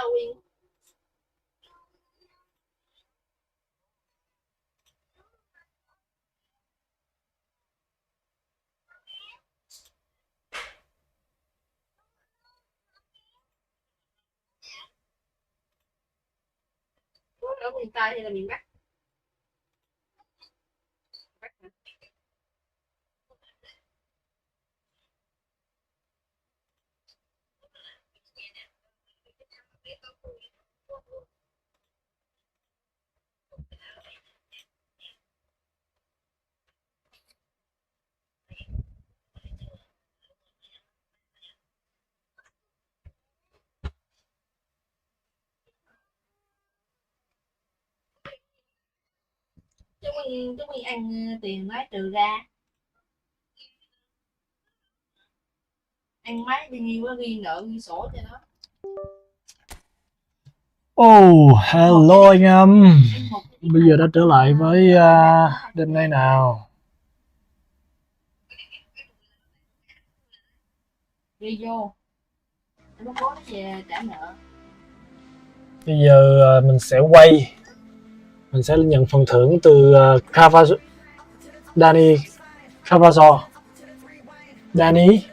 Halloween. Ở miền Tây hay là miền Bắc? Chúng mình ăn tiền máy trừ ra. Ăn máy bao nhiêu có ghi nợ ghi sổ cho nó. Oh, hello anh em. Bây giờ đã trở lại với đêm nay nào. Ghi vô. Nó có về trả nợ. Bây giờ mình sẽ quay. Mình sẽ nhận phần thưởng từ Danny Cavazo. Danny.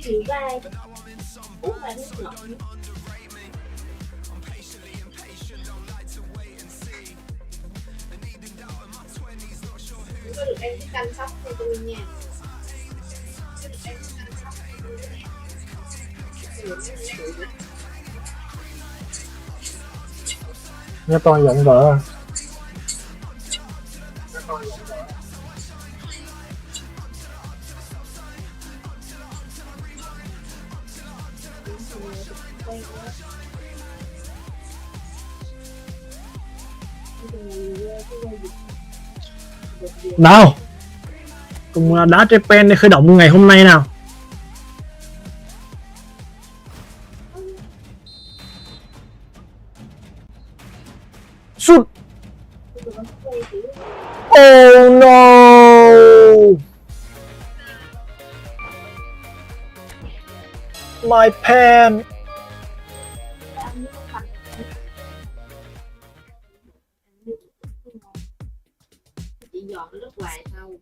Gì vai? Uống mà nước ngọt. Có được ăn cái canh sóc cho tôi nha. Nghe to giọng vợ. Nào, cùng đá trái pen để khởi động ngày hôm nay nào. Shoot. Oh no. My pen. Chị dọn nước hoài thôi.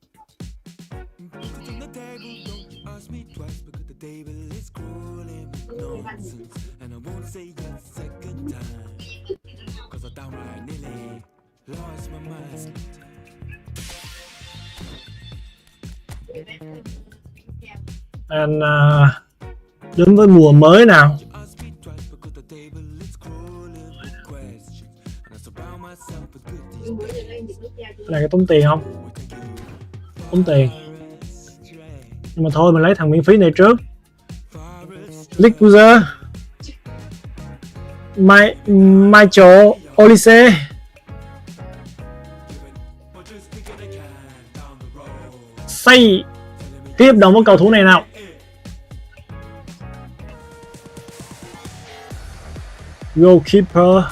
And đến với mùa mới nào. Này có tốn tiền không? Tốn tiền. Nhưng mà thôi mình lấy thằng miễn phí này trước. League user Michael Olise. Say tiếp đồng với cầu thủ này nào. Goalkeeper.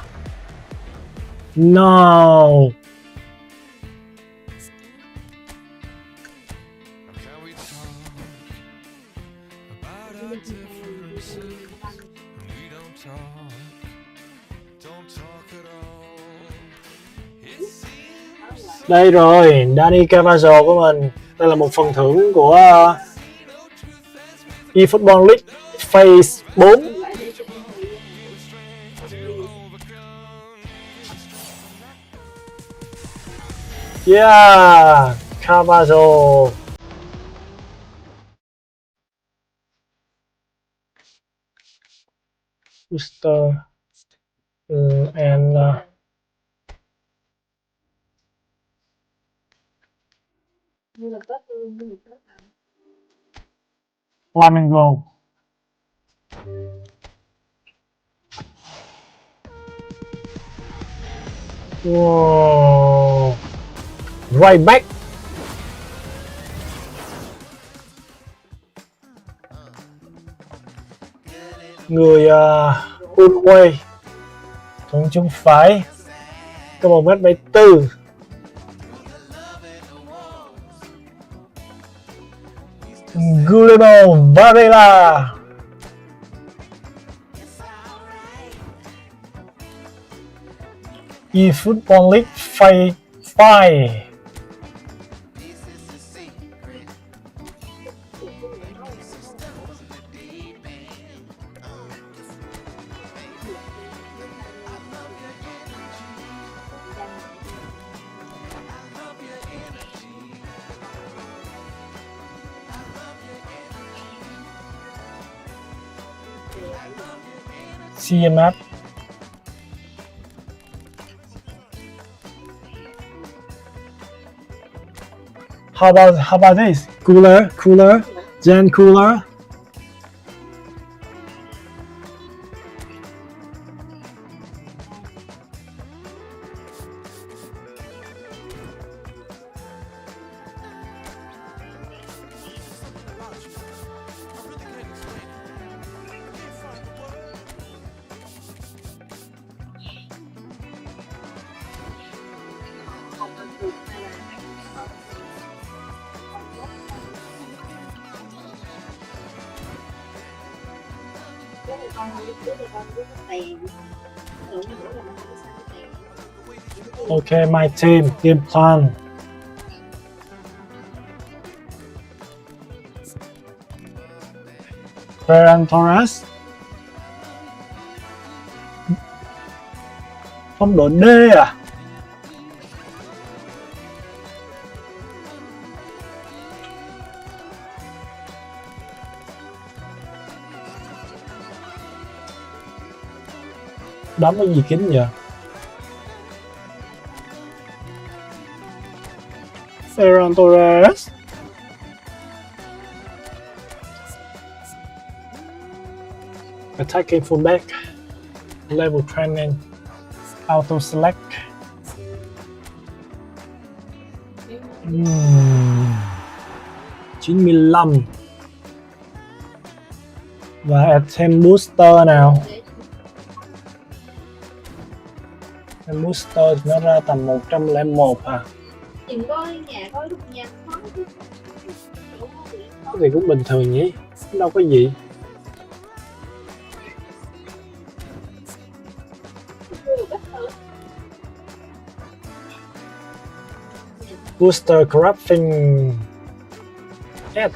No. Đây rồi, Danny Cavazo của mình. Đây là một phần thưởng của Efootball League Phase 4. Yeah, Cavazo. Booster and Flamingo. Wow. Right back. Người Uruguay thuận chân phải, có 1m74. Guillermo Varela. Efootball League Phase 5. CMF. How about this? Cooler, Gen Cooler. Okay, my team, game plan. Ferran Torres. Phong độ D à? Đấm cái gì kín vậy? Ferran Torres. Attacking fullback. Level training. Auto select. 95. Và attempt booster nào. Booster thì nó ra tầm 101 à. Đừng có nhà có lúc nhà khó chứ. Cái gì cũng bình thường nhỉ, đâu có gì. Booster corrupting. Add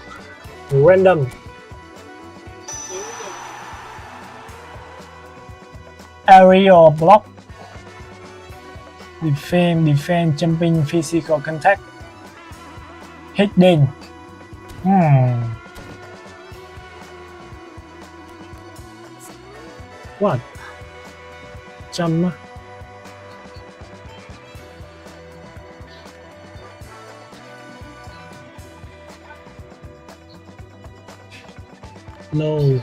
random. Aerial block. Defend, jumping, physical contact. Hidden. What? Jump. Low.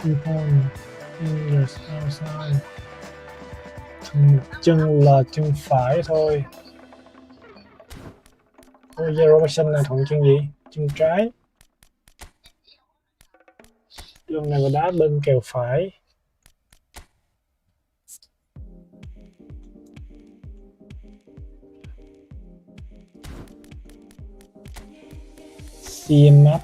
Important. Fingers outside. Chân là chân phải thôi. Ôi, zero action này thuận chân gì? Chân trái. Đường này mà đá bên kèo phải. CMF.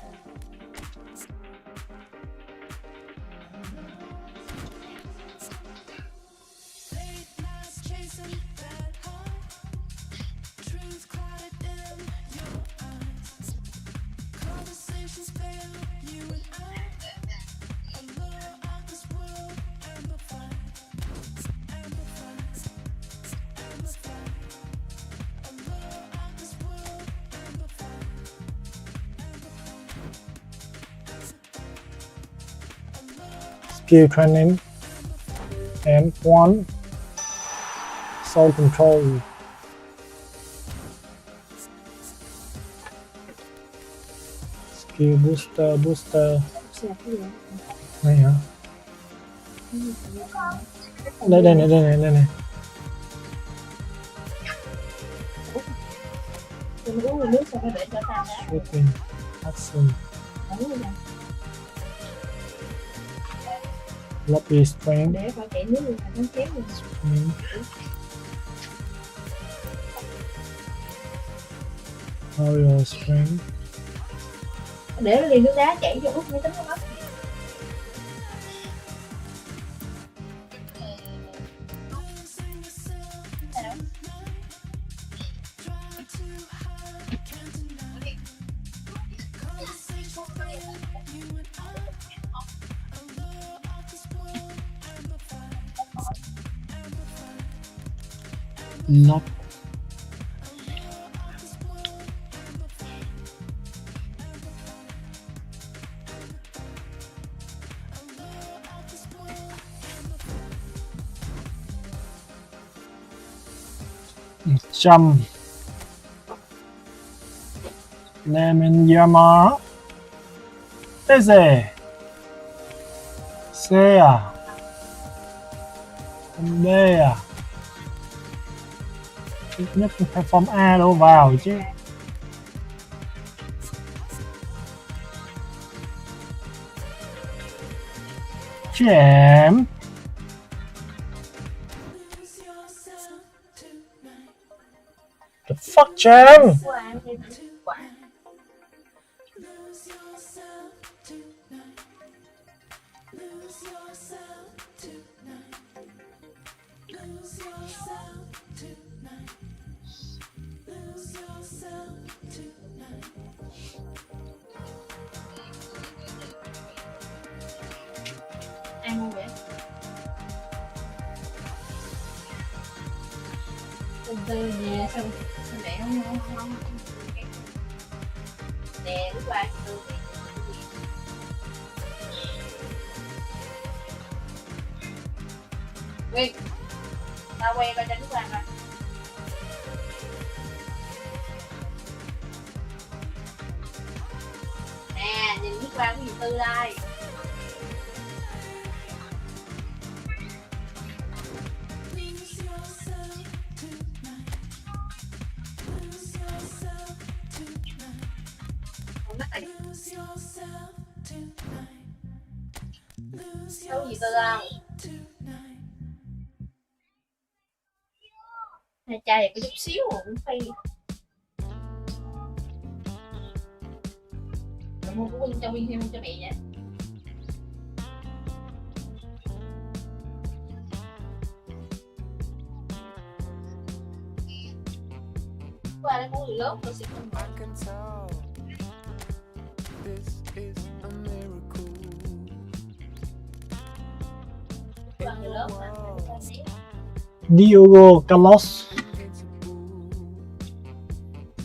Skill training and one soul control. Skill booster này hả? Đây này. Sao phải để cho tao đá? Shooting action Đúng rồi. lobby strength Để phải chạy nước là nó kéo rồi. aerial strength Để nó liền nước đá chạy cho út máy tính nó mất. knock jump lemon yama teze C à D à ít nhất phải form A đâu vào chứ chém the fuck chém Ăn không vậy? Từ từ về sao mẹ không nè lúc qua từ từ Nguyên tao quay qua cho lúc qua coi nè nhìn lúc qua cái gì Tư đây đâu gì Tư đâu hai chai có chút xíu rồi cũng phi rồi mua của Nguyên cho Nguyên thêm cho mẹ vậy qua đây mua người lớn tôi sẽ không bỏ người lớn mà Diogo Carlos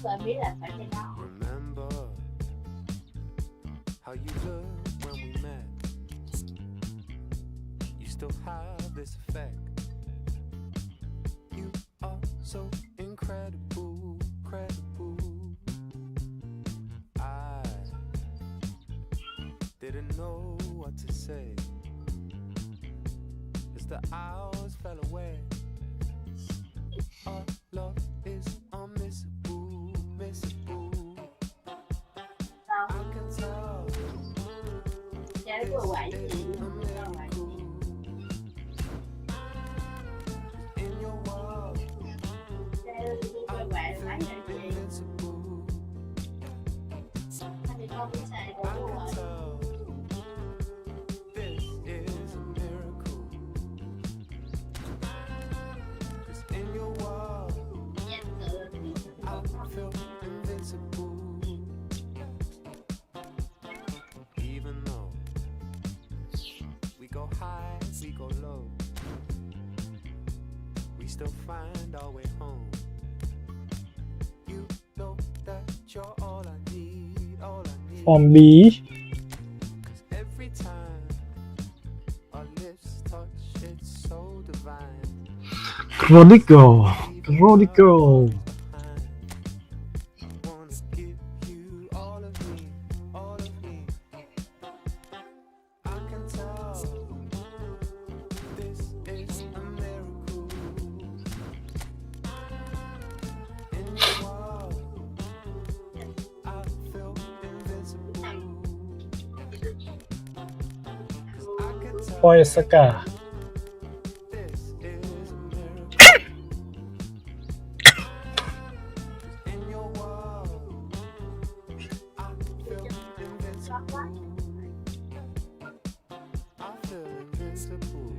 tôi biết là phải thế đó How you look when we met. You still have this effect. You are so incredible, credible. I didn't know what to say as the hours fell away. Our love is unmissable, missable. I can tell. Trái của quả gì In your world, trái của quả là quả gì thì không biết xài của quả this is a miracle. 'Cause in your world, dành tự I feel invincible. Even though we go high, we go low, we still find our way home. You know that you're all I need, all I need. form B 'Cause every time our lips touch, it's so divine. Rodical Wanna give you all of me, all of me. I can tell this is a miracle. In your world, Poesca. This is a miracle. In your world, I feel invincible. I feel invincible.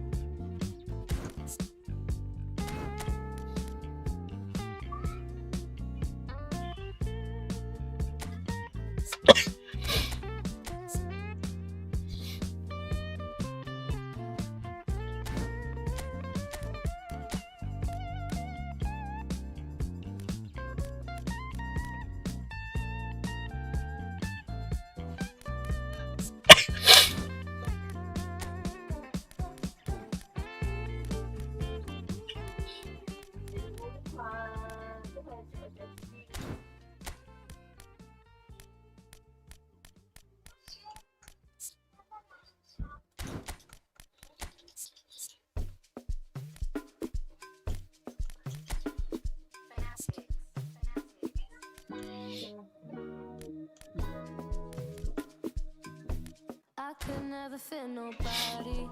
I could never fit nobody.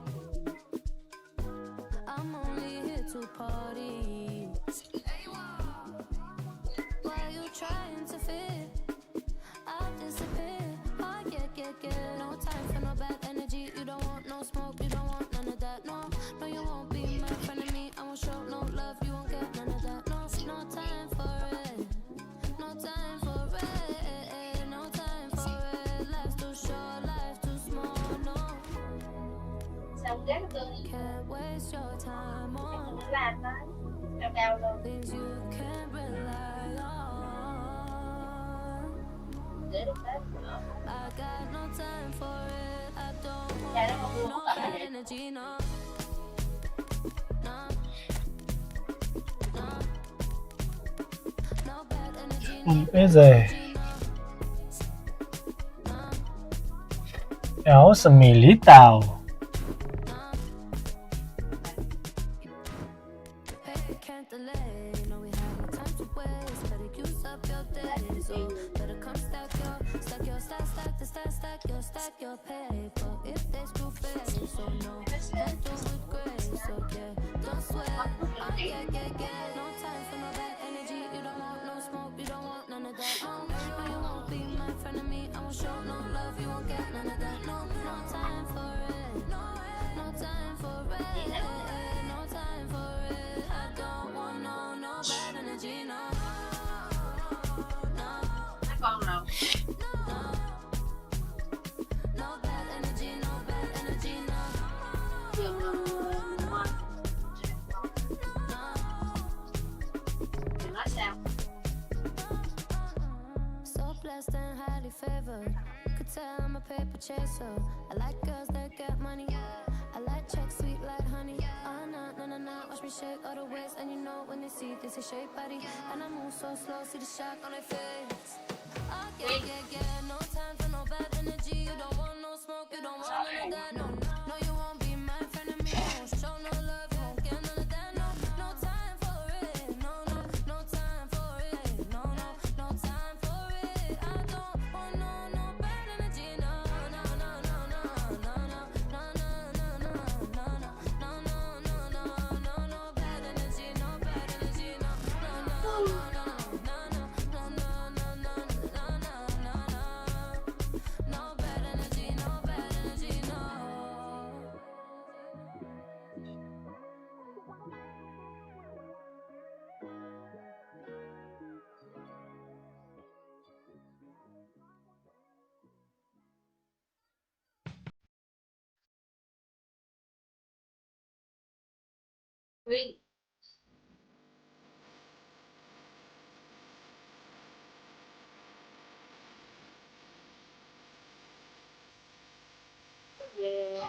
I'm only here to party. Why you trying to fit? I'll disappear. Oh yeah. No time for no bad energy. You don't want no smoke. You don't want none of that. No, no, you won't be my friend of me. I won't show no love. You won't get none of that. No, no time for it. No time for it. No time for it. Life's too short. Life's too small. No. Xong ghét tôi Can't waste your time on nó làm đấy đau đau luôn things you can't rely on. để được hết I got no time for it. I don't Dạ, nó không want luôn. no bad energy, no. No. No. No bad energy, no Cái gì? Áo sơ mi lý tàu. Hey, can't delay. No, we have no time to waste. Better use up your days. So better come stack your paper. If they screw face, so no, handle with grace. So yeah, don't sweat. Yeah. No time for no bad energy. You don't want no smoke. You don't want none of that. No, you won't be my friend of me. I won't show no love. You won't get none of that. No time for it. No time for it. No time for it. I don't want no bad energy. No. các con nào No bad energy, no bad energy, no. trường ngoan đừng nói sao So blessed and highly favored. Could tell I'm a paper chaser. I like girls that get money. I like checks sweet like honey. No. Watch me shake all the ways, and you know when they see this is shape body. And I move so slow, see the shock on their face. Oh yeah. No time for no bad energy. You don't want no smoke, you don't want none of that. No, you won't be my friend of me. You won't show no love, you won't get none of that. No time for it. No time for it. No time for it. I don't want no bad energy. No bad energy. No bad energy. No bad energy. No. Nguyên về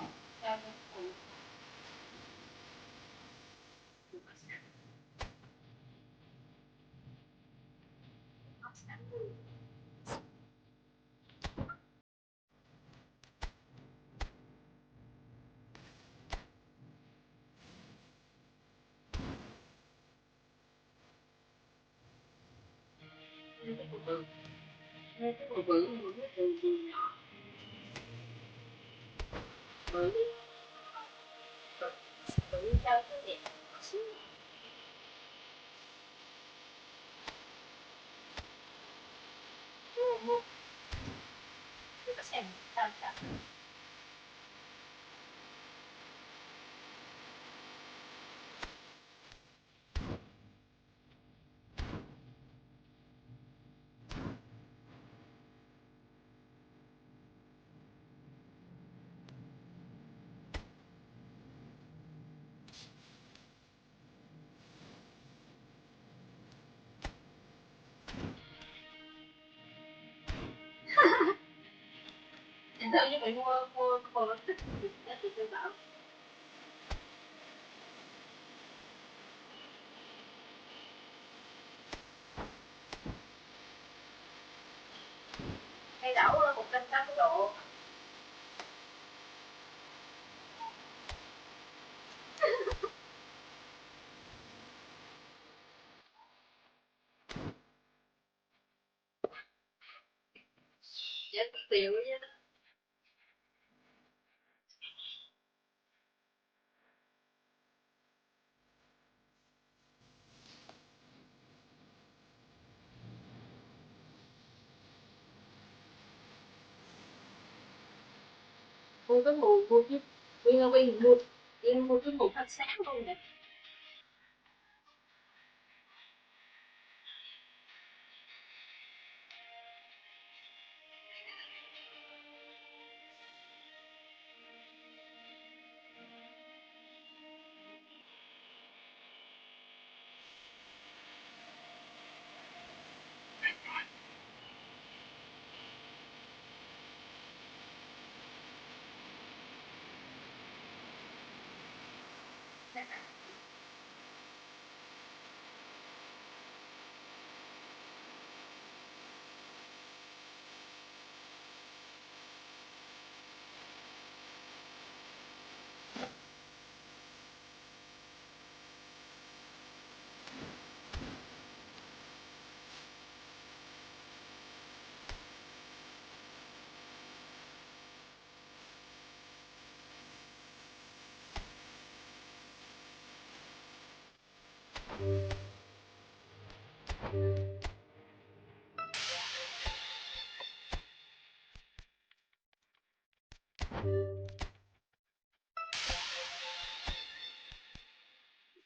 cái cục bự cái cục bự cái từ nhỏ bự Cho cái đẹp. Xem tao chặt. Tự nhiên phải mua thích thì tôi bảo cây đậu 180 độ. Chết tiêu với đó. Mua cái mùi mua chứ mua cái mùi phát sáng luôn nè.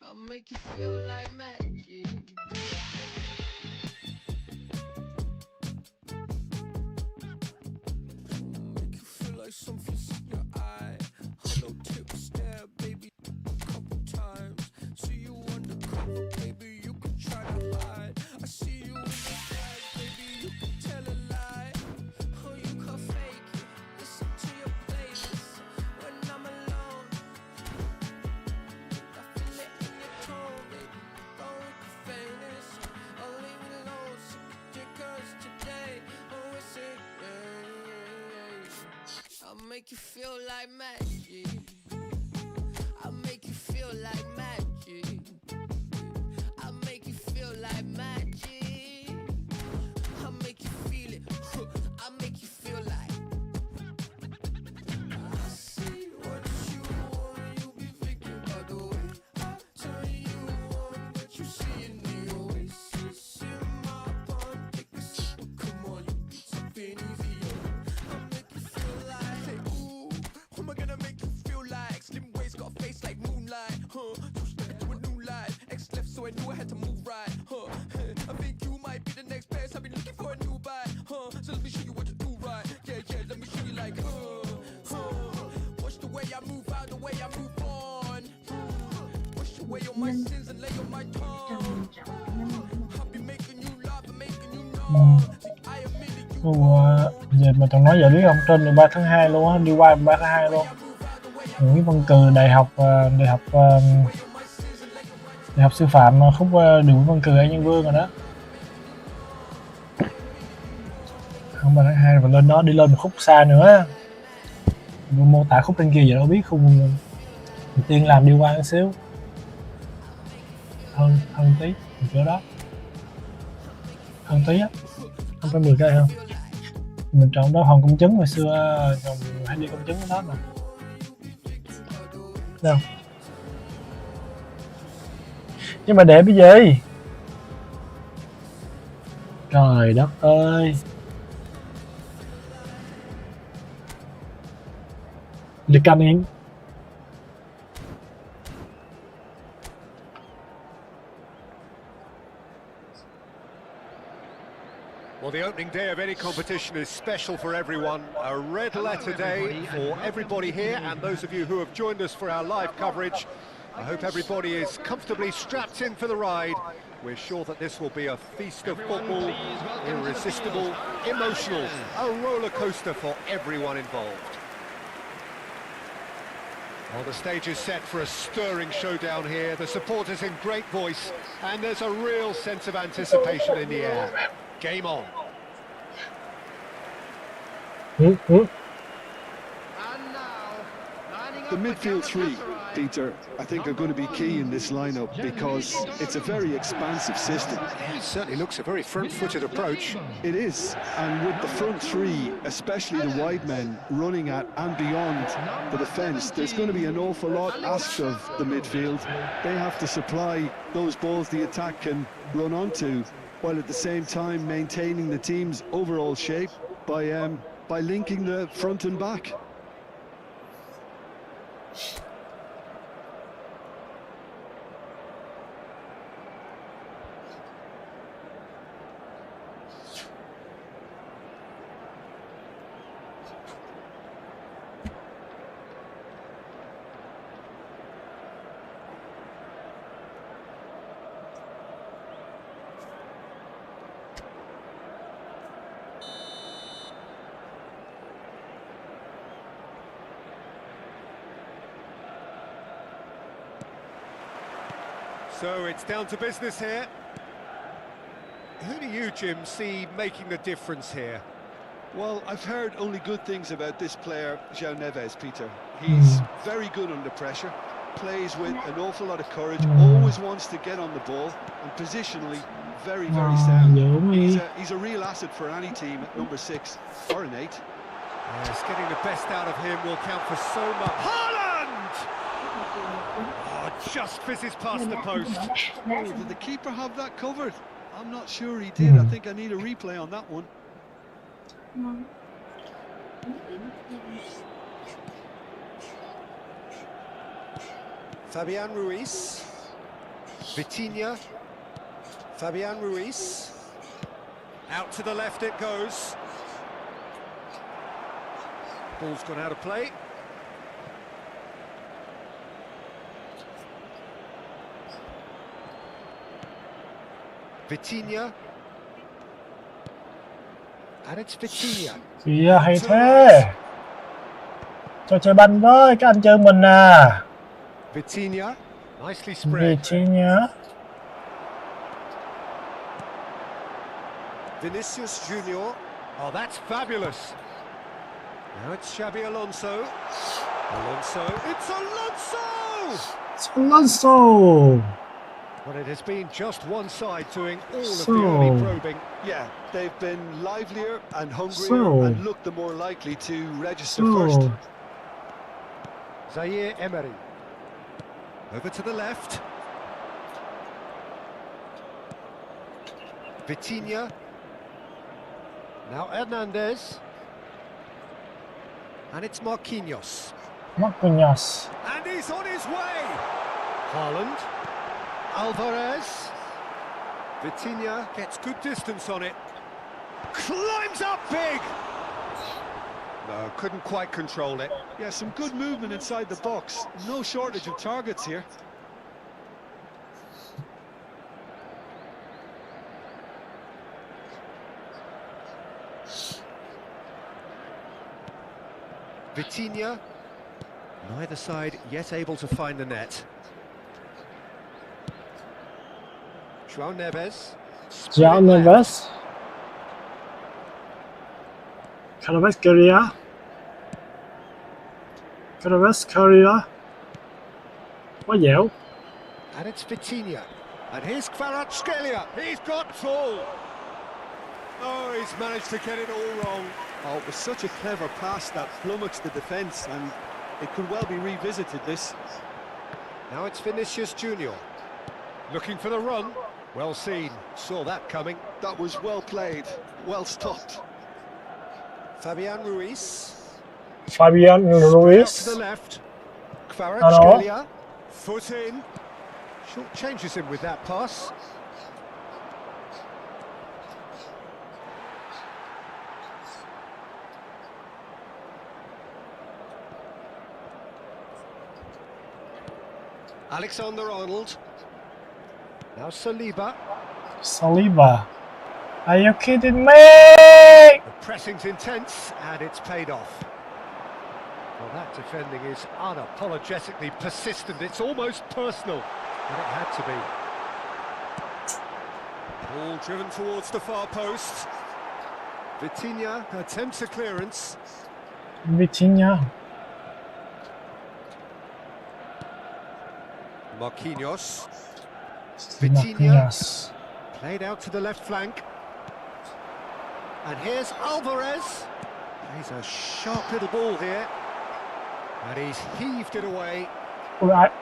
I'll make you feel like magic. Make you feel like something's in your eye. Hollow tip stare, baby, couple times. See you undercover, baby, you can try to hide. I see you in the flash, baby, you can tell a lie. Oh, you can fake it. Listen to your playlist when I'm alone. I feel it in your tone, baby. Don't look famous. I'll leave it alone. Because today, oh, it's it. I'll make you feel like magic. I'll make you feel like magic. I'll make you feel like magic. I'll make you feel it. I'll make you feel like. I see what you want. You be thinking about the way I turn you on. What you see in the oasis in my palm. Take a sip. Come on, you need something easier. I'll make you feel like. Say, ooh, who am I gonna make you feel like? Slim waist, got a face like moonlight, huh? Two step into a new life. Ex left, so I knew I had to move right, huh? I think you might be the next best. I've been looking for a new buy, huh? So let me show you what to do right. Yeah, yeah, let me show you like, watch the way I move out, the way I move on. Wash away all my sins and lay on my tongue. I'll be making you laugh and making you know. See, I admit it, you Giờ mà tao nói giờ biết không, trên được 3 tháng 2 luôn á, đi qua 3 tháng 2 luôn. Nguyễn Văn Cừ đại học sư phạm khúc đường Nguyễn Văn Cừ An Nhân Vương rồi đó. Không 3 tháng 2 và lên đó đi lên một khúc xa nữa. Mô tả khúc trên kia giờ đâu biết không. Đầu tiên làm đi qua một xíu. Hơn tí chỗ đó. Hơn tí á. Không phải 10 cây không? Mình trồng đó hòn công chứng hồi xưa chồng hay đi công chứng đó mà. Đâu? Nhưng mà để cái gì? Trời đất ơi. Đi canh in. Well, the opening day of any competition is special for everyone. A red letter day for everybody here and those of you who have joined us for our live coverage. I hope everybody is comfortably strapped in for the ride. We're sure that this will be a feast of football, irresistible, emotional, a roller coaster for everyone involved. Well, the stage is set for a stirring showdown here. The supporters in great voice, and there's a real sense of anticipation in the air. Game on. The midfield three, Peter, I think are going to be key in this lineup because it's a very expansive system. Yeah, it certainly looks a very front-footed approach. It is, and with the front three, especially the wide men, running at and beyond the defence, there's going to be an awful lot asked of the midfield. They have to supply those balls the attack can run onto, while at the same time maintaining the team's overall shape by linking the front and back. So it's down to business here. Who do you, Jim, see making the difference here? Well, I've heard only good things about this player, João Neves, Peter. He's very good under pressure, plays with an awful lot of courage, always wants to get on the ball, and positionally, very, very sound. He's a real asset for any team at number 6 or an 8. Yes, getting the best out of him will count for so much. Haaland! Oh, just fizzes past the post. Oh, did the keeper have that covered? I'm not sure he did. I think I need a replay on that one. Fabian Ruiz. Vitinha. Fabian Ruiz. Out to the left it goes. Ball's gone out of play. Vitinha. And it's Vitinha. Kìa hay thế. Cho chơi banh với các anh chơi mình à. Vitinha. Nicely spread. Vitinha. Vinicius Junior. Oh, that's fabulous. Now it's Xabi Alonso. Alonso. It's Alonso! It's Alonso. Well, it has been just one side doing all of the early probing. Yeah, they've been livelier and hungrier and looked the more likely to register first. Zaire Emery. Over to the left. Vitinha. Now Hernandez. And it's Marquinhos. Marquinhos. And he's on his way! Haaland. Alvarez. Vitinha gets good distance on it. Climbs up big! No, couldn't quite control it. Yeah, some good movement inside the box. No shortage of targets here. Vitinha. Neither side yet able to find the net. João Neves. João Neves. Carvajal. Carvajal. Quá dẻo. And it's Vitinha. And here's Kvaratskhelia. He's got full. Oh, he's managed to get it all wrong. Oh, it was such a clever pass that flummoxed the defence, and it could well be revisited, this. Now it's Vinicius Junior. Looking for the run. Well seen. Saw that coming. That was well played, well stopped. Fabian Ruiz. Fabian Out to the Ruiz. left. Ano? Kvaratskhelia. Foot in. Short changes him with that pass. Alexander-Arnold. Now Saliba. Saliba. Are you kidding me? The pressing's intense and it's paid off. Well, that defending is unapologetically persistent. It's almost personal, and it had to be. Ball driven towards the far post. Vitinha attempts a clearance. Vitinha. Marquinhos. Marquinhos. Played out to the left flank. And here's Alvarez. Plays a sharp little ball here. And he's heaved it away.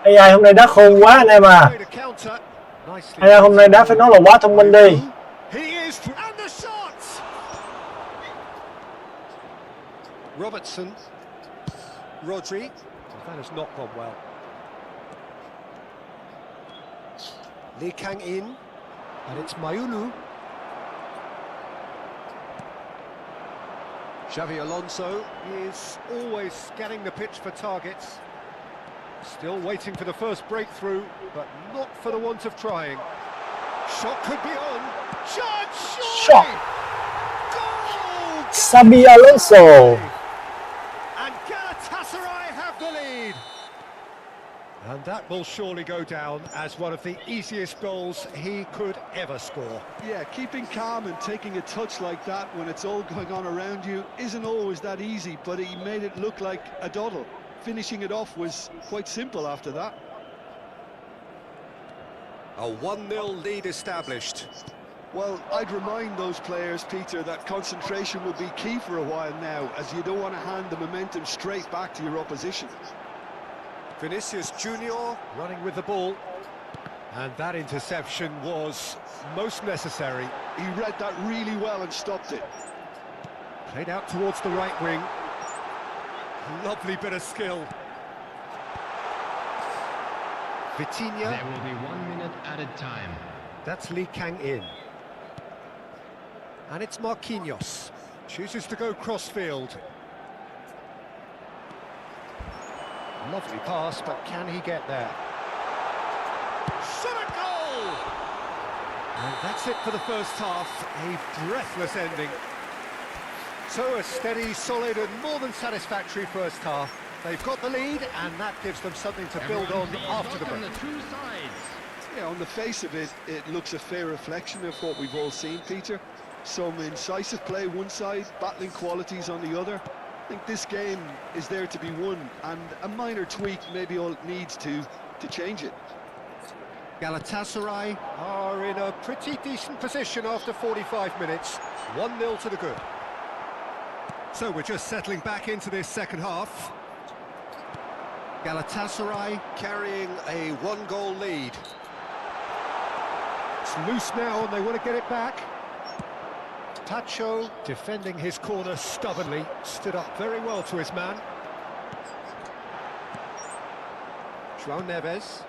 AI hôm nay đá khôn quá anh em à. Way to counter. Nicely. AI hôm nay đá phải nói là quá thông minh đi. He is and the shot. Robertson. Rodri. That has not gone well. Lee Kang-in. And it's Mayulu. Xavi Alonso is always scanning the pitch for targets. Still waiting for the first breakthrough, but not for the want of trying. Shot could be on. Shot. Goal! Xabi Alonso. And Galatasaray have the lead. And that will surely go down as one of the easiest goals he could ever score. Yeah, keeping calm and taking a touch like that when it's all going on around you isn't always that easy, but he made it look like a doddle. Finishing it off was quite simple after that. A 1-0 lead established. Well, I'd remind those players, Peter, that concentration will be key for a while now, as you don't want to hand the momentum straight back to your opposition. Vinicius Junior running with the ball. And that interception was most necessary. He read that really well and stopped it. Played out towards the right wing. Lovely bit of skill. Vitinha. There will be 1 minute added time. That's Lee Kang-in. And it's Marquinhos. Chooses to go cross-field. Lovely pass, but can he get there? Shot a goal! And that's it for the first half. A breathless ending. So a steady, solid and more than satisfactory first half. They've got the lead and that gives them something to build on after the break. The two sides. Yeah, on the face of it, it looks a fair reflection of what we've all seen, Peter. Some incisive play one side, battling qualities on the other. I think this game is there to be won, and a minor tweak maybe all it needs to change it. Galatasaray are in a pretty decent position after 45 minutes. 1-0 to the good. So we're just settling back into this second half. Galatasaray carrying a 1-goal lead. It's loose now and they want to get it back. Pacho defending his corner stubbornly, stood up very well to his man. João Neves.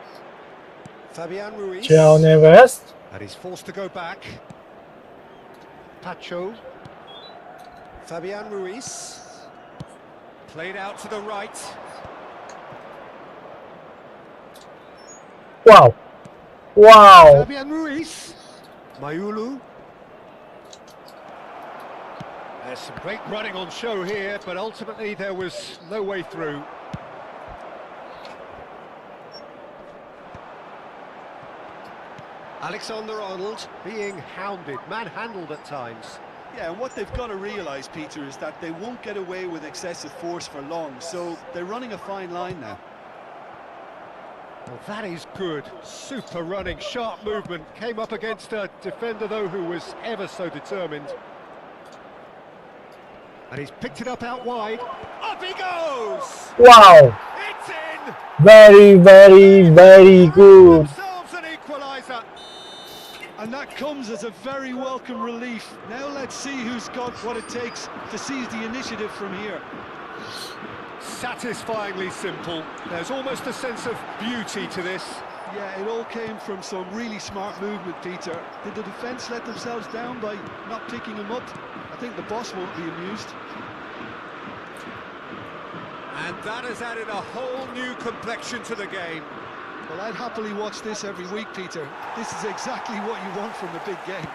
Fabian Ruiz. João Neves. And he's forced to go back. Pacho. Fabian Ruiz. Played out to the right. Wow. Wow. Fabian Ruiz. Mayulu. There's some great running on show here, but ultimately there was no way through. Alexander-Arnold being hounded, manhandled at times. Yeah, and what they've got to realise, Peter, is that they won't get away with excessive force for long, so they're running a fine line now. Well, that is good. Super running, sharp movement. Came up against a defender, though, who was ever so determined. And he's picked it up out wide. Up he goes! Wow. It's in! Very, very, very good. Themselves an equaliser. And that comes as a very welcome relief. Now let's see who's got what it takes to seize the initiative from here. Satisfyingly simple. There's almost a sense of beauty to this. Yeah, it all came from some really smart movement, Peter. Did the defence let themselves down by not picking him up? I think the boss won't be amused. And that has added a whole new complexion to the game. Well, I'd happily watch this every week, Peter. This is exactly what you want from a big game.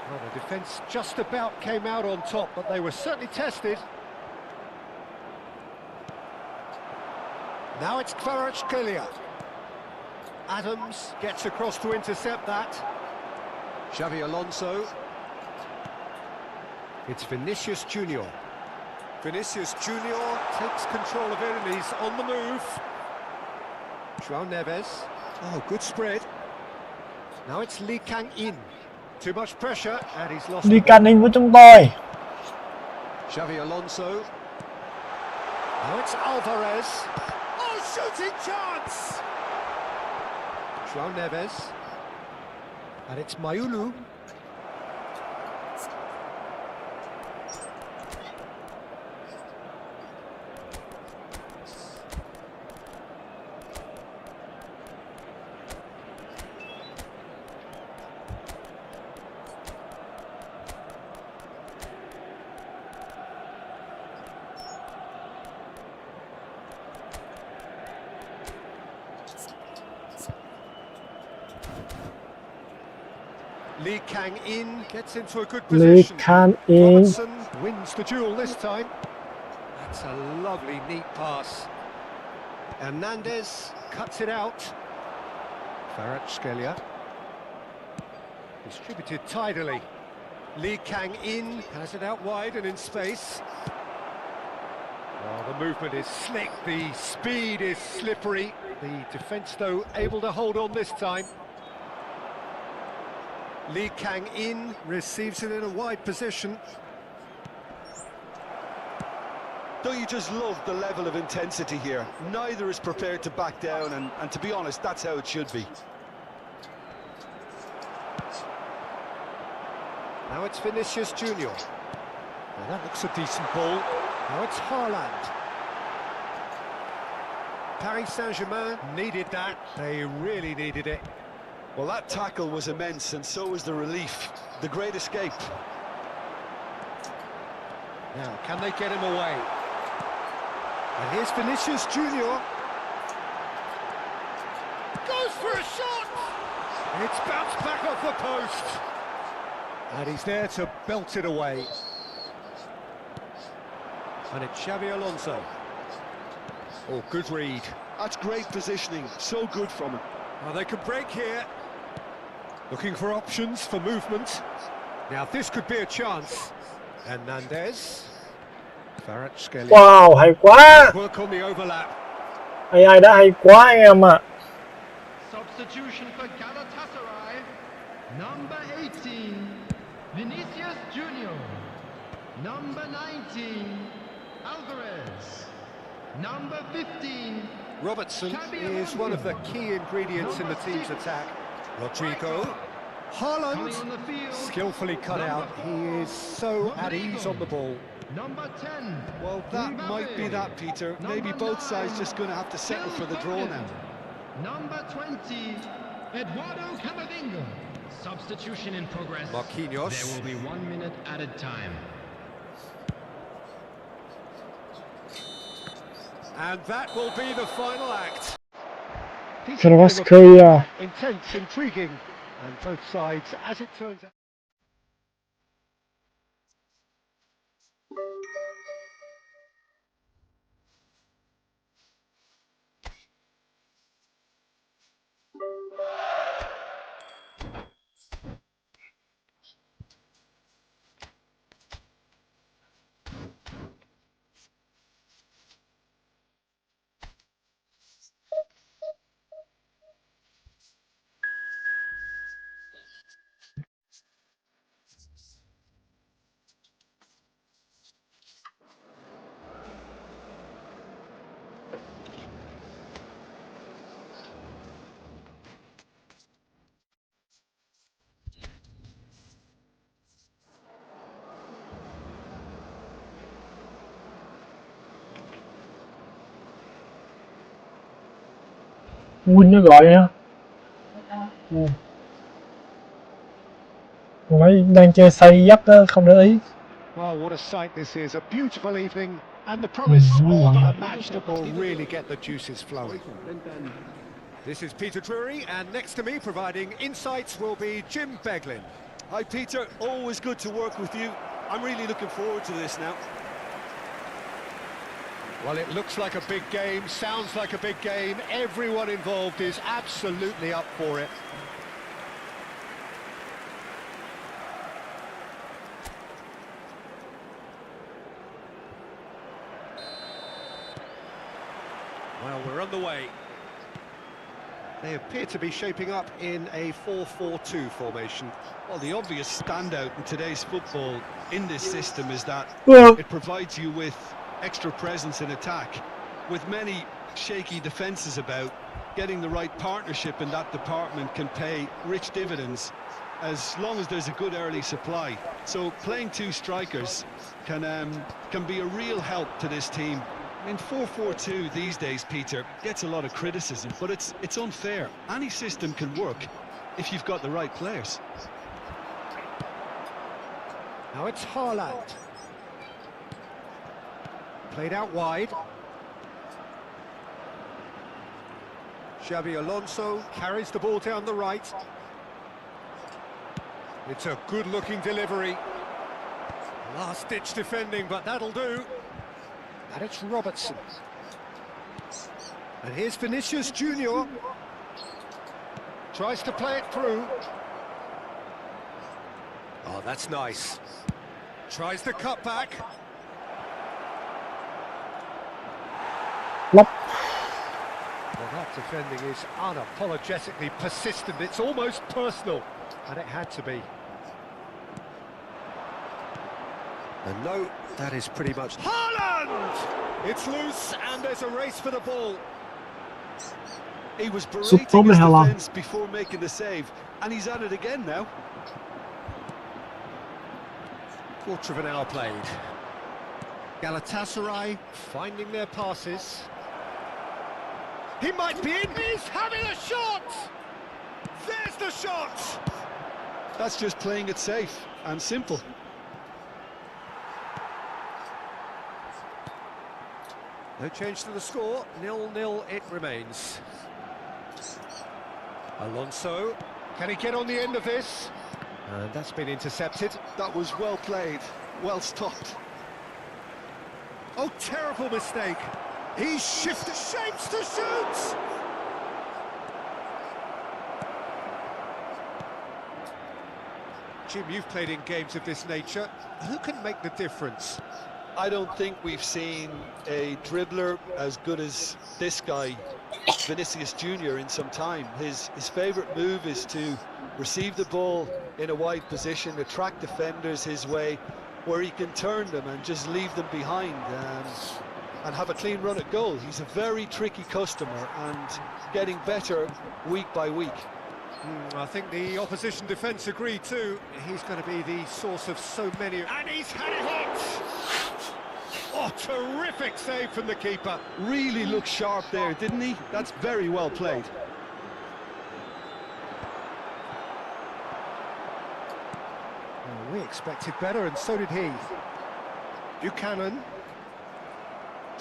Well, the defence just about came out on top, but they were certainly tested. Now it's Kvaratskhelia. Adams gets across to intercept that. Xavi Alonso. It's Vinicius Junior. Vinicius Junior takes control of it and he's on the move. João Neves. Oh, good spread. Now it's Lee Kang-in. Too much pressure and he's lost. Đi canh in với chúng tôi. Xavi Alonso. Now it's Alvarez. Oh, shooting chance! João Neves. And it's Mayulu. Lee Kang-in gets into a good Lee position. Kang-in. Robertson wins the duel this time. That's a lovely, neat pass. Hernandez cuts it out. Kvaratskhelia. Distributed tidily. Lee Kang-in has it out wide and in space. Well, the movement is slick, the speed is slippery. The defence, though, able to hold on this time. Lee Kang-in receives it in a wide position. Don't you just love the level of intensity here? Neither is prepared to back down, and to be honest, that's how it should be. Now it's Vinicius Junior. Now that looks a decent ball. Now it's Haaland. Paris Saint-Germain needed that. They really needed it. Well, that tackle was immense, and so was the relief. The great escape. Now, can they get him away? And here's Vinicius Junior. Goes for a shot! It's bounced back off the post. And he's there to belt it away. And it's Xavi Alonso. Oh, good read. That's great positioning. So good from him. Well, they could break here. Looking for options for movement. Now, this could be a chance. Hernandez. Kvaratskhelia. Wow, hay quá. Work on the overlap. AI đã hay quá anh em ạ. Substitution for Galatasaray. Number 18, Vinicius Junior. Number 19, Alvarez. Number 15, Robertson is one of the key ingredients in the team's attack. Rodrigo. Haaland. Skillfully cut out. He is so at ease on the ball. Number 10. Well, that might be that, Peter. Maybe both sides just going to have to settle for the draw now. Number 20, Eduardo Camavinga. Substitution in progress. Marquinhos. There will be 1 minute added time. And that will be the final act. Kvaratskhelia. Intense, intriguing, and both sides, as it turns out. Win nó gọi nha. Mấy đang chơi say dấp đó, không để ý. Well, what a sight this is. A beautiful evening and the promise of a match that will really get the juices flowing. This is Peter Drury, and next to me providing insights will be Jim Beglin. Hi Peter, always good to work with you. I'm really looking forward to this now. Well, it looks like a big game, sounds like a big game. Everyone involved is absolutely up for it. Well, we're on the way. They appear to be shaping up in a 4-4-2 formation. Well, the obvious standout in today's football in this system is that it provides you with extra presence in attack. With many shaky defences about, getting the right partnership in that department can pay rich dividends as long as there's a good early supply. So playing two strikers can be a real help to this team. I mean, 4-4-2 these days, Peter, gets a lot of criticism, but it's unfair. Any system can work if you've got the right players. Now it's Haaland. Played out wide. Xabi Alonso carries the ball down the right. It's a good-looking delivery. Last-ditch defending, but that'll do. And it's Robertson. And here's Vinicius Junior. Tries to play it through. Oh, that's nice. Tries the cut back. Lop. Well, that defending is unapologetically persistent. It's almost personal. And it had to be. And no, that is pretty much... Haaland! It's loose, and there's a race for the ball. He was berating his defence before making the save, and he's at it again now. Quarter of an hour played. Galatasaray finding their passes. He might be in. He's having a shot! There's the shot! That's just playing it safe and simple. No change to the score, 0-0 it remains. Alonso, can he get on the end of this? And that's been intercepted. That was well played, well stopped. Oh, terrible mistake. He shifted shapes to shoot! Jim, you've played in games of this nature. Who can make the difference? I don't think we've seen a dribbler as good as this guy, Vinicius Junior, in some time. His favourite move is to receive the ball in a wide position, attract defenders his way, where he can turn them and just leave them behind and have a clean run at goal. He's a very tricky customer and getting better week by week. I think the opposition defence agree too. He's going to be the source of so many... And he's had it hit! Oh, terrific save from the keeper. Really looked sharp there, didn't he? That's very well played. Well, we expected better, and so did he. Buchanan.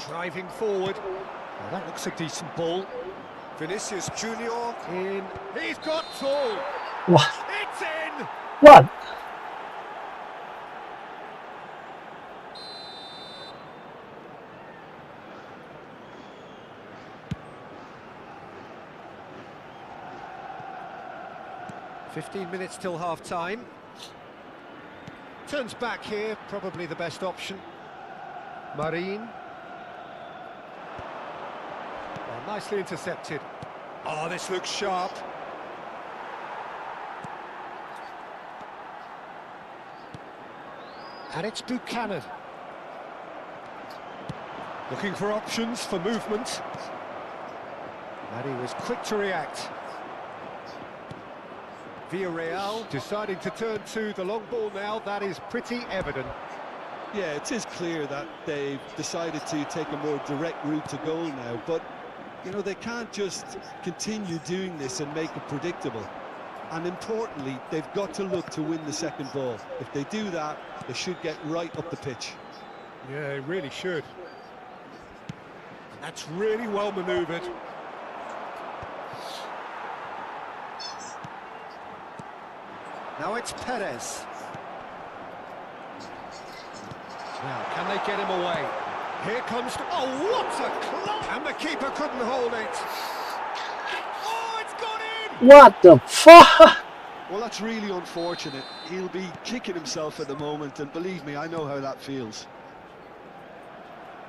Driving forward. Well, that looks a decent ball. Vinicius Junior in. He's got tall. What? It's in! What? "15 minutes till half-time. Turns back here, probably the best option. Marin. Oh, nicely intercepted. Oh, this looks sharp. And it's Buchanan. Looking for options for movement. And he was quick to react. Villarreal deciding to turn to the long ball now. That is pretty evident. Yeah, it is clear that they've decided to take a more direct route to goal now, but You know, they can't just continue doing this and make it predictable. And importantly, they've got to look to win the second ball. If they do that, they should get right up the pitch. Yeah, they really should. That's really well manoeuvred. Now it's Perez. Now, can they get him away? Here comes... Oh, what a clock! And the keeper couldn't hold it. Oh, it's gone in! What the fuck? Well, that's really unfortunate. He'll be kicking himself at the moment, and believe me, I know how that feels.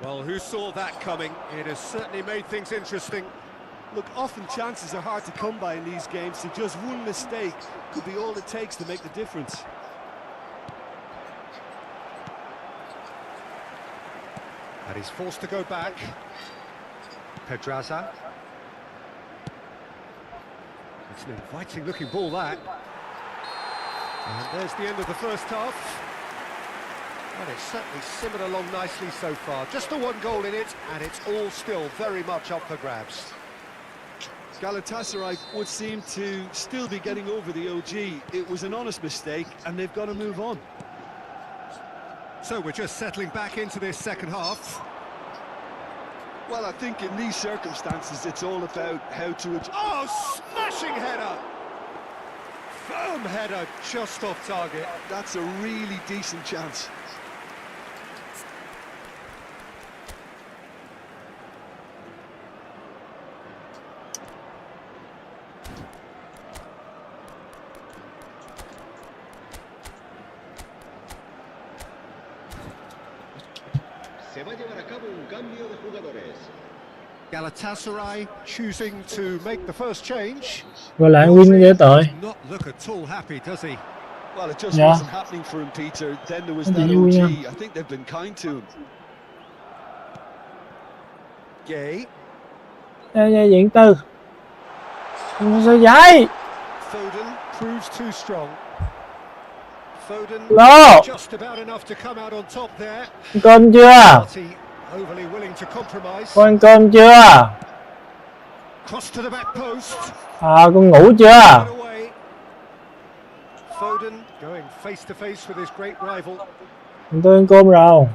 Well, who saw that coming? It has certainly made things interesting. Look, often chances are hard to come by in these games, so just one mistake could be all it takes to make the difference. And he's forced to go back. Pedraza. It's an inviting looking ball, that. And there's the end of the first half. And it's certainly simmered along nicely so far. Just the one goal in it, and it's all still very much up for grabs. Galatasaray would seem to still be getting over the OG. It was an honest mistake, and they've got to move on. So we're just settling back into this second half. Well, I think in these circumstances, it's all about how to... Oh, smashing header! Firm header, just off target. That's a really decent chance. Se va a llevar a cabo un cambio de jugadores. Galatasaray choosing to make the first change. Rồi lại win ghê tội. Not look at all happy, does he? Well, it just Yeah. wasn't happening for him, Peter. Then there was Không that chịu vui nha. OG. I think they've been kind to him. Gay. Diện Tư. Sao vậy? Foden proves too strong. Foden Lô. just about enough to come out on top there. Ăn cơm chưa? Party overly willing to compromise. Con ăn cơm chưa? Cross to the back post. Con ngủ chưa? Get away. Foden going face to face with his great rival. Tôi ăn cơm rồi.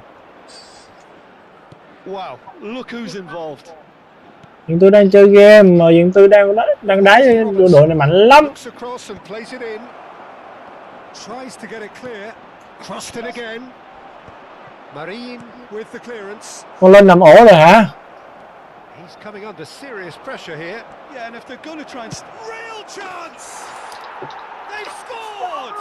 Wow, look who's involved. Diện Tư đang chơi game mà Diện Tư đang đá đội này mạnh lắm. Looks across and plays it in. Tries to get it clear. Crossed in again. Marin with the clearance. Con lên nằm ổ rồi hả? He's coming under serious pressure here. Yeah, and if they're going to try and... Real chance! They've scored!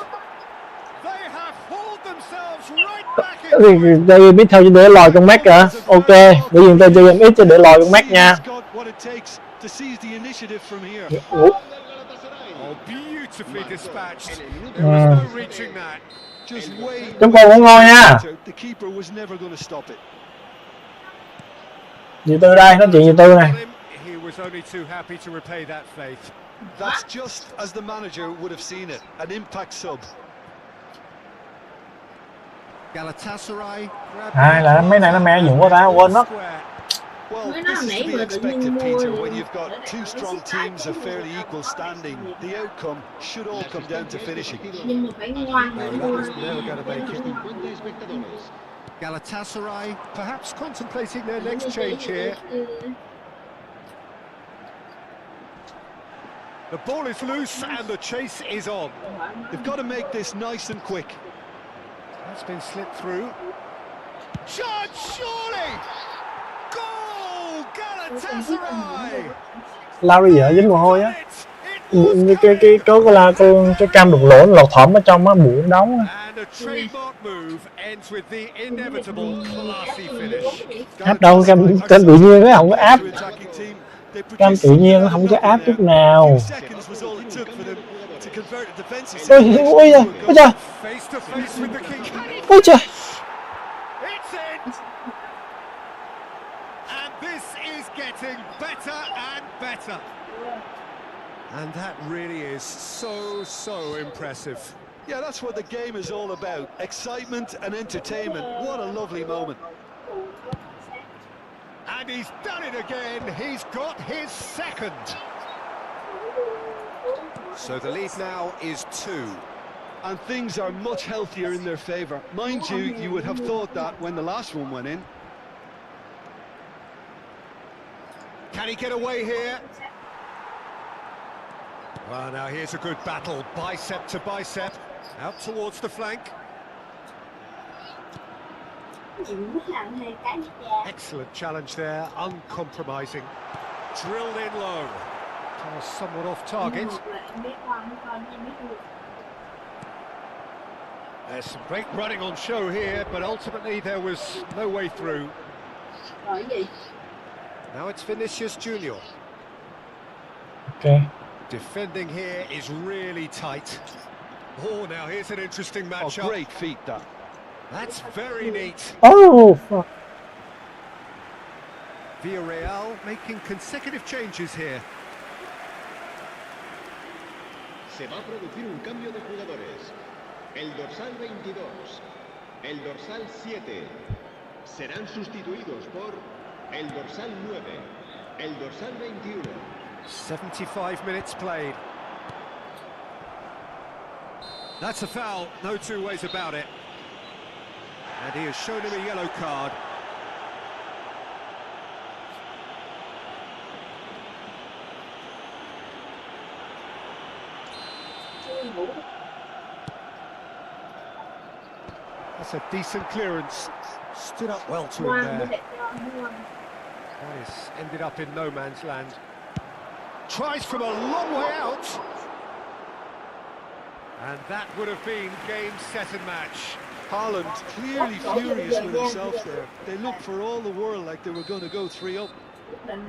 They have pulled themselves right back in. Đây biết theo để lòi con mắt hả? Ok, để Diện Tư chơi game ít cho để lòi con mắt nha. Ủa? Oh, beautifully dispatched. There was no reaching that. Chúng con cũng ngon nha. Diện Tư đây, nói chuyện Diện Tư này. He was only too happy to repay that faith. That's just as the manager would have seen it, an impact sub. Galatasaray. Là mấy này nó mẹ dụng quá ta, quên mất. Well, this is to be expected, Peter, when you've got two strong teams of fairly equal standing. The outcome should all come down to finishing. Nhưng mà phải ngoan No, nữa. that was never going to make it. 50 espectadores. Galatasaray perhaps contemplating their next change here. The ball is loose and the chase is on. They've got to make this nice and quick. That's been slipped through. Shot, surely! Goal! Galatasaray! Lau đi vợ dính mồ hôi á. Cái cam đục lỗ lọt thỏm ở trong á, bụi nó đóng á. And a trademark move ends with the inevitable classy finish. Áp đâu, cam tự nhiên nó không có áp. Cam tự nhiên nó không có áp chút nào. Ôi trời, ôi trời. Face to face with the king. Ôi trời. It's in! And this is getting better and better. And that really is so impressive. Yeah, that's what the game is all about. Excitement and entertainment. What a lovely moment. And he's done it again. He's got his second. So the lead now is 2. And things are much healthier in their favour. Mind you, you would have thought that when the last one went in. Can he get away here? Well, now here's a good battle, bicep to bicep, out towards the flank. Excellent challenge there, uncompromising. Drilled in low. Somewhat off target. There's some great running on show here, but ultimately there was no way through. Now it's Vinicius Junior. Okay. Defending here is really tight. Oh, now here's an interesting Oh, matchup. great feat, that. That's very neat. Oh, fuck. Villarreal making consecutive changes here. Se va a producir un cambio de jugadores. El dorsal 22, el dorsal 7 serán sustituidos por el dorsal 9, el dorsal 21. 75 minutes played. That's a foul, no two ways about it. And he has shown him a yellow card. That's a decent clearance. Stood up well to him there. That is ended up in no man's land. Tries from a long way out. And that would have been game, set and match. Haaland clearly furious with himself there. They looked for all the world like they were going to go 3-up. That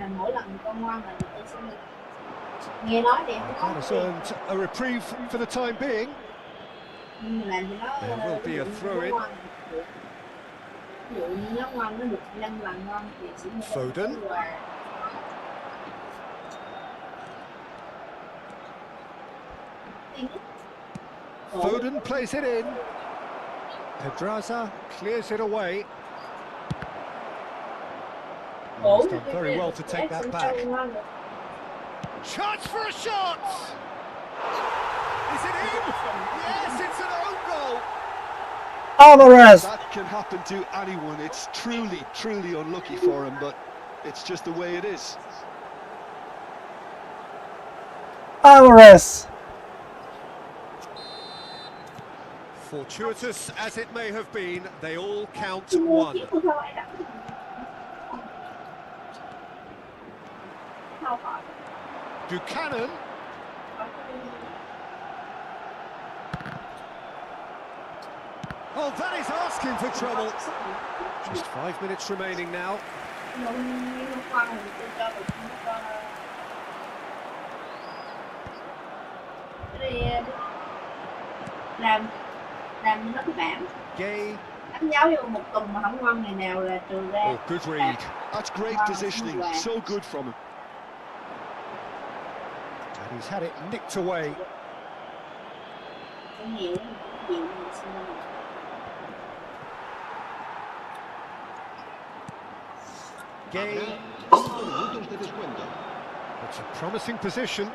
Has earned a reprieve for the time being. There will be a throw-in. Foden. Foden plays it in. Pedraza clears it away. He's done very well to take that back. Chance for a shot! Is it in? Yes, it's an own goal! Alvarez. That can happen to anyone. It's truly, truly unlucky for him, but it's just the way it is. Alvarez. Fortuitous as it may have been, they all count one. Buchanan. Oh, that is asking for trouble. Just 5 minutes remaining now. làm nó cái bảng Gay. đánh dấu vô một tuần mà không ngon ngày nào là trừ ra. Oh, good read. That's great positioning. So good from him. And he's had it nicked away. Gay. 5 minutos de descuento. It's a promising position.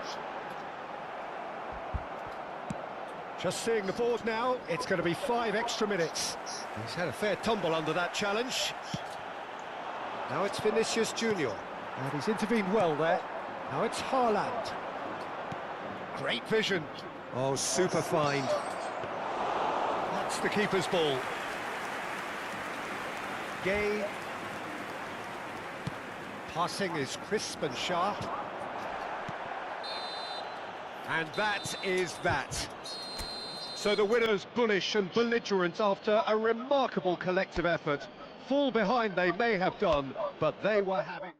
Just seeing the board now, it's going to be 5 extra minutes. He's had a fair tumble under that challenge. Now it's Vinicius Junior. And he's intervened well there. Now it's Haaland. Great vision. Oh, super find. That's the keeper's ball. Gay. Passing is crisp and sharp. And that is that. So the winners bullish and belligerent after a remarkable collective effort. Fall behind they may have done, but they were having...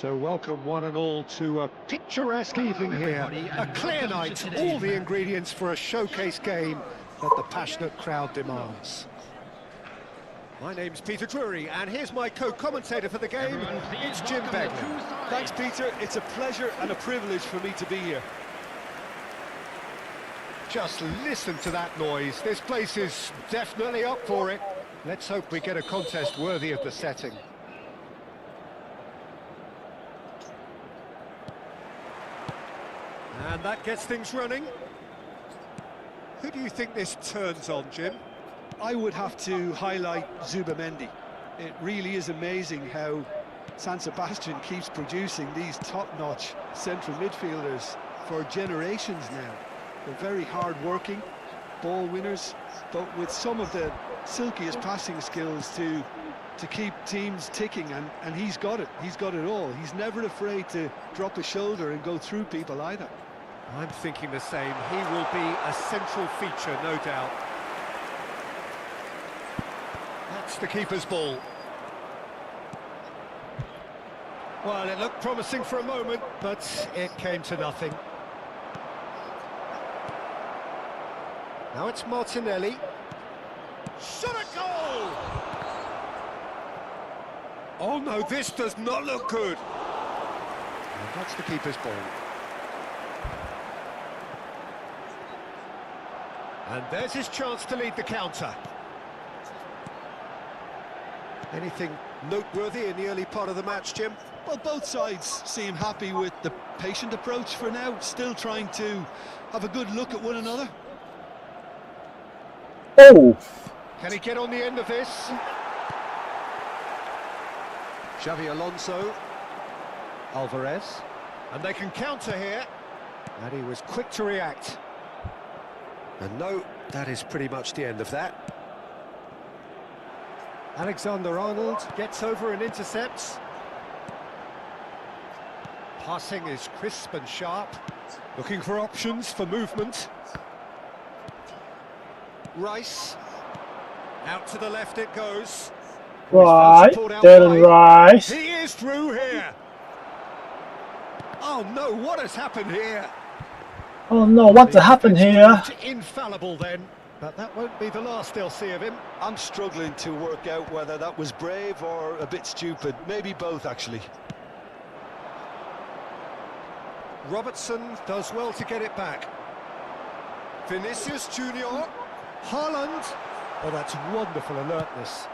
So welcome one and all to a picturesque evening here. A clear night, all the ingredients for a showcase game that the passionate crowd demands. My name's Peter Drury, and here's my co-commentator for the game. It's Jim Beglin. Thanks, Peter. It's a pleasure and a privilege for me to be here. Just listen to that noise. This place is definitely up for it. Let's hope we get a contest worthy of the setting. And that gets things running. Who do you think this turns on, Jim? I would have to highlight Zubamendi. It really is amazing how San Sebastian keeps producing these top-notch central midfielders for generations now. They're very hard-working, ball winners, but with some of the silkiest passing skills to keep teams ticking, and he's got it. He's got it all. He's never afraid to drop a shoulder and go through people either. I'm thinking the same. He will be a central feature, no doubt. That's the keeper's ball. Well, it looked promising for a moment, but it came to nothing. Now it's Martinelli. Shot a goal! Oh no, this does not look good. And that's the keeper's ball. And there's his chance to lead the counter. Anything noteworthy in the early part of the match, Jim? Well, both sides seem happy with the patient approach for now, still trying to have a good look at one another. Oh, Can he get on the end of this? Xavi Alonso. Alvarez. And they can counter here. And he was quick to react. And no, that is pretty much the end of that. Alexander-Arnold gets over and intercepts. Passing is crisp and sharp. Looking for options for movement. Rice. Out to the left it goes. right, Pulled out Dylan wide. Rice. He is through here. Oh no, what has happened here? Oh no, what happened here? Infallible then, but that won't be the last they'll see of him. I'm struggling to work out whether that was brave or a bit stupid. Maybe both, actually. Robertson does well to get it back. Vinicius Junior. Haaland. Oh, that's wonderful alertness.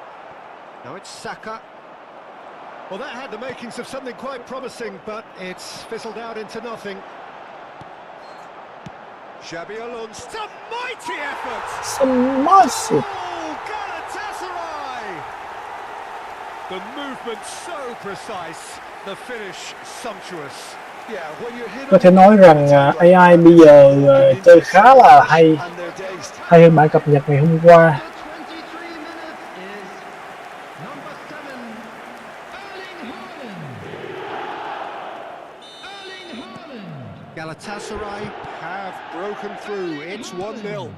Now it's Saka. Well, that had the makings of something quite promising, but it's fizzled out into nothing. Xabi Alonso. Some mighty effort! Some massive. Oh, Galatasaray! The movement so precise, the finish sumptuous. Yeah, when you're hit Có thể nói rằng AI bây giờ chơi khá là hay, and they're dazed. hay hơn bản cập nhật ngày hôm qua. Galatasaray have broken through. It's 1-0.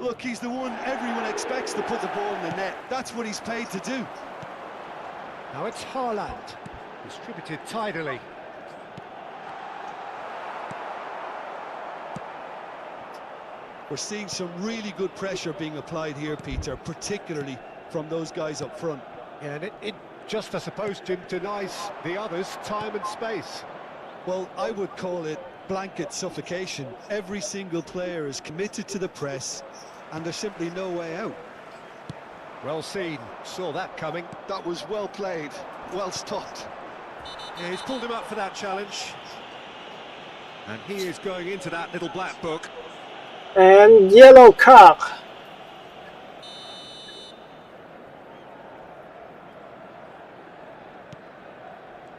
Look, he's the one everyone expects to put the ball in the net. That's what he's paid to do. Now it's Haaland. Distributed tidily. We're seeing some really good pressure being applied here, Peter, particularly from those guys up front. Yeah, and it just, I suppose, Jim, denies the others time and space. Well, I would call it blanket suffocation. Every single player is committed to the press, and there's simply no way out. Well seen. Saw that coming. That was well played, well stopped. Yeah, he's pulled him up for that challenge. And he is going into that little black book. And yellow card.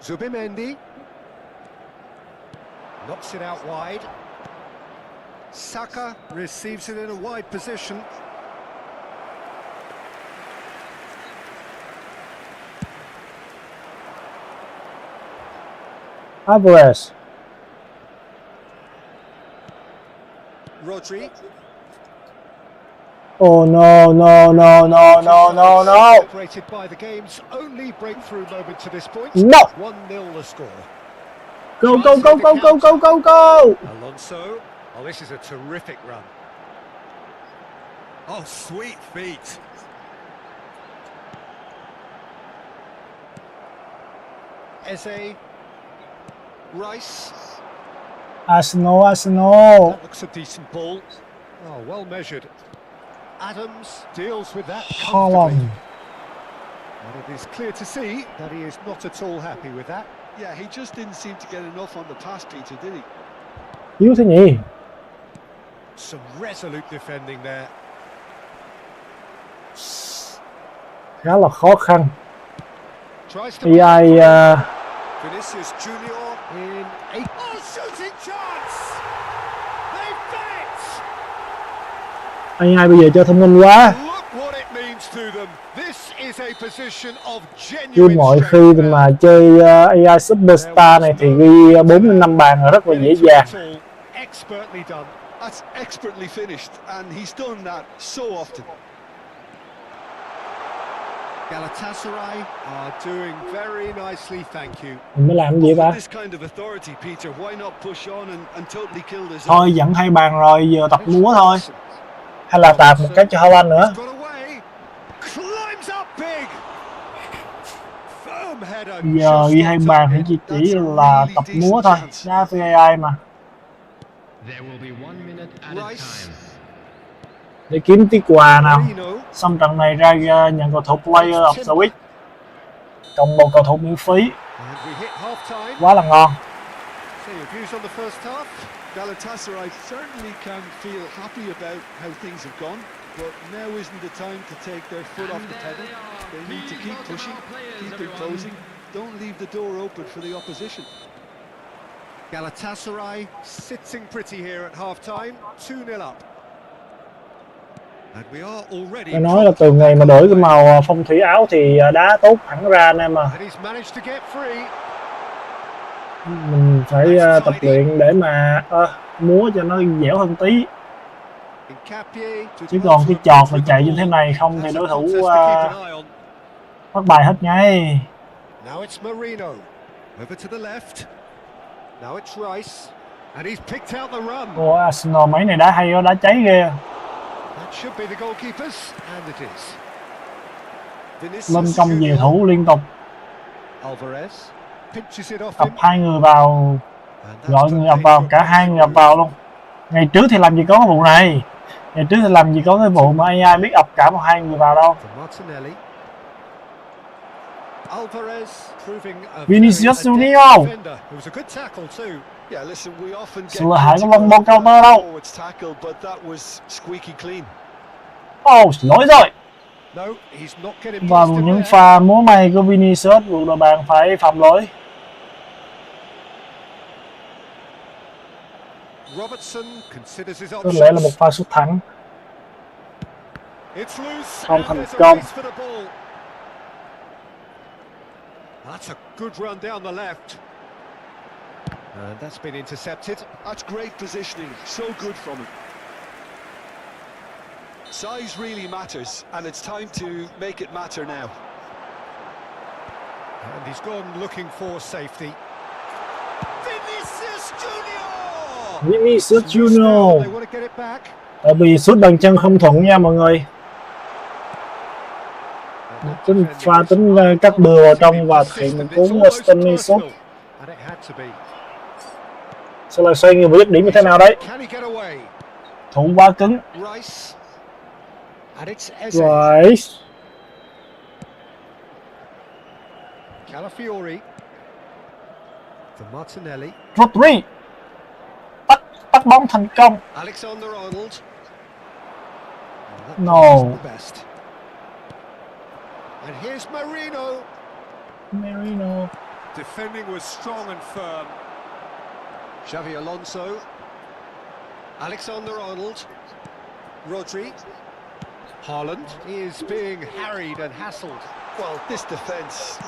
Zubimendi. Knocks it out wide. Saka receives it in a wide position. Alvarez. Rodri. Oh no no no no no no no. Celebrated by the game's only breakthrough moment to this point. No. 1-0 the score. Go go go go go go go go. Alonso. Oh, this is a terrific run. Oh, sweet feet. Eze. Rice. Arsenal Arsenal. That looks a decent ball. Oh, well measured. Adams deals with that comfortably. Haaland. And it is clear to see that he is not at all happy with that. Yeah, he just didn't seem to get enough on the pass, Peter, did he? Yếu thế nhỉ? Some resolute defending there. Khá là khó khăn. Tries to AI Vinicius Junior in a shooting chance. They've done it. AI bây giờ chơi thông minh quá. Look what it means to them. This is a position of Chứ genuine mọi khi strength. mà chơi AI Superstar này thì ghi 4 đến 5 bàn là rất là dễ dàng. Expertly done. That's expertly finished, and he's done that so often. Galatasaray are doing very nicely, thank you. Mình mới làm gì With ta? this kind of authority, Peter, why not push on and totally kill this? Thôi dẫn 2 bàn rồi, giờ tập múa thôi. Hay là tạt một cái cho Haaland nữa. Got away. Climbs up big. Firm header. Giờ ghi 2 bàn thì chỉ là tập múa thôi. Đá với AI mà. Để kiếm tí quà nào. Xong trận này ra nhận cầu thủ Player of the Week. Cộng một cầu thủ miễn phí. Quá là ngon. So your views on the first half? Galatasaray certainly can feel happy about how things have gone, but now isn't the time to take their foot off the pedal. They need to keep pushing, keep imposing, don't leave the door open for the opposition. Galatasaray sitting pretty here at half-time, 2-0 up. And we are already. Tôi nói là từ ngày mà đổi cái màu phong thủy áo thì đá tốt hẳn ra anh em à. And he's managed to get free. Mình phải tập luyện để mà múa cho nó dẻo hơn tí. Chứ còn cái chọt mà chạy như thế này không thì đối thủ bắt bài hết ngay. Now it's Marino. Over to the left. Now it's Rice. And he's picked out the run. Ồ, Arsenal mấy này đá hay đó, đá cháy ghê. That should be the goalkeepers, and it is. Lên công về thủ liên tục. Alvarez pinches it off Ập him. 2 người vào, gọi người ập vào, cả 2 người ập vào luôn. Ngày trước thì làm gì có cái vụ này. Ngày trước thì làm gì có cái vụ mà AI biết ập cả 2 người vào đâu. Vinicius Junior. Sự là hại có lông ball counter đâu. Lỗi rồi. Và những pha múa may của Vinicius buộc đội bạn phải phạm lỗi. Có lẽ là một pha sút thẳng. Không thành công. That's a good run down the left. And that's been intercepted. That's great positioning, so good from him. Size really matters, and it's time to make it matter now. And he's gone looking for safety. Vinicius Junior! Vinicius Junior. They want to get it back. Tại vì sút bằng chân không thuận nha mọi người. Tính pha tính cắt bừa vào trong và thực hiện một cú stunning shot. Sau lại xoay người và dứt điểm như thế nào đấy? Thủ quá cứng. Rice. Calafiori. For Martinelli. Rodri. Bắt bóng thành công. Alexander-Arnold. No. And here's Marino. Marino. Defending was strong and firm. Xavi Alonso. Alexander-Arnold. Rodri. Haaland. He is being harried and hassled. Well, this defence.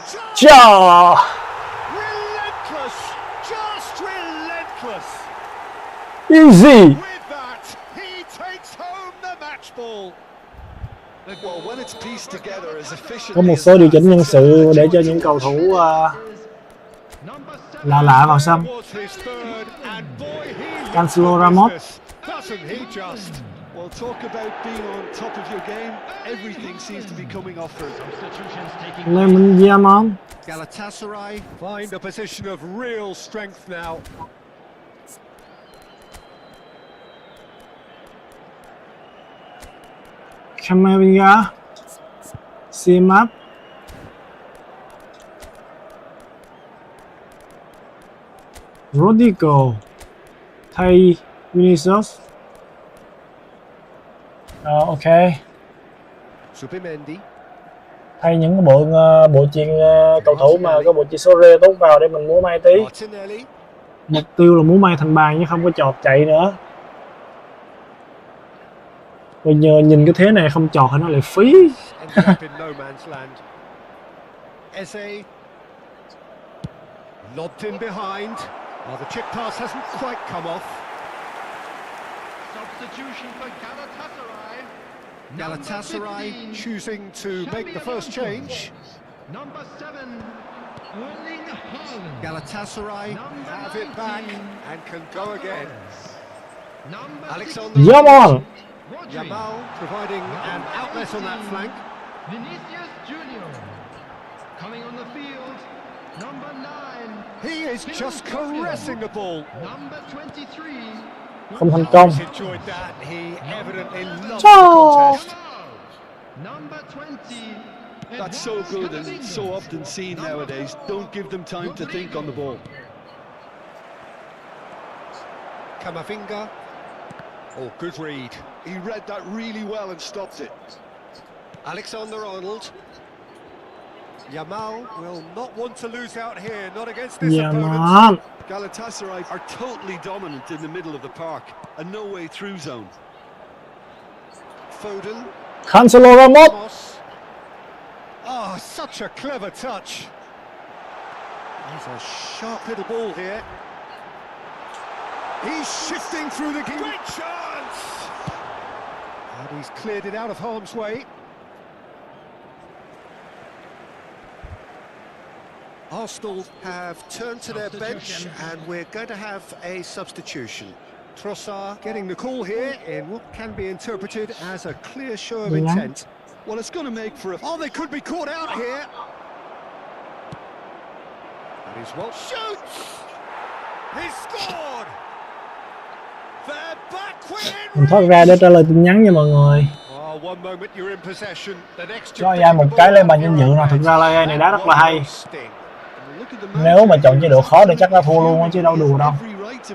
Ja! Relentless! Just relentless! Easy! With that, he takes home the match ball. Well, when it's pieced together as efficiently Có một as số điều that, chỉnh nhân it's sự để cho challenging những to cầu watch. thủ lạ lạ vào sân. Was his third, and boy, he looks Cancelo good Ramos. business, doesn't he just? Well, talk about being on top of your game. Everything seems to be coming off for him. Lemon Diamond. Galatasaray find a position of real strength now. Camavinga. Simap. Rodrigo. Thay Vinicius. Ok. Subimendi. Thay những cái bộ chuyền cầu thủ mà có bộ chuyền số rê tốt vào để mình múa may tí. Martinelli. Mục tiêu là múa may thành bàn chứ không có chọt chạy nữa. Rồi nhờ nhìn cái thế này không chọt thì nó lại phí. Ended up in no man's land. Eze. Lobbed in behind. Oh, the chick pass hasn't quite come off. Substitution for Galatasaray. Galatasaray choosing to make the first change. Number 7, Erling Haaland. Galatasaray have it back and can go again. Number Alexander Yamal. Yamal providing an outlet on that flank. Vinicius Junior. Coming on the field, number 9. He is just caressing the ball. Number 23. Không thành công. He's enjoyed that. He evidently loves the Cho. contest. Number 20. That's so good and so often seen nowadays. Don't give them time to think on the ball. Camavinga. Oh, good read. He read that really well and stopped it. Alexander-Arnold. Yamal will not want to lose out here, not against this opponent. Yamal. Galatasaray are totally dominant in the middle of the park, a no way through zone. Foden. Cancelo Ramos. Ramos. Oh, such a clever touch. He's a sharp little ball here. He's shifting through the great chance. And he's cleared it out of harm's way. Arsenal have turned to their bench, and we're going to have a substitution. Trossard getting the call here in what can be interpreted as a clear show of intent. Well, it's going to make for a... Oh, they could be caught out here. And he's well shoots. He scored. They're back within. Mình thoát ra để trả lời tin nhắn nha mọi người. Oh, one moment you're in possession, the next Cho AI một cái lên bàn danh dự nào. Thực ra là AI này đá rất là hay. Nếu mà chọn chế độ khó thì chắc đã thua luôn á chứ đâu đùa đâu.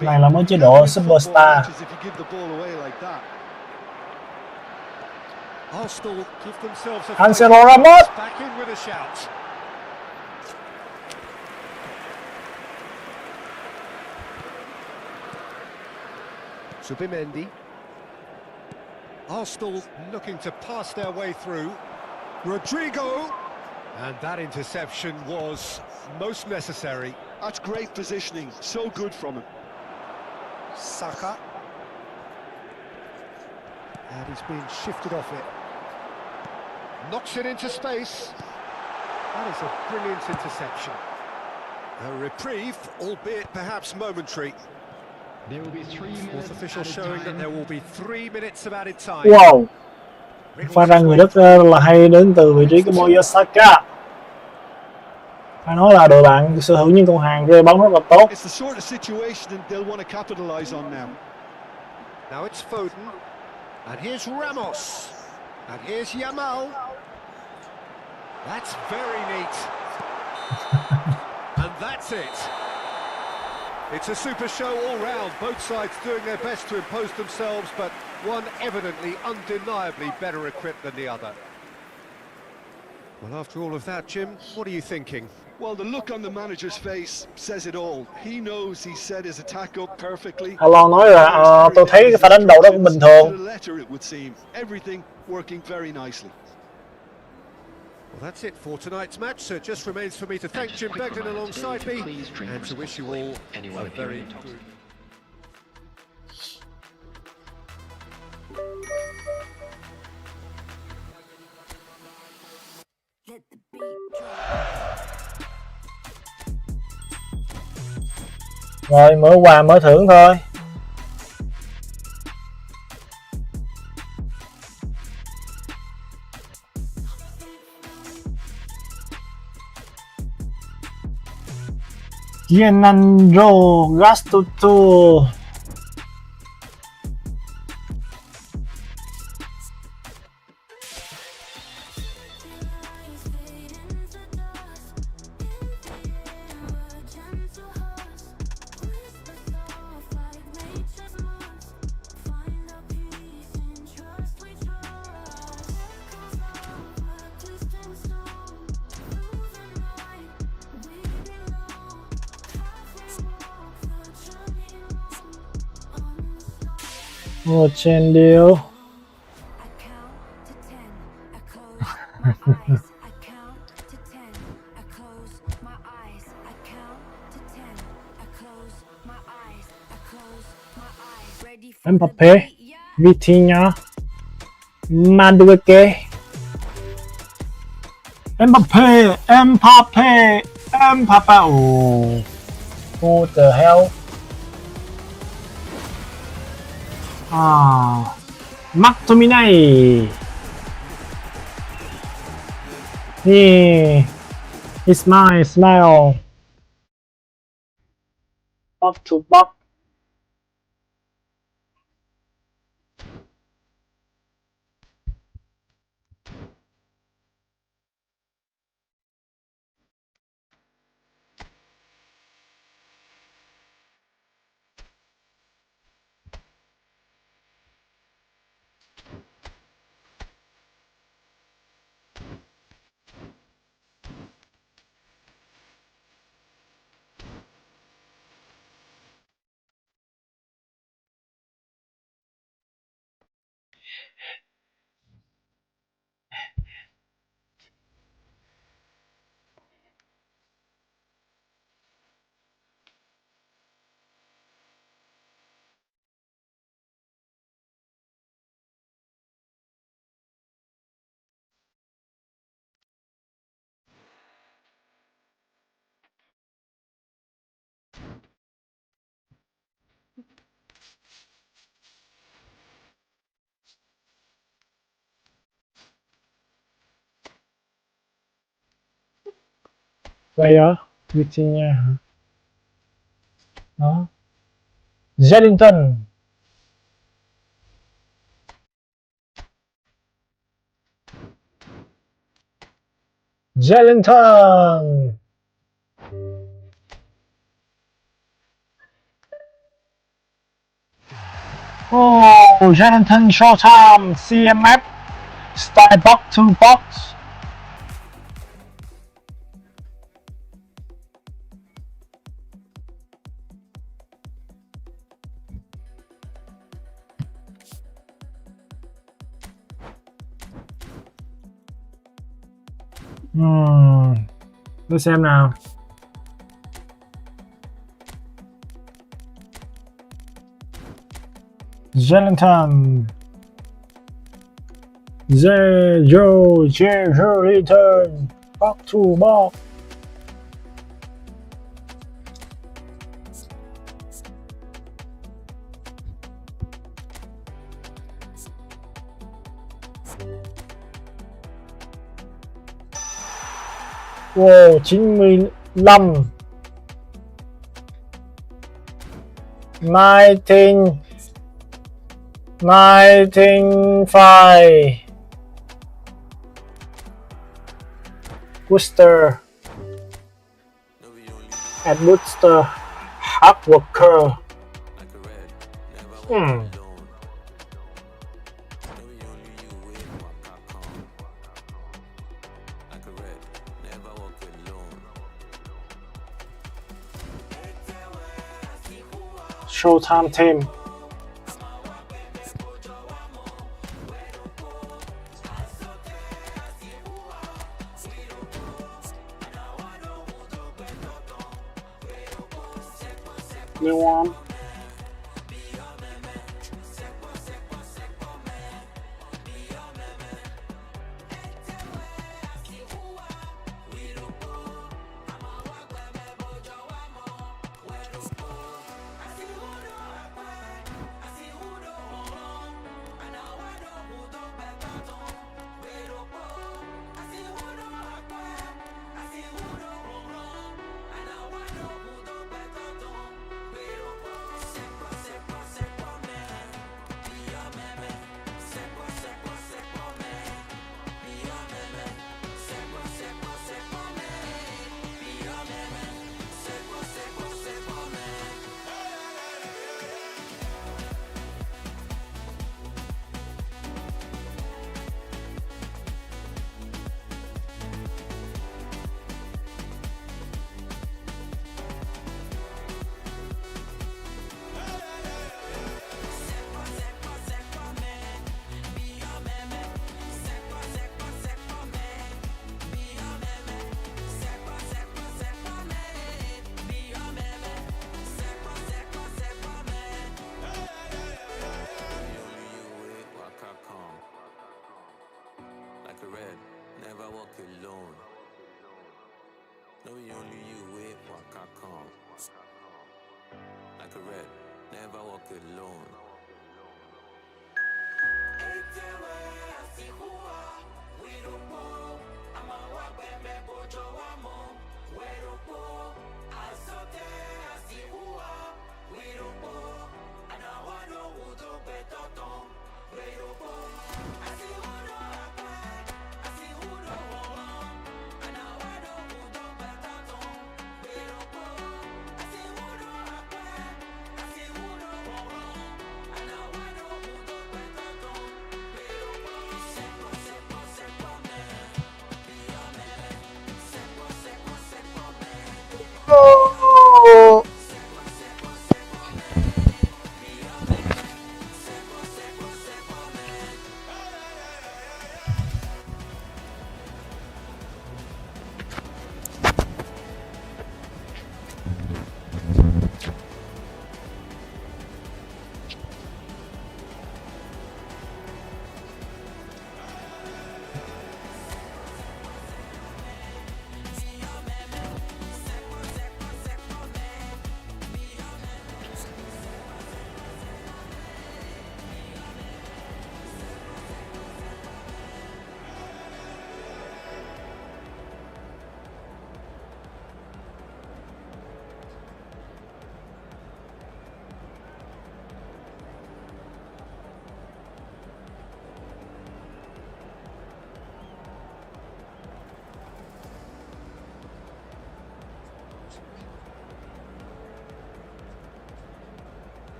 Này là mới chế độ Superstar. Cancelo Ramos. Back in with a shout. Subimendi. Arsenal looking to pass their way through. Rodrigo. And that interception was most necessary. That's great positioning, so good from him. Saka. And he's been shifted off it. Knocks it into space. That is a brilliant interception. A reprieve, albeit perhaps momentary. There will be 3 minutes. Fourth official showing that there will be 3 minutes of added time. Wow. Pha ra người rất là hay đến từ vị trí của Moyo Saka. Phải nói là đội bạn sở hữu những con hàng rơi bóng rất là tốt. It's the sort of situation they'll want to capitalize on now. Now it's Foden. And here's Ramos. And here's Yamal. That's very neat. And that's it. It's a super show all round, both sides doing their best to impose themselves, but one evidently, undeniably better equipped than the other. Well, after all of that, Jim, what are you thinking? Well, the look on the manager's face says it all. He knows he set his attack up perfectly. Alon nói là tôi thấy cái pha đánh đầu đó cũng bình thường. Everything working very nicely. Well, that's it for tonight's match, so it just remains for me to thank Jim Begden alongside me and to wish you all a very good... Rồi mở quà mở thưởng thôi. Gianandro Gastutu. Một trên điếu. Mbappé, Vitinha, Madueke, Mbappé. Oh, who the hell? McTominay. It's my smile. Box to box. Player, Vitinha. Đó. Zeddington. Zeddington. Oh, Zeddington short time. CMF. Style box to box. Để xem nào. Zeddington. Zero return. Box to box. Wow, 95. 1995. Booster. At Booster. Hard worker. Showtime team. New one. Like a red, never walk alone. Knowing only you wait what can come. Like a red, never walk alone.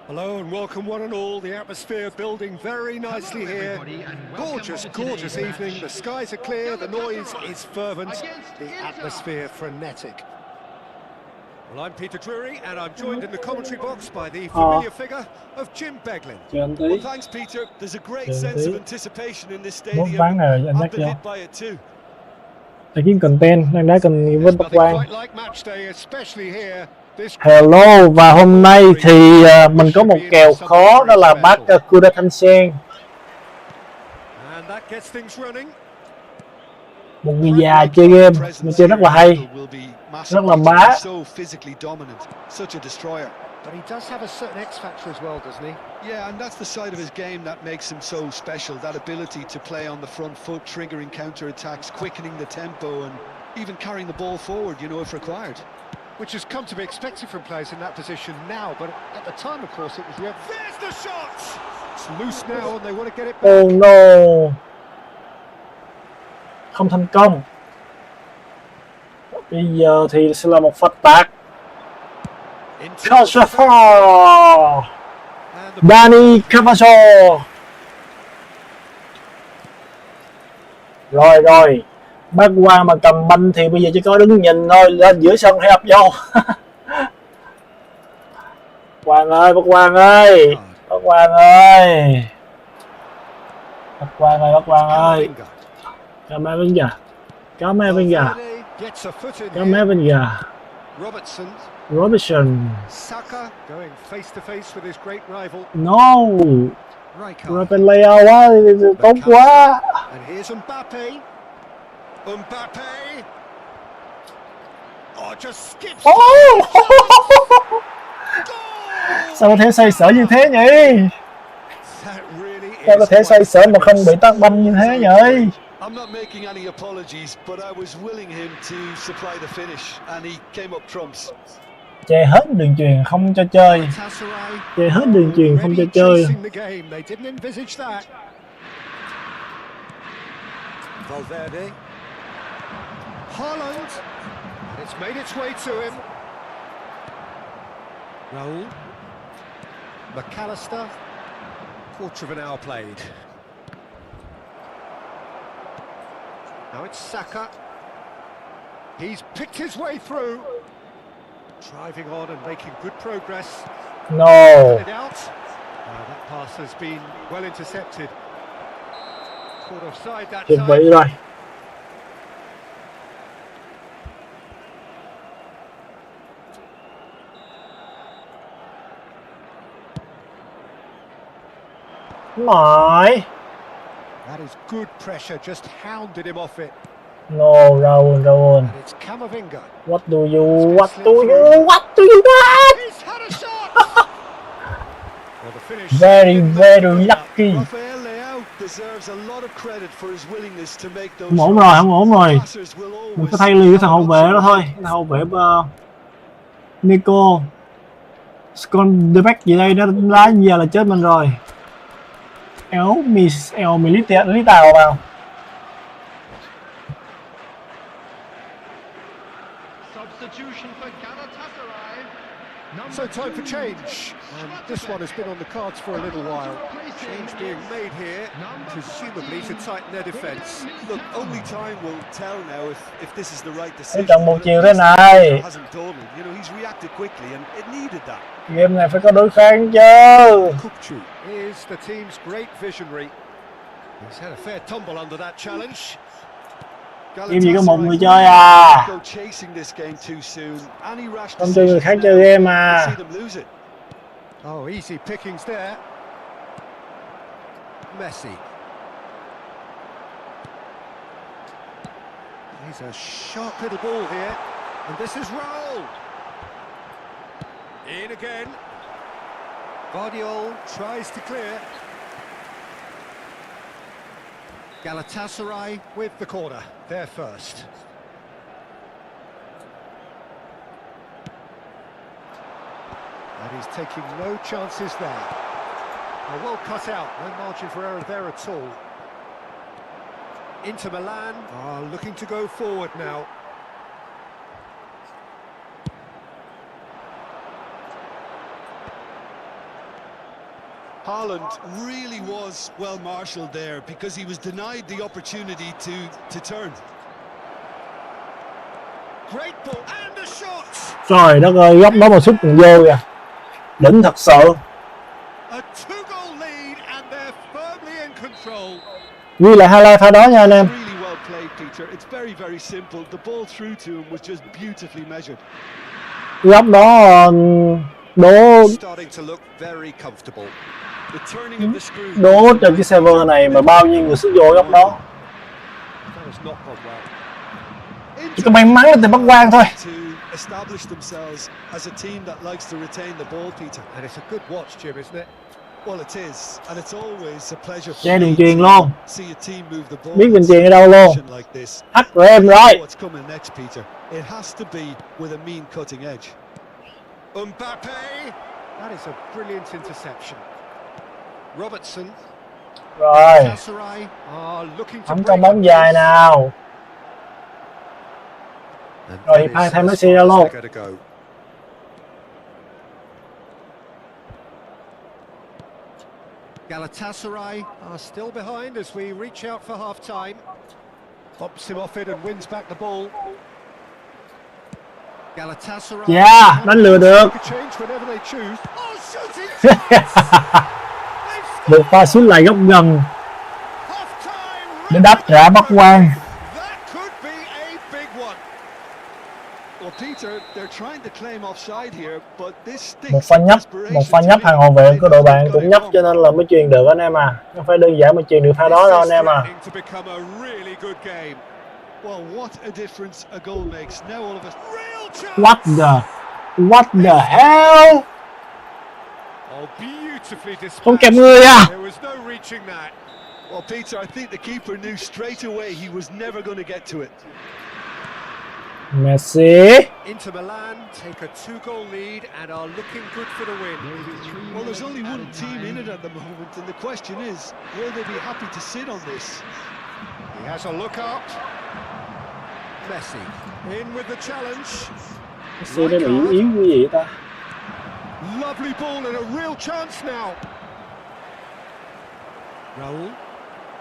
Hello and welcome one and all. The atmosphere building very nicely here. Gorgeous, gorgeous evening. The skies are clear, the noise is fervent, the atmosphere frenetic. Well, I'm Peter Drury and I'm joined in the commentary box by the familiar figure of Jim Beglin. Well, thanks, Peter. There's a great sense of anticipation in this stadium. I've been hit by it too. Tại kiếm content đang đá cần với Bác Quang. Quite like match day, especially here. Hello, và hôm nay thì mình có một kèo khó, đó là bác Kuda Thanh Sen. Một người già chơi game, mình chơi rất là hay, rất là bá. But he does have a certain X factor as well, doesn't he? Yeah, and that's the side of his game that makes him so special. That ability to play on the front foot, triggering counter-attacks, quickening the tempo, and even carrying the ball forward, you know, if required. Which has come to be expected from players in that position now, but at the time, of course, it was real. There's the shot! It's loose now, and they want to get it back. Oh no! Không thành công. Bây giờ thì sẽ là một phát tạc. Cavacho! Dani Cavacho! Rồi. Bác Quang mà cầm banh thì bây giờ chỉ có đứng nhìn thôi, lên giữa sân hay ập vô. Quang ơi, bác Quang ơi, bác Quang ơi, bác Quang ơi, bác Quang ơi. Cá mé bên kìa, cá mé bên kìa, cá mé bên kìa. Robertson. No. Rồi bên layout quá, tốt quá. Mbappe. Oh, just skips. Sao có thể xoay sở như thế nhỉ? Sao có thể xoay sở mà không bị tát banh như thế nhỉ? I'm not making any apologies, but I was willing him to supply the finish, and he came up trumps. Chè hết đường truyền không cho chơi. Chè hết đường truyền không cho chơi. Valverde. Holland. It's made its way to him. Raul. McAllister. Quarter of an hour played. Now it's Saka. He's picked his way through. Driving on and making good progress. No. It out. That pass has been well intercepted. Caught offside that Chuẩn bị time. rồi. Mỏi. That is good pressure, just hounded him off it. No, Raul. And it's Camavinga. What do you want? He's had a shot! Well, the finish Very didn't match lucky. Rafael Leao deserves a lot of credit for his willingness to make those Không ổn rồi, không ổn rồi. Passers will Mình always có thay lì cái thằng hậu vệ đó thôi. Cái thằng hậu vệ Nico Skondebeck gì đây, nó đá giờ là chết mình rồi. Mình lý tàu vào. Substitution for Galatasaray. So time for change, and this one has been on the cards for a little while. Change being made here, presumably to tighten their defence. Look, only time will tell now if this is the right Cái decision. trận một but at chiều thế least này. he hasn't dawdled. You know, he's reacted quickly and it needed that. Game này phải có đối kháng chứ. Kupchu is the team's great visionary. He's had a fair tumble under that challenge. Game gì có một người chơi à. Go chasing this game too soon. Any rash Không cho người khác decisions chơi now, game à. see them lose it. Oh, easy pickings there. Messi. He's a sharp little ball here, and this is Raul. In again. Guardiola tries to clear. Galatasaray with the corner, there first. And he's taking no chances there. Well cut out, no margin for error there at all. Inter Milan are looking to go forward now. Haaland really was well marshalled there because he was denied the opportunity to turn. Great ball and a shot. Trời đất ơi, góc đó mà sút còn vô kìa. Đỉnh thật sự. A two-goal lead and they're firmly in control. Ghi lại highlight pha đó nha anh em. Really well played, Peter. It's very, very simple. The ball through to him was just beautifully measured. Góc đó đố Starting to look very comfortable. The turning of the screw. đố trên cái server này mà bao nhiêu người sút vô góc đó. That has not gone well. Chỉ có may mắn là tình bắt quang thôi. To establish themselves as a team that likes to retain the ball, Peter. And it's a good watch, Jim, isn't it? Well, it is, and it's always a pleasure Che for đường me truyền to luôn. see a team move the ball. Biết mình truyền ở đâu luôn. Like this. Hack của em rồi. What's coming next, Peter? It has to be with a mean cutting edge. Mbappe. That is a brilliant interception. Robertson. Rồi, Galatasaray are looking to không break có bóng up dài this. nào. And Rồi, that hai is thay as Messi far ra as luôn. they're gonna go. Galatasaray are still behind as we reach out for half-time. Bumps him off it and wins back the ball. Galatasaray. Yeah, đánh lừa được. Make a change whenever they choose. Oh, shooting chance! Một pha sút lại góc gần Half-time. để đáp trả bắt quang. That could be a big one. Well, Peter, they're trying to claim offside here, but this stinks Một pha of nhấp desperation to hàng me. hậu vệ của đội bạn They've cũng got nhấp it cho nên là mới truyền được anh em à. Không phải đơn giản mà truyền được pha đó đâu anh em à. This is threatening to become a really good game. Well, what a difference a goal makes. Now all of us. Real chance. What the hell? Oh, beautifully Không dispatched. kèm người à? There was no reaching that. Well, Peter, I think the keeper knew straight away he was never going to get to it. Messi. Inter Milan take a two-goal lead and are looking good for the win. Well, there's only one team in it at the moment, and the question is, will they be happy to sit on this? He has a look up. Messi. In with the challenge. Messi đã bị yếu cái gì vậy ta? Lovely ball and a real chance now. Raul.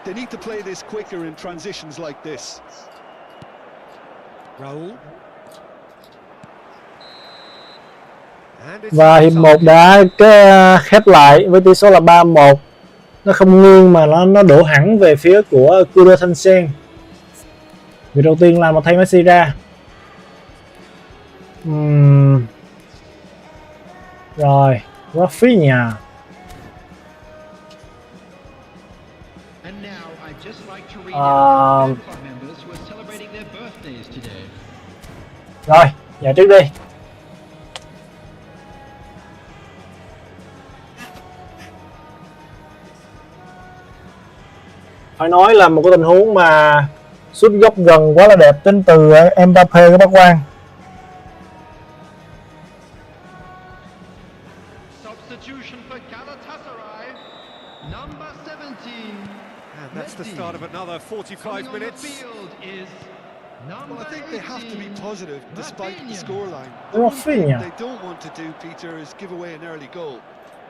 They need to play this quicker in transitions like this. Raul. Và hiệp 1 đã khép lại với tỷ số là 3-1. Nó không nghiêng mà nó đổ hẳn về phía của Kuro Thanh. Việc đầu tiên là một thay Messi ra. Rồi, Rafinha. Rồi, vào trước đi. Phải nói là một cái tình huống mà sút góc gần quá là đẹp đến từ Mbappé các bác quan. Substitution for Galatasaray, number 17. And that's the start of another 45 minutes. Well, I think they have to be positive despite the scoreline. Rafinha. They don't want to do, Peter, is give away an early goal.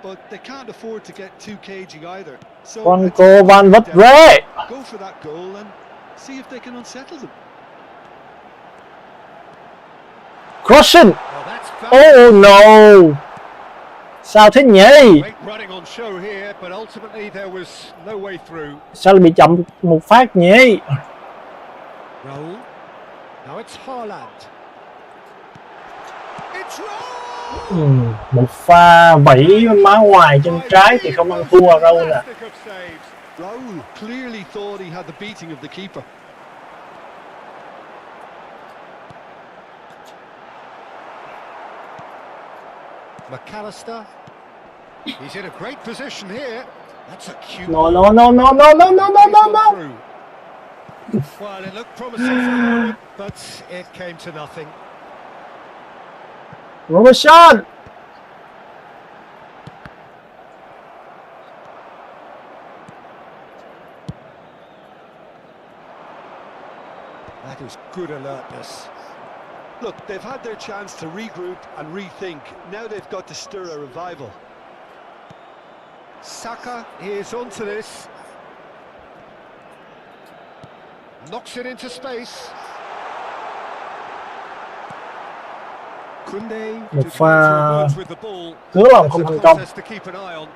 But they can't afford to get too cagey either. So Franco Van Vre. go for that goal and see if they can unsettle them. Crossing. Oh no. Sao thế nhỉ? Great running on show here, but ultimately there was no way through. Sao lại bị chậm một phát nhỉ? Raul. Now it's Haaland. It's Raul. Một pha vẫy má ngoài chân trái thì không ăn thua đâu nè. Raul clearly thought he had the beating of the keeper. McAllister. He's in a great position here. That's a cute. No. Well, it looked promising for the moment, but it came to nothing. Robertson. That is good alertness. Look, they've had their chance to regroup and rethink. Now they've got to stir a revival. Saka is onto this. Knocks it into space. Kunde Một pha with the ball. cứa lòng không thành công. To keep an eye on.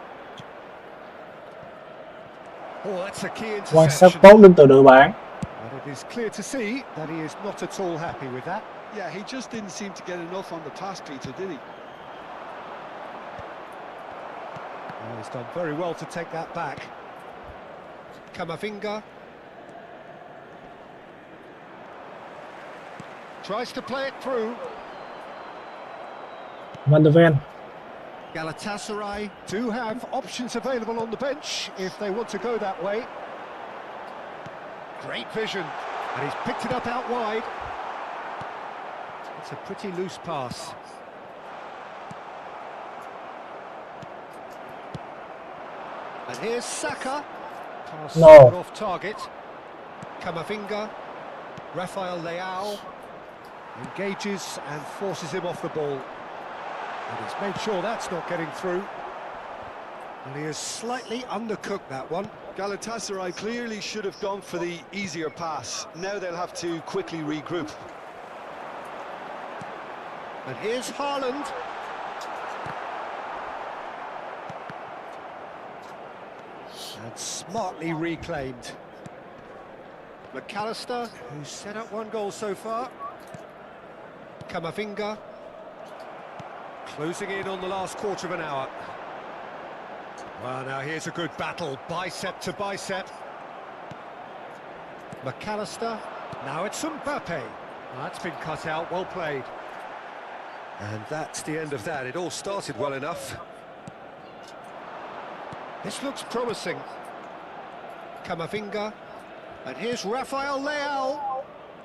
Oh, that's a key Quan sát interception. tốt đến từ đội bạn. And it is clear to see that he is not at all happy with that. Yeah, he just didn't seem to get enough on the pass, Peter, did he? Oh, he's done very well to take that back. Camavinga. Tries to play it through. Van de Ven. Galatasaray do have options available on the bench if they want to go that way. Great vision, and he's picked it up out wide. It's a pretty loose pass. And here's Saka. Pass off target. Camavinga. Rafael Leao engages and forces him off the ball. And he's made sure that's not getting through. And he has slightly undercooked that one. Galatasaray clearly should have gone for the easier pass. Now they'll have to quickly regroup. And here's Haaland. And smartly reclaimed. McAllister, who's set up one goal so far. Camavinga. Closing in on the last quarter of an hour. Well, now here's a good battle, bicep to bicep. McAllister. Now it's Mbappé. That's been cut out, well played. And that's the end of that. It all started well enough. This looks promising. Camavinga. And here's Rafael Leao.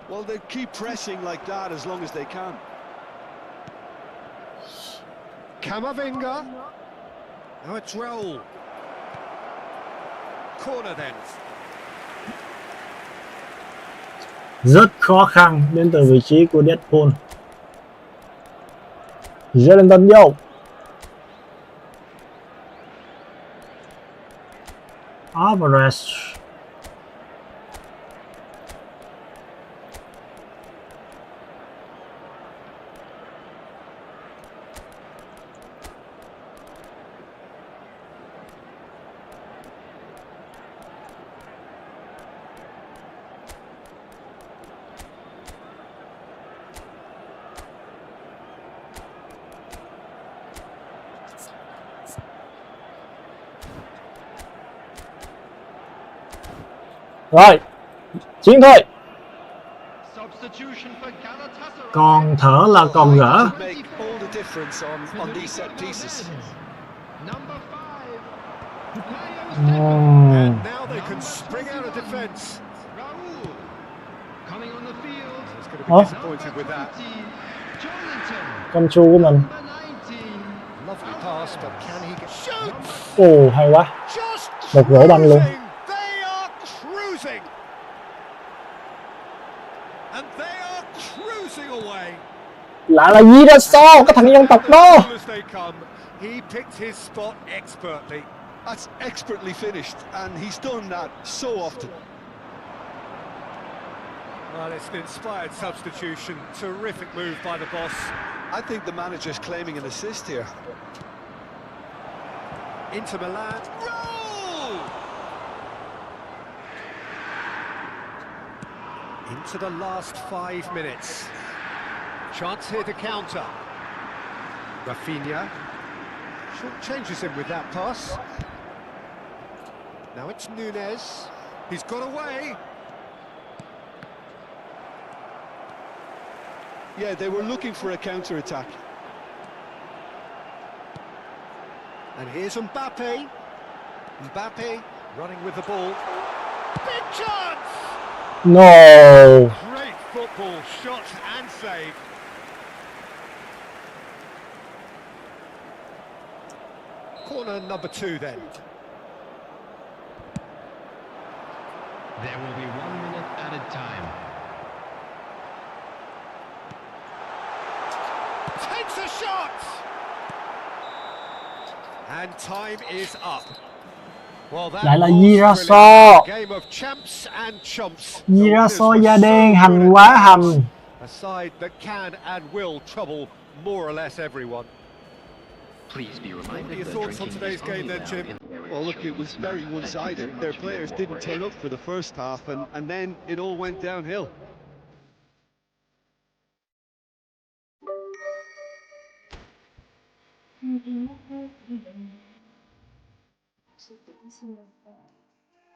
Well, they keep pressing like that as long as they can. Camavinga. Now it's Raul. Corner then. Rất khó khăn đến từ vị trí của DeadPol. Jonathan vô. Alvarez. Rồi, chiến thôi. Còn thở là còn gỡ. Now they can spring out of defence. Disappointed with that. Công chu của mình. Lovely pass, but can he get shoot? Ồ, hay quá. Một rổ banh luôn. They are cruising. And they are cruising away. Lại là Giraso, cái thằng dân tộc đó. He picked his spot expertly. That's expertly finished, and he's done that so often. Well, it's an inspired substitution. Terrific move by the boss. I think the manager's claiming an assist here. Inter Milan. Roll! Into the last 5 minutes. Chance here to counter. Rafinha. Short changes him with that pass. Now it's Nunez. He's got away. Yeah, they were looking for a counter-attack. And here's Mbappe. Mbappe running with the ball. Big chance! No. Great football, shot and save. Corner number 2 then. There will be 1 minute added time. Takes a shot! And time is up. Well, that Lại là was Giraso. game of champs and chumps. Giraso da đen hành quá hành. A side that can and will trouble more or less everyone. Please be reminded. What are your thoughts on today's game then, Jim? Well, look, it was very one-sided. Their players didn't turn up for the first half, and then it all went downhill.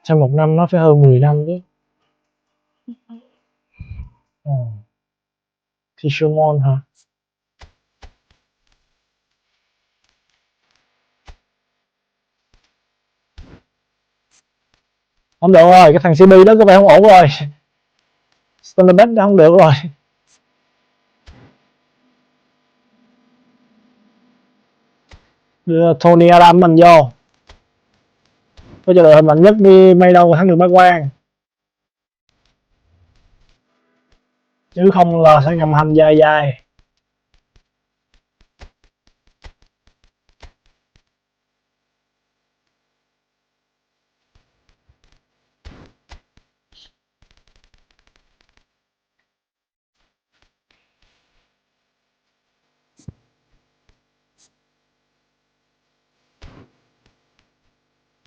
Trong một năm nó phải hơn 10 năm chứ. Fisherman hả? Không được rồi, cái thằng CB đó có vẻ không ổn rồi. Standard đã không được rồi. Đưa Tony Adam mình vô. Có cho đội hình mạnh nhất đi, may đâu thắng được Bá Quang. Chứ không là sẽ ngầm hành dài dài.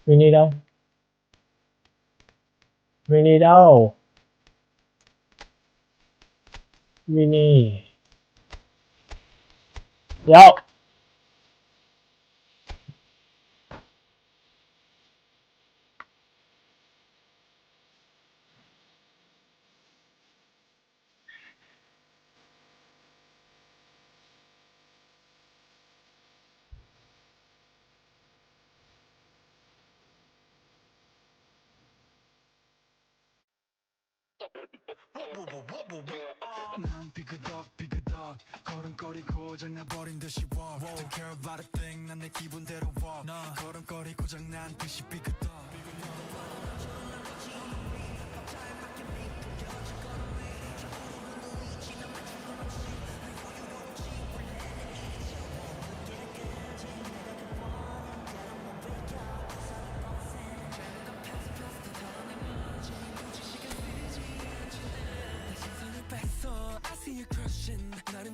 Vini đâu? Vini đâu? Vini. Vô. 난 삐그덕 걸음거리고 장나버린 듯이 walk Don't care about a thing 난 내 기분대로 walk 걸음거리고 장난 듯이 삐그덕 เอ็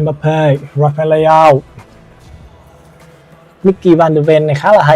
มบัปเป้ราฟาเอลเลามิกกี้วันเดเวนในค่าอะไร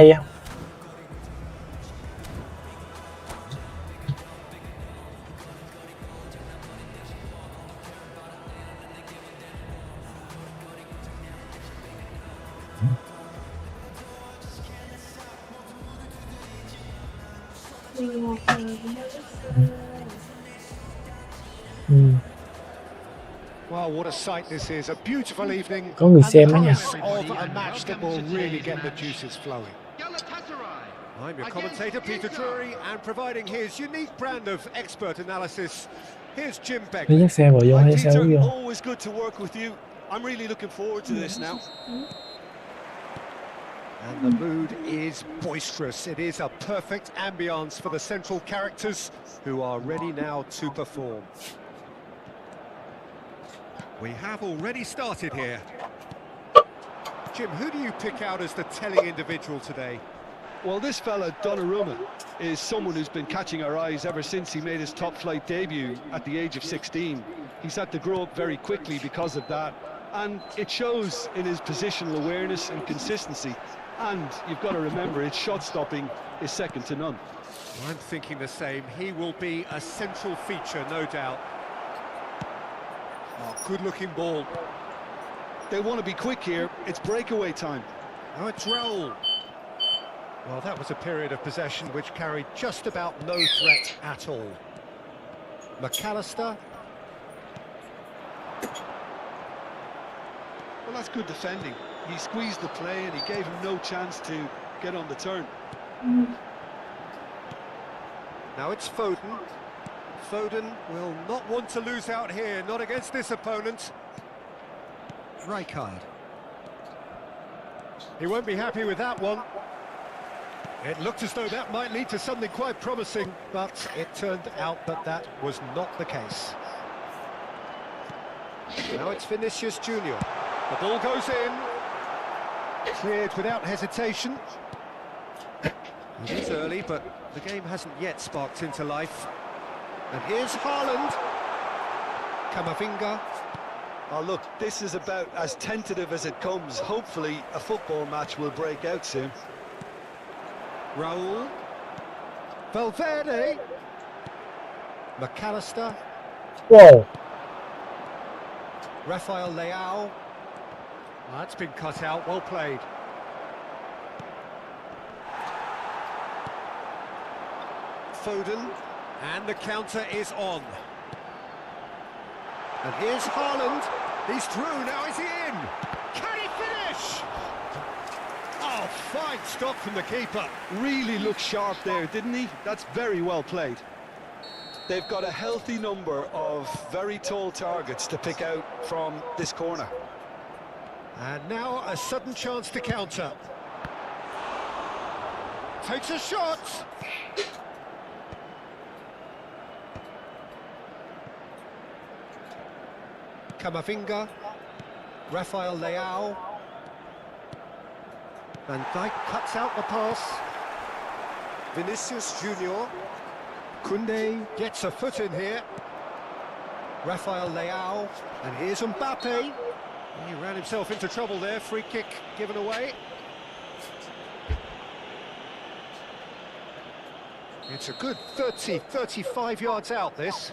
Well, what a sight this is. A beautiful evening. ก็หงุดเซมไหมเนี่ย Of a match that will really get the juices flowing. I'm your commentator, Peter Drury, and providing his unique brand of expert analysis, here's Jim ไม่ Begley. ยังแซมเหรอยังไม่แซมอยู่ always good to work with you. I'm really looking forward to this now. And the mood is boisterous. It is a perfect ambience for the central characters who are ready now to perform. We have already started here. Jim, who do you pick out as the telling individual today? Well, this fella, Donnarumma, is someone who's been catching our eyes ever since he made his top-flight debut at the age of 16. He's had to grow up very quickly because of that, and it shows in his positional awareness and consistency. And you've got to remember, his shot-stopping is second to none. I'm thinking the same. He will be a central feature, no doubt. Oh, good-looking ball. They want to be quick here. It's breakaway time. Now it's Raul. Well, that was a period of possession which carried just about no threat at all. McAllister. Well, that's good defending. He squeezed the play and he gave him no chance to get on the turn. Now it's Foden. Foden will not want to lose out here, not against this opponent. Rijkaard. He won't be happy with that one. It looked as though that might lead to something quite promising, but it turned out that that was not the case. Now it's Vinicius Junior. The ball goes in. Cleared without hesitation. It is early, but the game hasn't yet sparked into life. And here's Haaland. Camavinga. Oh, look, this is about as tentative as it comes. Hopefully, a football match will break out soon. Raul. Valverde. McAllister. Whoa. Rafael Leao. That's been cut out, well played. Foden. And the counter is on. And here's Haaland. He's through, now is he in? Can he finish? Oh, fine stop from the keeper. Really looked sharp there, didn't he? That's very well played. They've got a healthy number of very tall targets to pick out from this corner. And now a sudden chance to counter. Takes a shot. Camavinga. Rafael Leao. Van Dijk cuts out the pass. Vinicius Junior. Koundé gets a foot in here. Rafael Leao. And here's Mbappe. He ran himself into trouble there. Free kick given away. It's a good 35 yards out, this.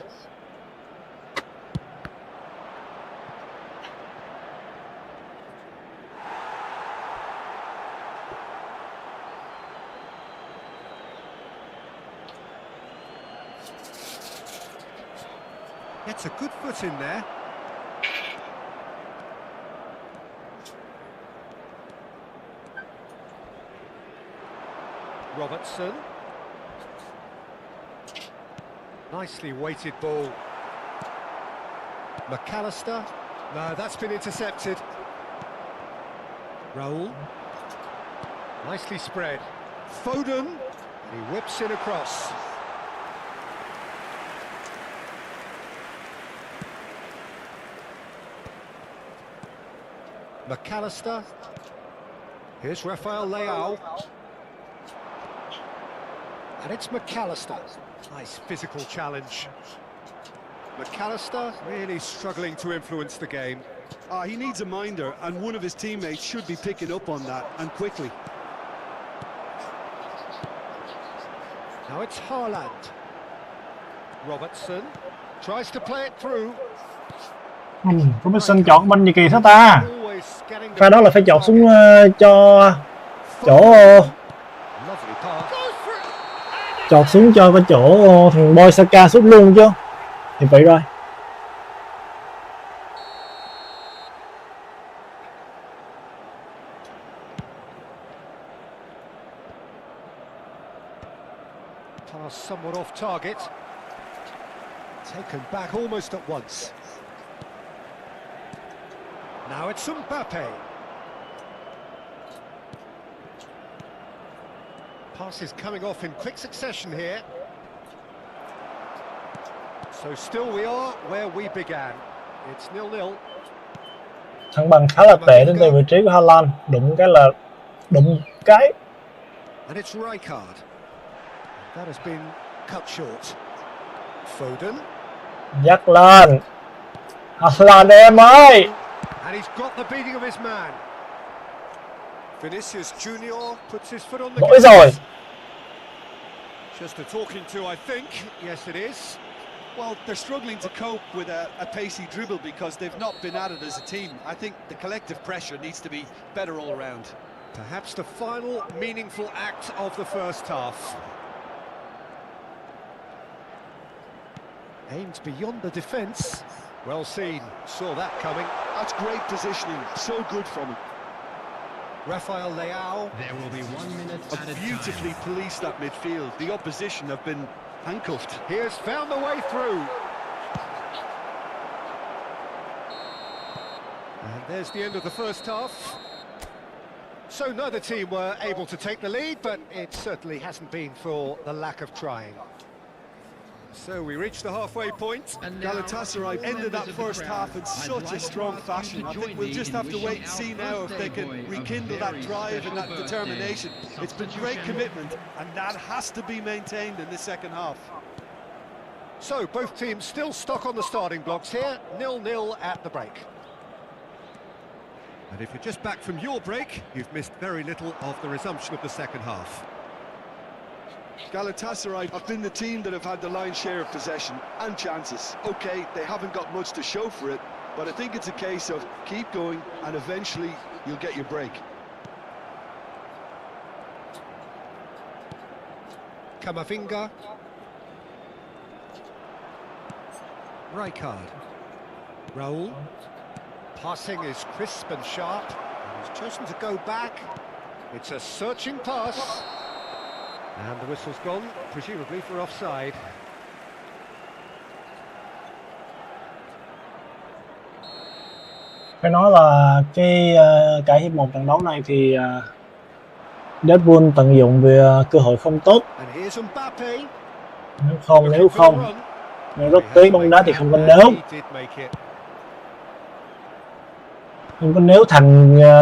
Gets a good foot in there. Robertson. Nicely weighted ball. McAllister. No, that's been intercepted. Raul. Nicely spread. Foden. He whips in across. McAllister. Here's Rafael Leao. And it's McAllister. Nice physical challenge. McAllister really struggling to influence the game. He needs a minder, and one of his teammates should be picking up on that, and quickly. Now it's Haaland. Robertson tries to play it through. Robertson chọn banh gì kỳ thế ta? Always getting the Pha đó là phải chọt xuống cho chỗ lovely pass. chọt xuống cho cái chỗ thằng Boy Saka sút luôn chứ. Thì vậy rồi. Pass somewhat off target. Taken back almost at once. Now it's Mbappe. Passes coming off in quick succession here. So still we are where we began. It's 0-0. Thắng bằng khá là tệ đến từ vị trí của Haaland, đụng cái. And it's Rijkaard. That has been cut short. Foden. Dắt lên. Haaland em ơi. And he's got the beating of his man. Vinicius Junior puts his foot on the Lỗi rồi. Just a talking to, I think. Yes, it is. Well, they're struggling to cope with a pacey dribble because they've not been at it as a team. I think the collective pressure needs to be better all around. Perhaps the final meaningful act of the first half. Aimed beyond the defence. Well seen, saw that coming. That's great positioning, so good from him. Rafael Leao. There will be 1 minute at a time. Beautifully policed that midfield. The opposition have been handcuffed. He has found the way through. And there's the end of the first half. So neither team were able to take the lead, but it certainly hasn't been for the lack of trying. So we reached the halfway point. Galatasaray ended that first half in such a strong fashion. I think we'll just have to wait and see now if they can rekindle that drive and that determination. It's been great commitment, and that has to be maintained in the second half. So both teams still stuck on the starting blocks here, 0-0 at the break. And if you're just back from your break, you've missed very little of the resumption of the second half. Galatasaray have been the team that have had the lion's share of possession and chances. OK, they haven't got much to show for it, but I think it's a case of keep going and eventually you'll get your break. Camavinga. Rijkaard. Raul. Passing is crisp and sharp. He's chosen to go back. It's a searching pass. And the whistle's gone, presumably for offside. Phải nói là cả hiệp một trận đấu này thì DeadPol tận dụng về cơ hội không tốt. And here's Mbappe. Nếu rất tiếc bóng đá thì không có nếu. Không có nếu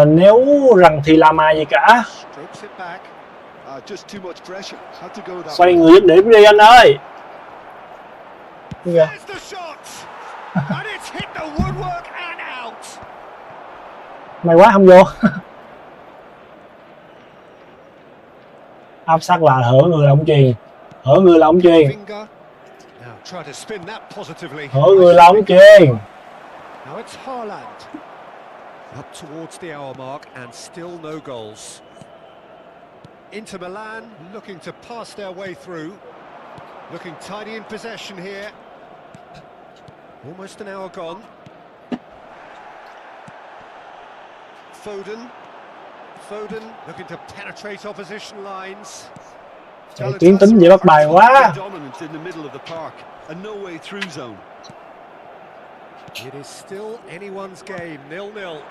nếu rằng thì làm ai gì cả. Xoay người dứt điểm đi anh ơi. May quá không vô. Áp sát là hở người là ông chuyền. Hở người là ông chuyền. Hở người là ông chuyền. Now it's Haaland. Up towards the hour mark and still no goals. Inter Milan looking to pass their way through. Looking tidy in possession here. Almost an hour gone. Foden looking to penetrate opposition lines. Chạy tiến tính vậy bắt bài quá. It is still anyone's game, 0-0.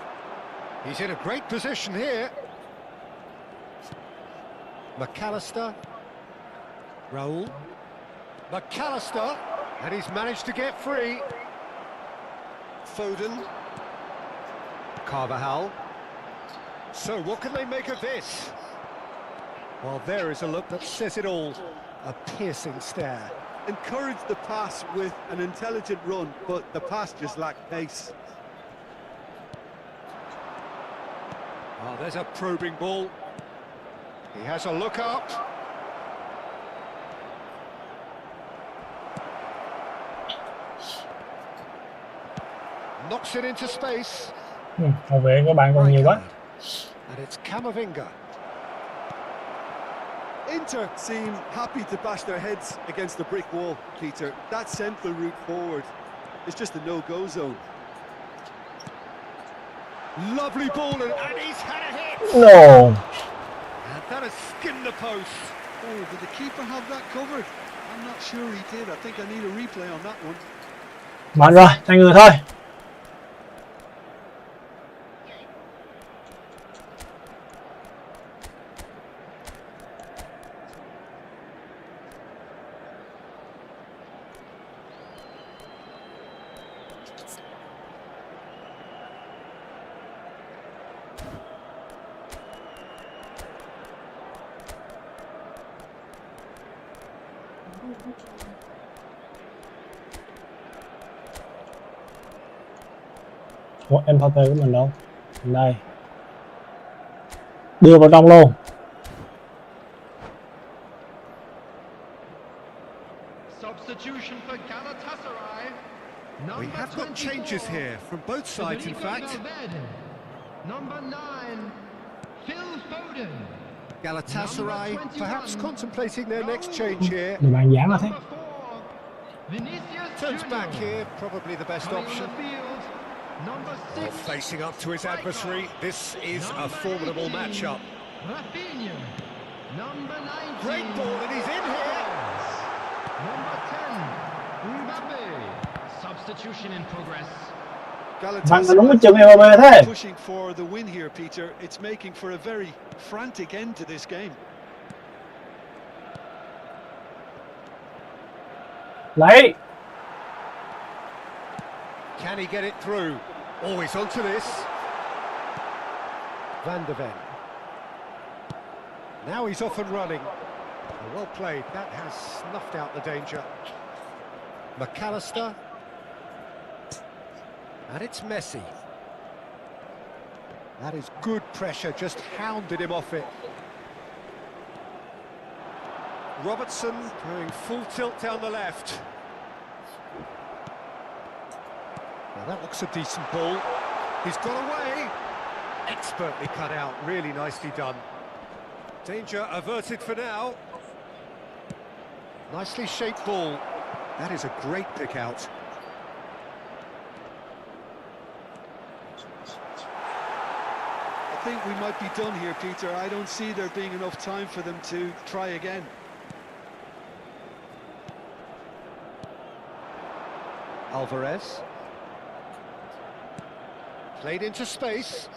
He's in a great position here. McAllister. Raul. McAllister. And he's managed to get free. Foden. Carvajal. So what can they make of this? Well, there is a look that says it all. A piercing stare. Encouraged the pass with an intelligent run, but the pass just lacked pace. Oh, there's a probing ball. He has a look up. Knocks it into space. Hậu vệ các bạn còn nhiều quá. And it's Camavinga. Inter seem happy to bash their heads against the brick wall, Peter. That central route forward is just a no-go zone. Lovely ball, and he's had a hit. No. And that has skimmed the post. Oh, did the keeper have that covered? I'm not sure he did. I think I need a replay on that one. Mệt rồi, thay người thôi. Ủa, em pha của mình đâu? Đây. Đưa vào trong luôn. Substitution for Galatasaray. We have got changes here from both sides, in fact. Number 9, Phil Foden. Galatasaray perhaps contemplating their next change here. Người bạn giảng là thế. Number 4, Vinicius Turns Junior. back here, probably the best Coming on option. the field, number 6, Facing up to his adversary, this is a formidable matchup. Rafinha. Number 19, Great ball, and he's in here. Number 10, Mbappe. Substitution in progress. Bạn có đúng cái chừng Mbappe thế? Pushing for the win here, Peter. It's making for a very frantic end to this game. Lấy. Can he get it through? Oh, he's onto this. Van de Ven. Now he's off and running. Well played. That has snuffed out the danger. McAllister. And it's Messi. That is good pressure, just hounded him off it. Robertson going full tilt down the left. Now that looks a decent ball. He's got away. Expertly cut out, really nicely done. Danger averted for now. Nicely shaped ball. That is a great pick out. I think we might be done here, Peter. I don't see there being enough time for them to try again. Alvarez. Played into space.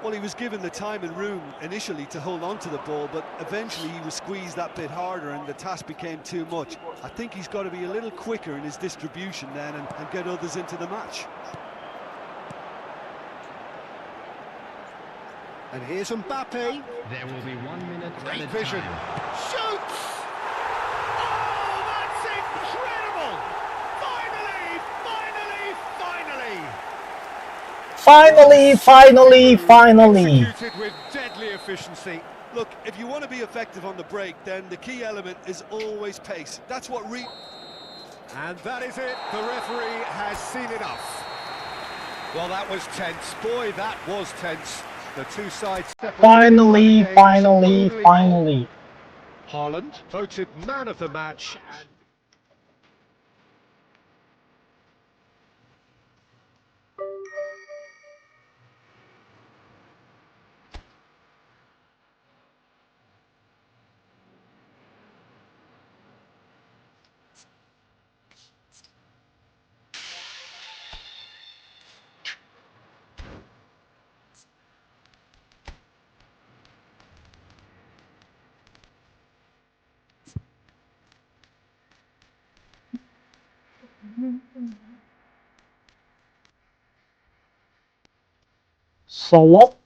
Well, he was given the time and room initially to hold on to the ball, but eventually he was squeezed that bit harder and the task became too much. I think he's got to be a little quicker in his distribution then and get others into the match. And here's Mbappe. There will be 1 minute Great added vision. time. Shoots! Oh, that's incredible! Finally. Executed with deadly efficiency. Look, if you want to be effective on the break, then the key element is always pace. That's what And that is it. The referee has seen enough. Well, that was tense. Boy, that was tense. The two sides Finally. Haaland voted man of the match. Slot.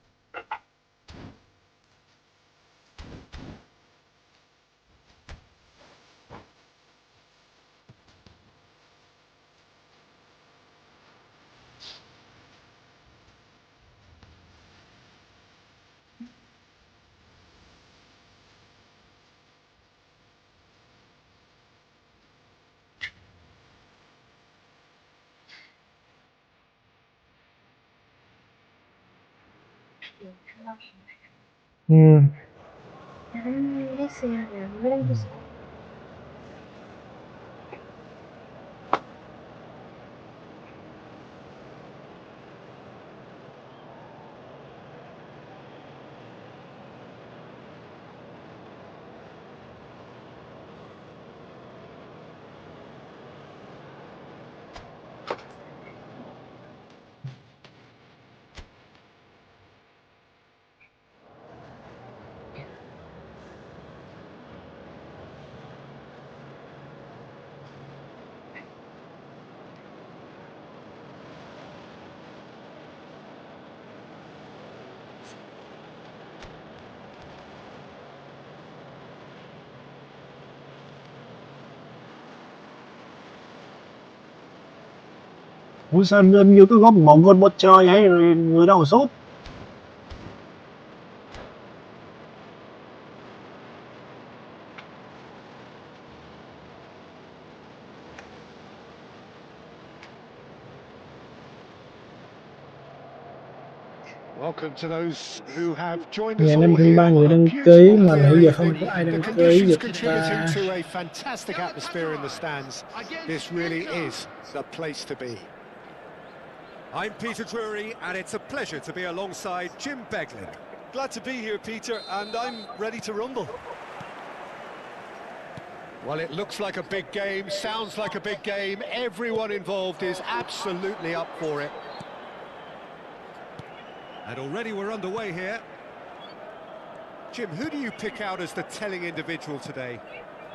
Ủa sao em như cái góc một gôn một chơi vậy rồi người đâu mà sút. Welcome to those who have joined us Ngày all 503 here người on a đăng beautiful ký mà nãy giờ period. không có ai The đăng ký conditions giùm contributing ta. to a fantastic atmosphere in the stands. This really is the place to be. I'm Peter Drury, and it's a pleasure to be alongside Jim Beglin. Glad to be here, Peter, and I'm ready to rumble. Well, it looks like a big game, sounds like a big game. Everyone involved is absolutely up for it. And already we're underway here. Jim, who do you pick out as the telling individual today?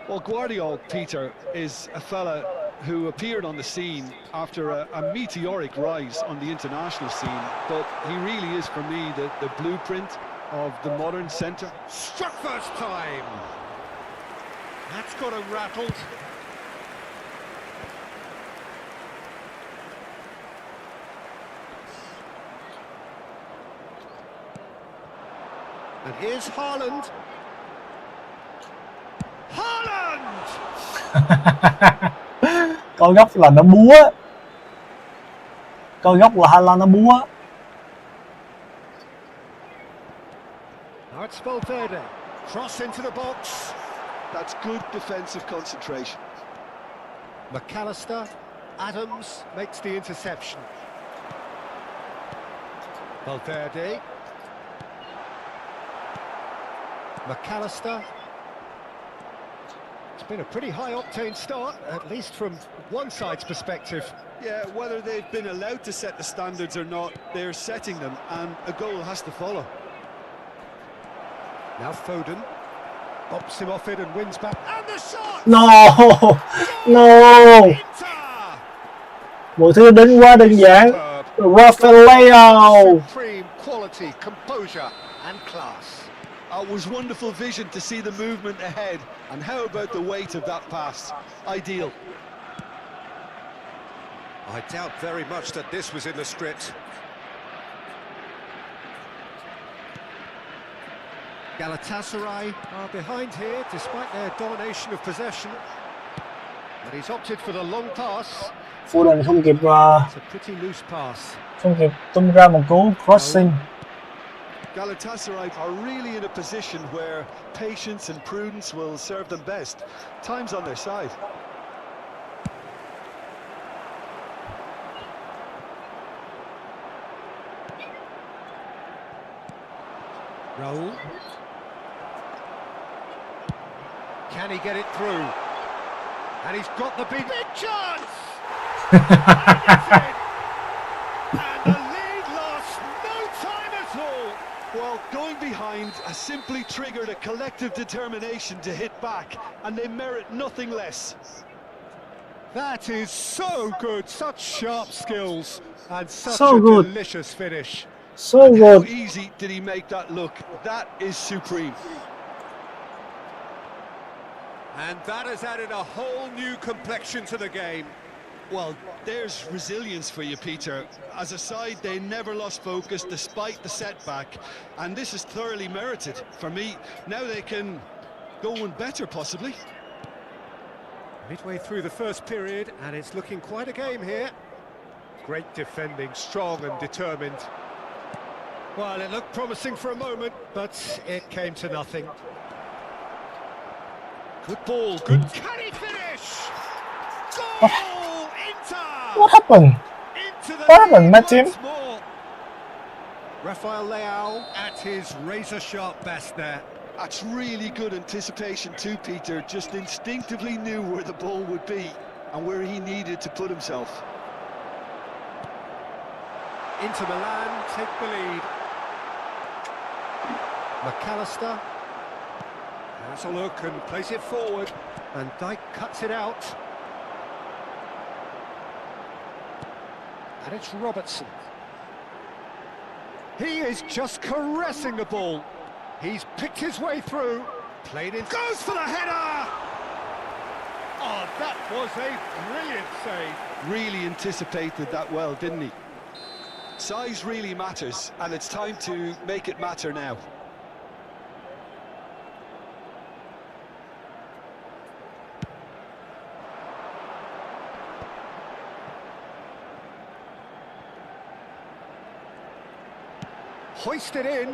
Well, Guardiola, Peter, is a fella who appeared on the scene after a meteoric rise on the international scene, but he really is, for me, the blueprint of the modern centre. Struck first time! That's got him rattled. And here's Haaland. Haaland! Coi góc là nó búa. Coi góc là nó búa. Now it's Valverde. Cross into the box. That's good defensive concentration. McAllister. Adams makes the interception. Valverde. McAllister. It's been a pretty high-octane start, at least from one side's perspective. Yeah, whether they've been allowed to set the standards or not, they're setting them, and a goal has to follow. Now Foden bops him off it and wins back. And the shot! No! No! Inter! Mọi thứ đến quá đơn giản. Rafael! Supreme quality, composure and class. It was wonderful vision to see the movement ahead, and how about the weight of that pass? Ideal. I doubt very much that this was in the script. Galatasaray are behind here despite their domination of possession. But he's opted for the long pass. Foden không kịp It's a pretty loose pass. không kịp tung ra một cú crossing. Galatasaray are really in a position where patience and prudence will serve them best. Time's on their side. Raul. Can he get it through? And he's got the big chance! And the lead lost no time at all. Well, going behind has simply triggered a collective determination to hit back, and they merit nothing less. That is so good, such sharp skills, and such So a good. delicious finish. So How good. easy did he make that look? That is supreme. And that has added a whole new complexion to the game. Well, there's resilience for you, Peter. As a side, they never lost focus despite the setback, and this is thoroughly merited. For me, now they can go one better, possibly. Midway through the first period, and it's looking quite a game here. Great defending, strong and determined. Well, it looked promising for a moment, but it came to nothing. Good ball, good can he finish? Goal! Inter! What happened? Into the What happened, lead Martin? once more. Rafael Leao at his razor-sharp best there. That's really good anticipation too, Peter. Just instinctively knew where the ball would be and where he needed to put himself. Inter Milan take the lead. McAllister has a look and plays it forward, and Dijk cuts it out. And it's Robertson. He is just caressing the ball. He's picked his way through, played in, goes for the header! Oh, that was a brilliant save. Really anticipated that well, didn't he? Size really matters, and it's time to make it matter now. Hoisted in.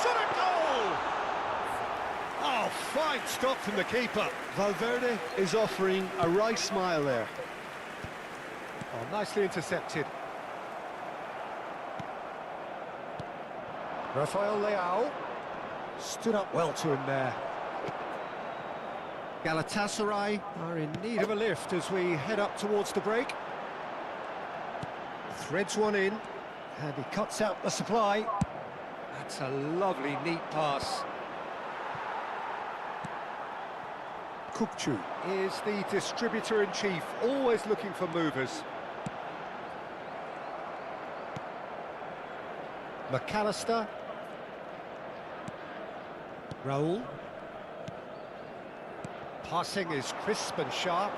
Shot a goal! Oh, fine stop from the keeper. Valverde is offering a wry smile there. Oh, nicely intercepted. Rafael Leao stood up well to him there. Galatasaray are in need of a lift as we head up towards the break. Threads one in, and he cuts out the supply. That's a lovely, neat pass. Kupchu is the distributor-in-chief, always looking for movers. McAllister. Raul. Passing is crisp and sharp.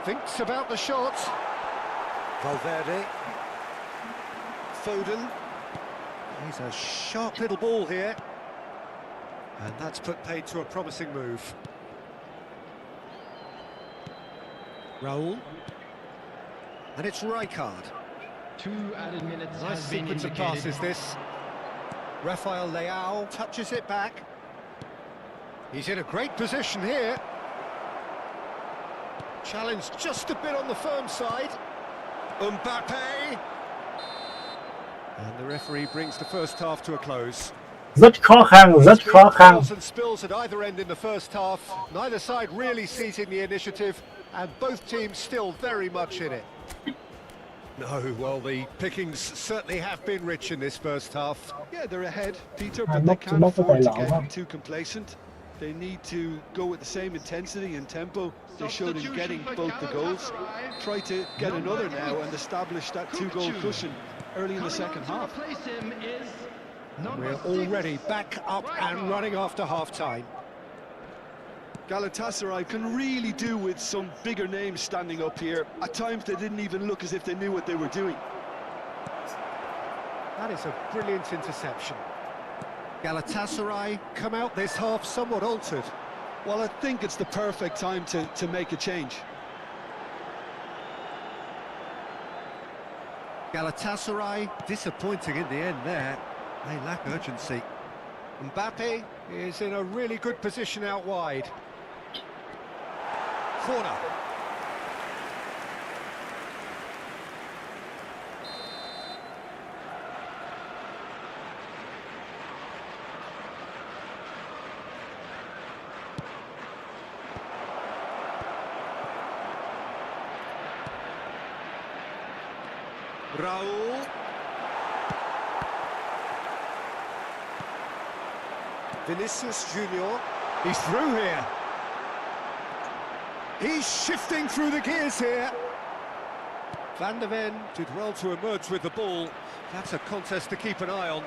Thinks about the shot. Valverde. Foden. He's a sharp little ball here. And that's put paid to a promising move. Raul. And it's Rijkaard. 2 added minutes Nice has been sequence of indicated. passes this. Rafael Leao touches it back. He's in a great position here. Challenge just a bit on the firm side. Mbappe. And the referee brings the first half to a close. Rất khó khăn, rất khó khăn. Spills and spills at either end in the first half. Neither side really seizing the initiative, and both teams still very much in it. No, well, the pickings certainly have been rich in this first half. Yeah, they're ahead, Peter, but they bóc- can't bóc cái afford to tay lỏng get á. too complacent. They need to go with the same intensity and tempo they showed in getting both the goals. Try to get another now and establish that 2-goal cushion early in the second half. We're already back up and running after half-time. Galatasaray can really do with some bigger names standing up here. At times they didn't even look as if they knew what they were doing. That is a brilliant interception. Galatasaray come out this half somewhat altered. Well, I think it's the perfect time to make a change. Galatasaray disappointing in the end there. They lack urgency. Mbappe is in a really good position out wide. Corner. Raul. Vinicius Junior. He's through here. He's shifting through the gears here. Van der Ven did well to emerge with the ball. That's a contest to keep an eye on.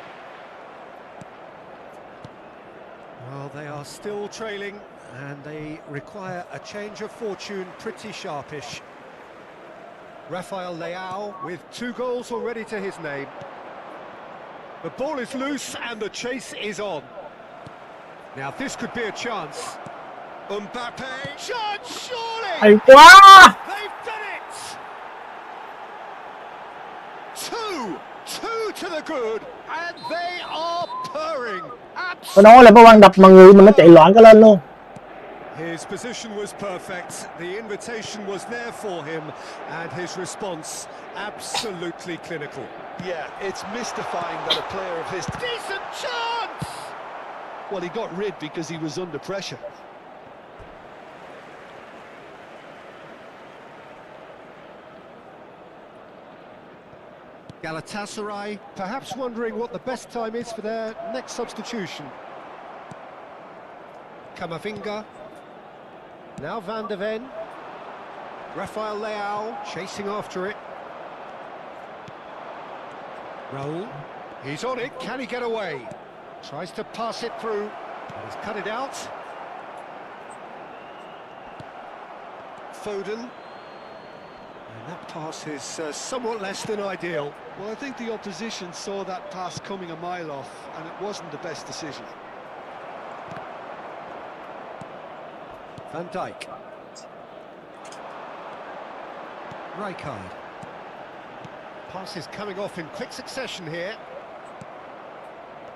Well, they are still trailing, and they require a change of fortune pretty sharpish. Rafael Leao with 2 goals already to his name. The ball is loose and the chase is on. Now this could be a chance. Mbappe, chance surely! Hay quá! They've done it! 2! to the good, and they are purring. ก็น้องอะไรประวังดับมังงือมันน่าใจร้อนก็แล้วลูก His position was perfect, the invitation was there for him, and his response absolutely clinical. Yeah, it's mystifying that a player of his... Decent chance! Well, he got rid because he was under pressure. Galatasaray perhaps wondering what the best time is for their next substitution. Camavinga. Now Van de Ven. Rafael Leao chasing after it. Raul. He's on it. Can he get away? Tries to pass it through. He's cut it out. Foden. And that pass is somewhat less than ideal. Well, I think the opposition saw that pass coming a mile off, and it wasn't the best decision. Van Dijk. Rijkaard. Pass is coming off in quick succession here.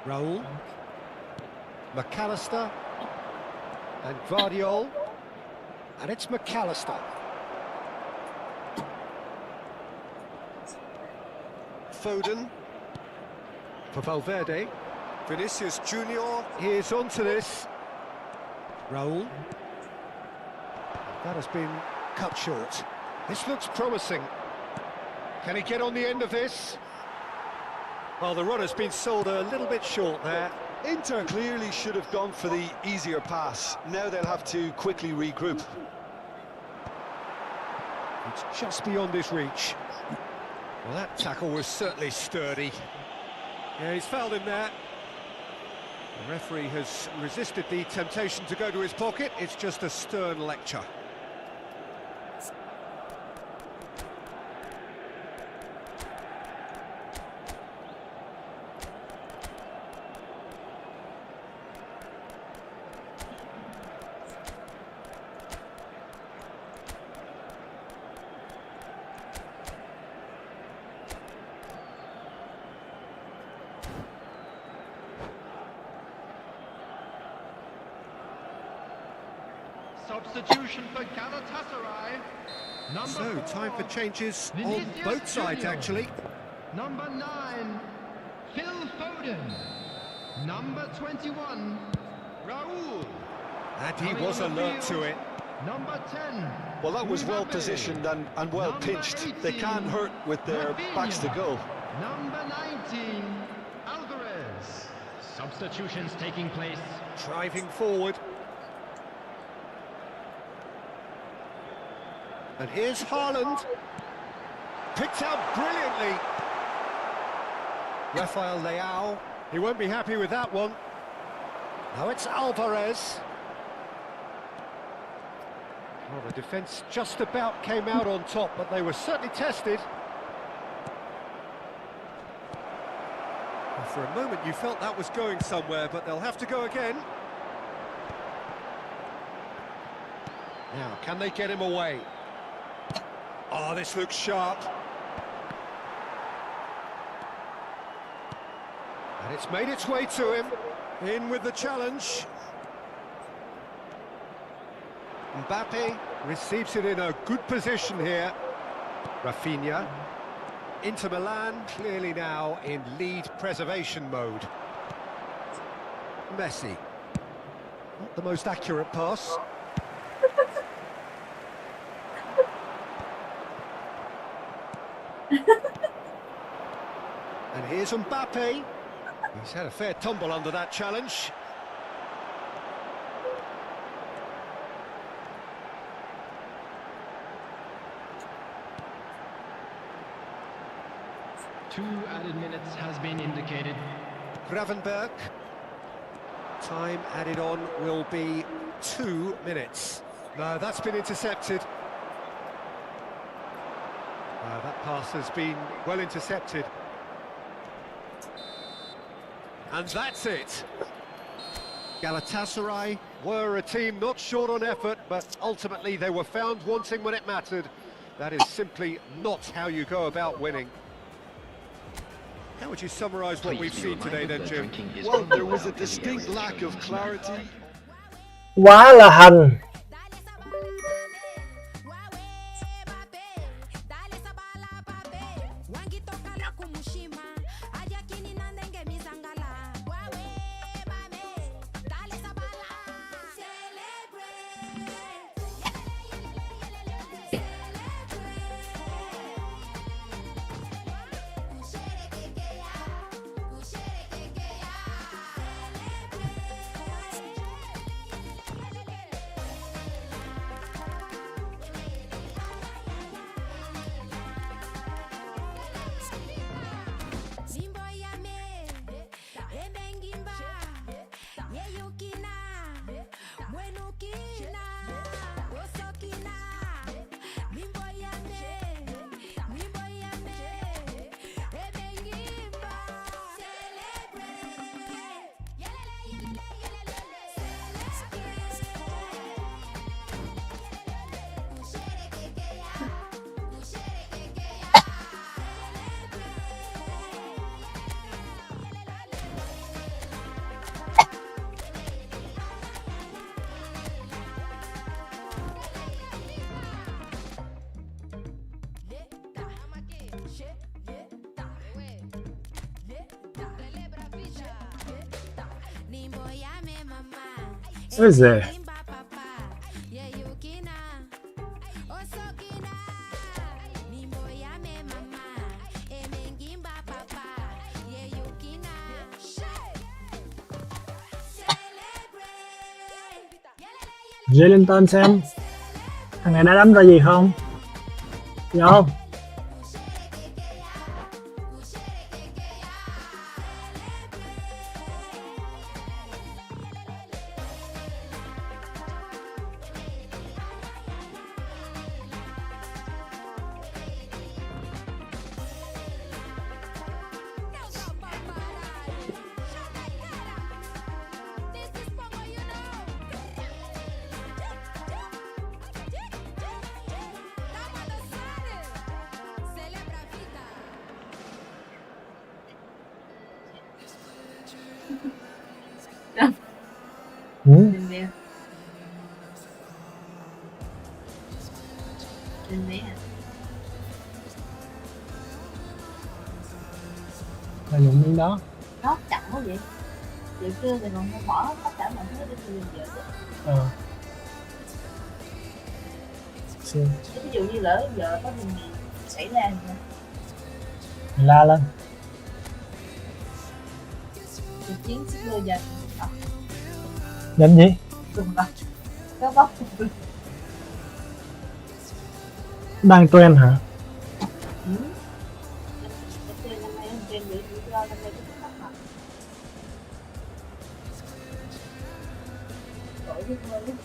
Raul. McAllister. And Guardiol. And it's McAllister. Foden. For Valverde. Vinicius Junior. He is onto this. Raul. That has been cut short. This looks promising. Can he get on the end of this? Well, the run has been sold a little bit short there. Inter clearly should have gone for the easier pass. Now they'll have to quickly regroup. It's just beyond his reach. Well, that tackle was certainly sturdy. Yeah, he's fouled him there. The referee has resisted the temptation to go to his pocket. It's just a stern lecture. Substitution for Galatasaray. So, time for changes on both sides, actually. Number 9, Phil Foden. Number 21, Raul. And he was alert to it. Number 10. Well, that was well positioned and well pitched. They can't hurt with their backs to goal. Number 19, Alvarez. Substitutions taking place. Driving forward. And here's Haaland. Picked out brilliantly. Rafael Leao. He won't be happy with that one. Now it's Alvarez. Well, the defence just about came out on top, but they were certainly tested. Well, for a moment you felt that was going somewhere, but they'll have to go again. Now, can they get him away? Oh, this looks sharp. And it's made its way to him. In with the challenge. Mbappe receives it in a good position here. Rafinha. Inter Milan clearly now in lead preservation mode. Messi. Not the most accurate pass. And here's Mbappe. He's had a fair tumble under that challenge. Two added minutes has been indicated. Gravenberg. Time added on will be 2 minutes. No, that's been intercepted. That pass has been well intercepted. And that's it. Galatasaray were a team not short on effort, but ultimately they were found wanting when it mattered. That is simply not how you go about winning. How would you summarise what we've seen today then, Jim? Well, there was a distinct lack of clarity. Quá là hành. Co jest ze? Dê lên tên xem thằng này đã đánh ra gì không? Dạ không? Lên nè. Lên nè. Là dụng miếng đó. Nó chậm quá vậy. Vậy chưa thì còn không bỏ tất cả mọi thứ để tôi giờ chứ. Xin. Ví dụ như lỡ giờ có chuyện gì xảy ra thì sao? La lên. Cuộc chiến shipper giành Giành gì? có bóc Đang trend hả? năm nay không trend được, năm nay có thích lắm mà. Đổi cái thôi đấy.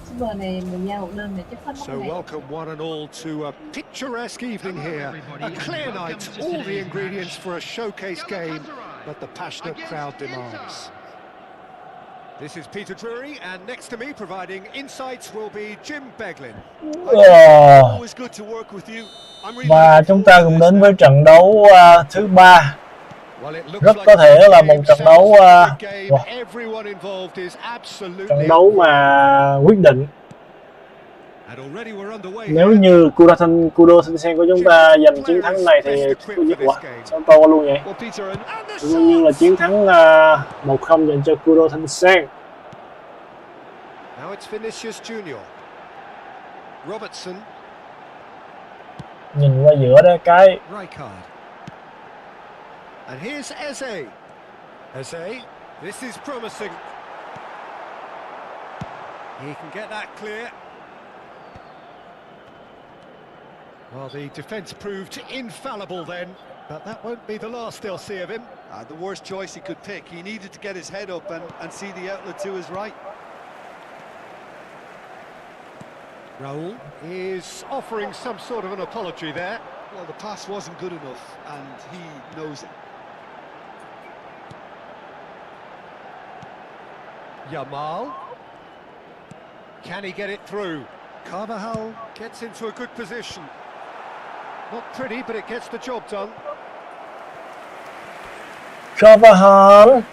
Shipper này mình nhau một đơn này chắc hết So welcome one and all to a picturesque evening here. A clear night, all the ingredients for a showcase game that the passionate crowd demands. This is Peter Drury, and next to me providing insights will be Jim Beglin. Always good to work with you. Và chúng ta cùng đến với trận đấu thứ 3. Rất có thể là một trận đấu trận đấu mà quyết định. Nếu như Kudo Sensen của chúng ta giành chiến thắng này thì sao to luôn vậy? Đương nhiên là chiến thắng 1-0 dành cho Kudo Sensen. Now it's Vinicius Junior. Robertson. Nhìn qua giữa đó cái. And here's Eze. Eze, this is promising. He can get that clear. Well, the defence proved infallible then, but that won't be the last they'll see of him. The worst choice he could pick. He needed to get his head up and see the outlet to his right. Raul is offering some sort of an apology there. Well, the pass wasn't good enough, and he knows it. Yamal. Can he get it through? Carvajal gets into a good position. Not pretty, but it gets the job done. Carvajal.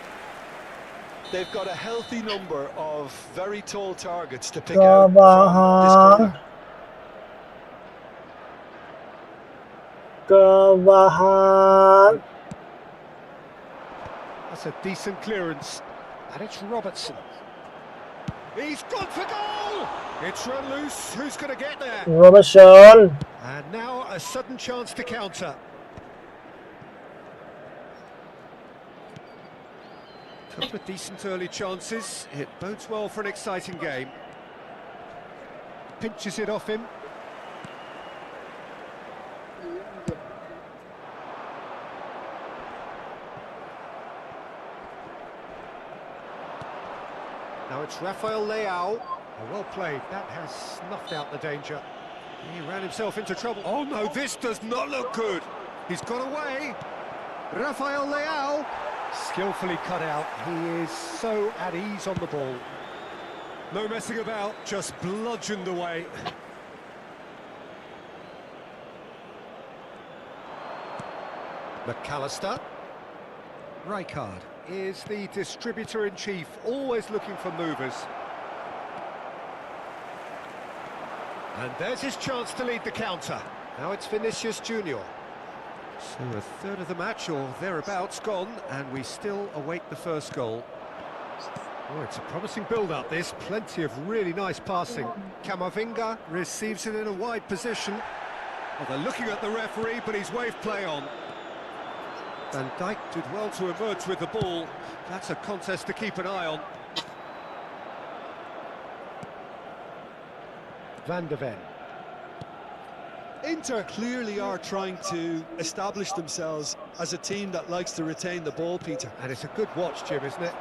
They've got a healthy number of very tall targets to pick out from this Carvajal. corner. Carvajal. That's a decent clearance. And it's Robertson. He's gone for goal! It's run loose. Who's going to get there? Robertson. And now a sudden chance to counter. Couple of decent early chances. It bodes well for an exciting game. Pinches it off him. Now it's Rafael Leao. Oh, well played. That has snuffed out the danger. He ran himself into trouble. Oh no, this does not look good. He's got away. Rafael Leao. Skillfully cut out. He is so at ease on the ball. No messing about, just bludgeoned away. McAllister. Rijkaard is the distributor-in-chief, always looking for movers. And there's his chance to lead the counter. Now it's Vinicius Junior. So a third of the match or thereabouts gone, and we still await the first goal. Oh, it's a promising build-up this, plenty of really nice passing. Camavinga receives it in a wide position. Well, they're looking at the referee, but he's waved play on. Van Dijk did well to emerge with the ball. That's a contest to keep an eye on. Van de Ven. Inter clearly are trying to establish themselves as a team that likes to retain the ball, Peter. And it's a good watch, Jim, isn't it?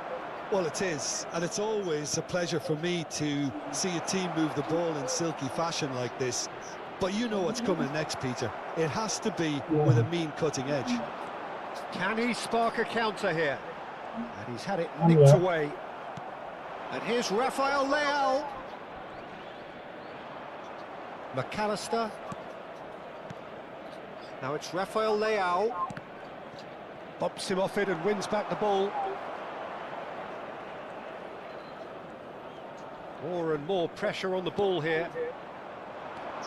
Well, it is, and it's always a pleasure for me to see a team move the ball in silky fashion like this. But you know what's coming next, Peter. It has to be with a mean cutting edge. Can he spark a counter here? And he's had it nicked away. And here's Rafael Leao. McAllister. Now it's Rafael Leao. Bumps him off it and wins back the ball. More and more pressure on the ball here.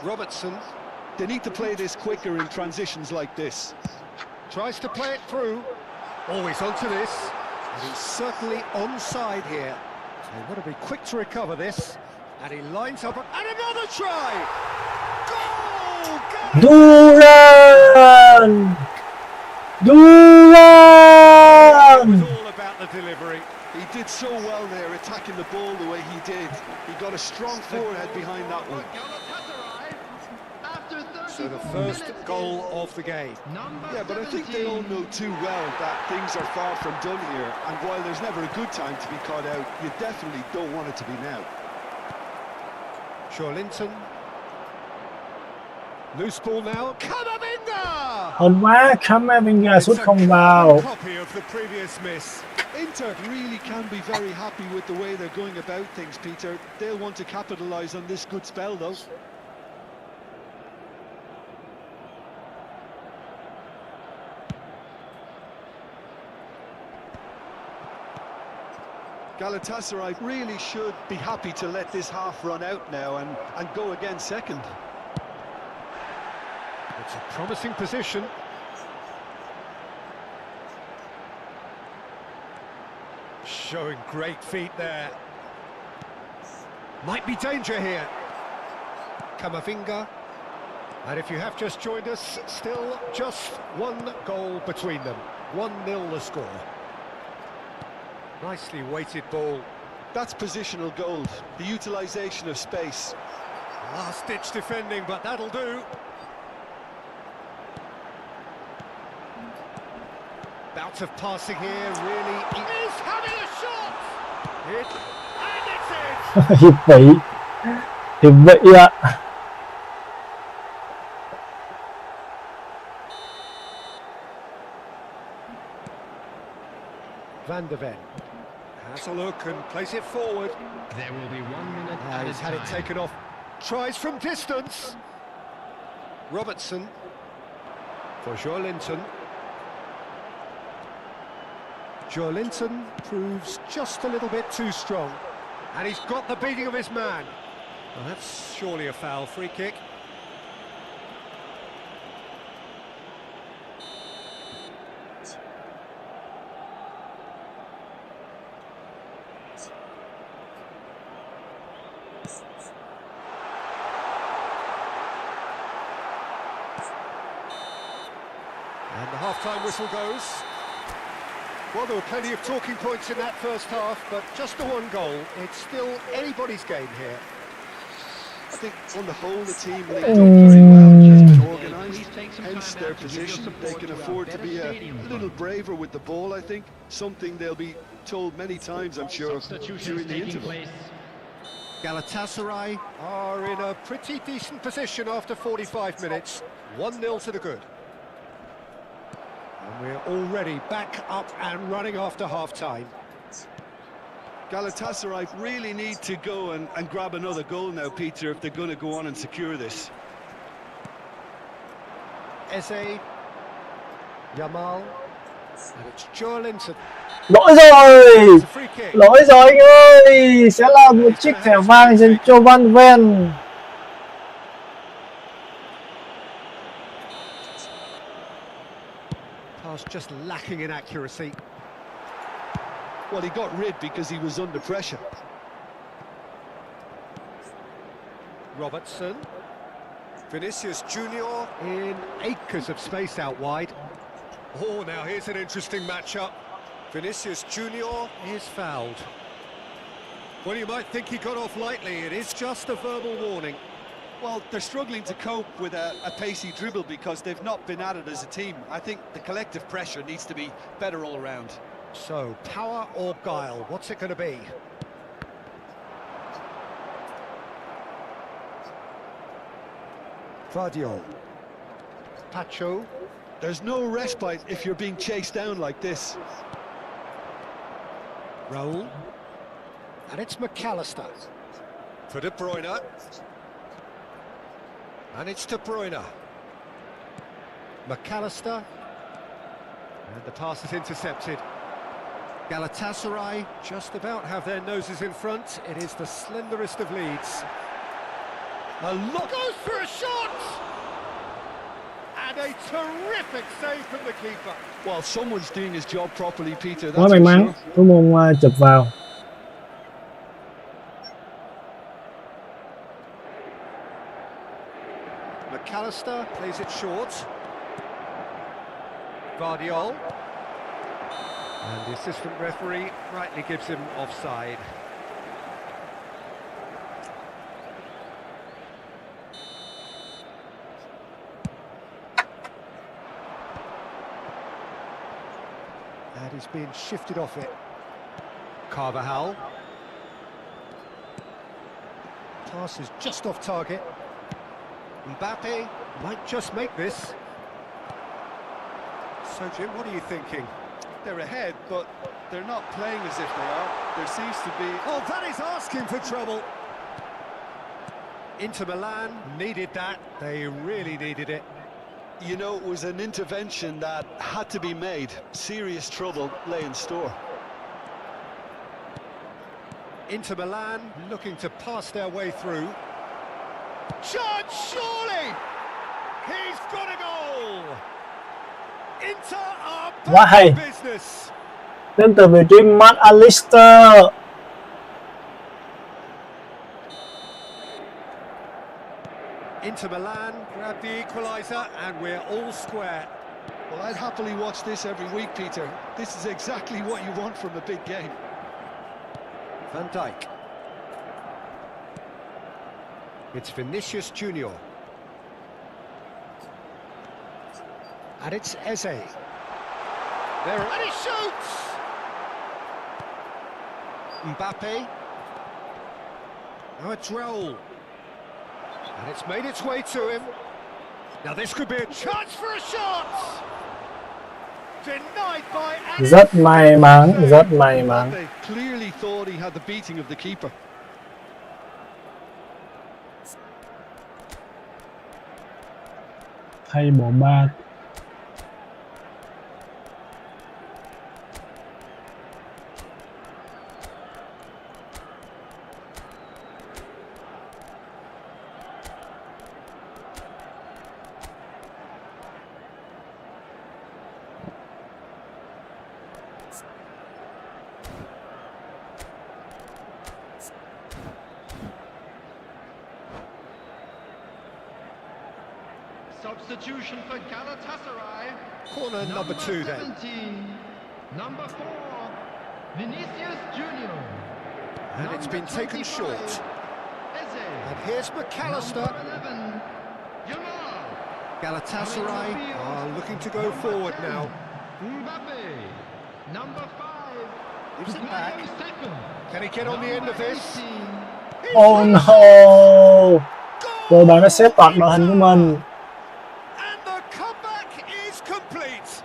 Robertson. They need to play this quicker in transitions like this. Tries to play it through. Always onto this. And he's certainly onside here. They've got to be quick to recover this. And he lines up, and another try! Goal! Duran! Duran! It was all about the delivery. He did so well there, attacking the ball the way he did. He got a strong forehead behind that one. So the first goal of the game. Yeah, but I think they all know too well that things are far from done here. And while there's never a good time to be caught out, you definitely don't want it to be now. Linton. Loose ball now. Camavinga! คนว่าคัมมาวินยาสุดของเรา Copy of the previous miss. Inter really can be very happy with the way they're going about things, Peter. They'll want to capitalise on this good spell, though. Galatasaray really should be happy to let this half run out now and go again second. It's a promising position. Showing great feet there. Might be danger here. Camavinga. And if you have just joined us, still just one goal between them. 1-0 the score. Nicely weighted ball. That's positional gold, the utilisation of space. Last-ditch defending, but that'll do. Bout of passing here, really. He's having a shot! And it's it! หิบไปหิบไปอ่ะ Van de Ven has a look and plays it forward. There will be 1 minute at He's a had time. it taken off. Tries from distance. Robertson for Linton. Joelinton proves just a little bit too strong. And he's got the beating of his man. Well, that's surely a foul. Free kick. And the half-time whistle goes. Well, there were plenty of talking points in that first half, but just the one goal. It's still anybody's game here. I think on the whole the team linked up very well, has been organised, hence their position. They can afford to be a little braver with the ball, I think. Something they'll be told many times, I'm sure, during the interval. Galatasaray are in a pretty decent position after 45 minutes. 1-0 to the good. And we're already back up and running after half-time. Galatasaray really need to go and grab another goal now, Peter, if they're going to go on and secure this. Eze, Yamal, and it's Joelinton. Lỗi rồi, It's a free kick. lỗi rồi anh ơi, sẽ là một chiếc thẻ vàng dành cho Van Ven. Pass just lacking in accuracy. Well, he got rid because he was under pressure. Robertson. Vinicius Junior in acres of space out wide. Oh, now here's an interesting matchup. Vinicius Junior is fouled. Well, you might think he got off lightly. It is just a verbal warning. Well, they're struggling to cope with a pacey dribble because they've not been at it as a team. I think the collective pressure needs to be better all around. So, power or guile, what's it going to be? Vardiol. Pacho. There's no respite if you're being chased down like this. Raul. And it's McAllister. For De Bruyne. And it's De Bruyne. McAllister. And the pass is intercepted. Galatasaray just about have their noses in front. It is the slenderest of leads. A look goes for a shot! And a terrific save from the keeper. Well, someone's doing his job properly, Peter. Quá That's may for mắn, sure. thủ môn chụp vào. McAllister plays it short. Vardiol. And the assistant referee rightly gives him offside. And he's being shifted off it. Carvajal. Pass is just off target. Mbappe might just make this. So, Jim, what are you thinking? They're ahead, but they're not playing as if they are. There seems to be... Oh, that is asking for trouble. Inter Milan needed that. They really needed it. You know, it was an intervention that had to be made. Serious trouble lay in store. Inter Milan looking to pass their way through. Chance, surely! He's got a goal! Inter are Quá hay. back in business. Đến từ vị trí McAllister. Inter Milan grab the equaliser and we're all square. Well, I'd happily watch this every week, Peter. This is exactly what you want from a big game. Van Dijk. It's Vinicius Junior. And it's Eze. There, and he shoots! Mbappe. Now it's Raul. And it's made its way to him. Now this could be a chance for a shot! Denied by Rất may mắn, rất may mắn. They clearly thought he had the beating of the keeper. Thay bộ ba. Substitution for Galatasaray. Corner number 2 then. 17, number 4, Vinicius Junior. And it's been taken short. And here's McAllister. 11, Jamal. Galatasaray are looking to go forward now. Mbappe, number 5. Gives it back. Second. Can he get on the end of this? 19. Oh no. Rồi bạn đã xếp toạc đội hình của mình. And the comeback is complete.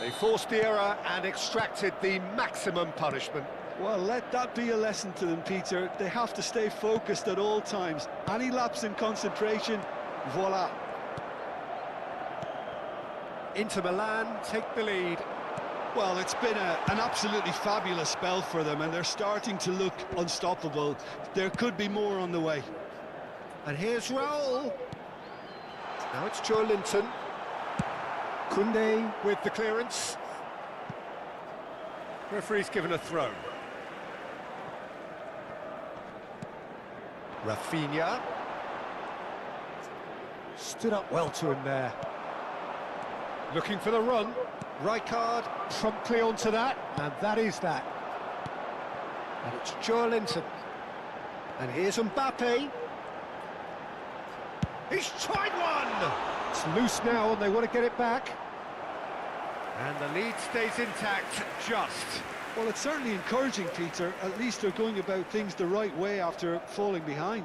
They forced the error and extracted the maximum punishment. Well, let that be a lesson to them, Peter. They have to stay focused at all times. Any lapse in concentration, voila. Inter Milan take the lead. Well, it's been an absolutely fabulous spell for them, and they're starting to look unstoppable. There could be more on the way. And here's Raul. Now it's Joe Linton. Koundé with the clearance. Referee's given a throw. Rafinha. Stood up well to him there. Looking for the run. Rijkaard promptly onto that, and that is that. And it's Joe Linton. And here's Mbappe. He's tried one! It's loose now and they want to get it back. And the lead stays intact, just. Well, it's certainly encouraging, Peter. At least they're going about things the right way after falling behind.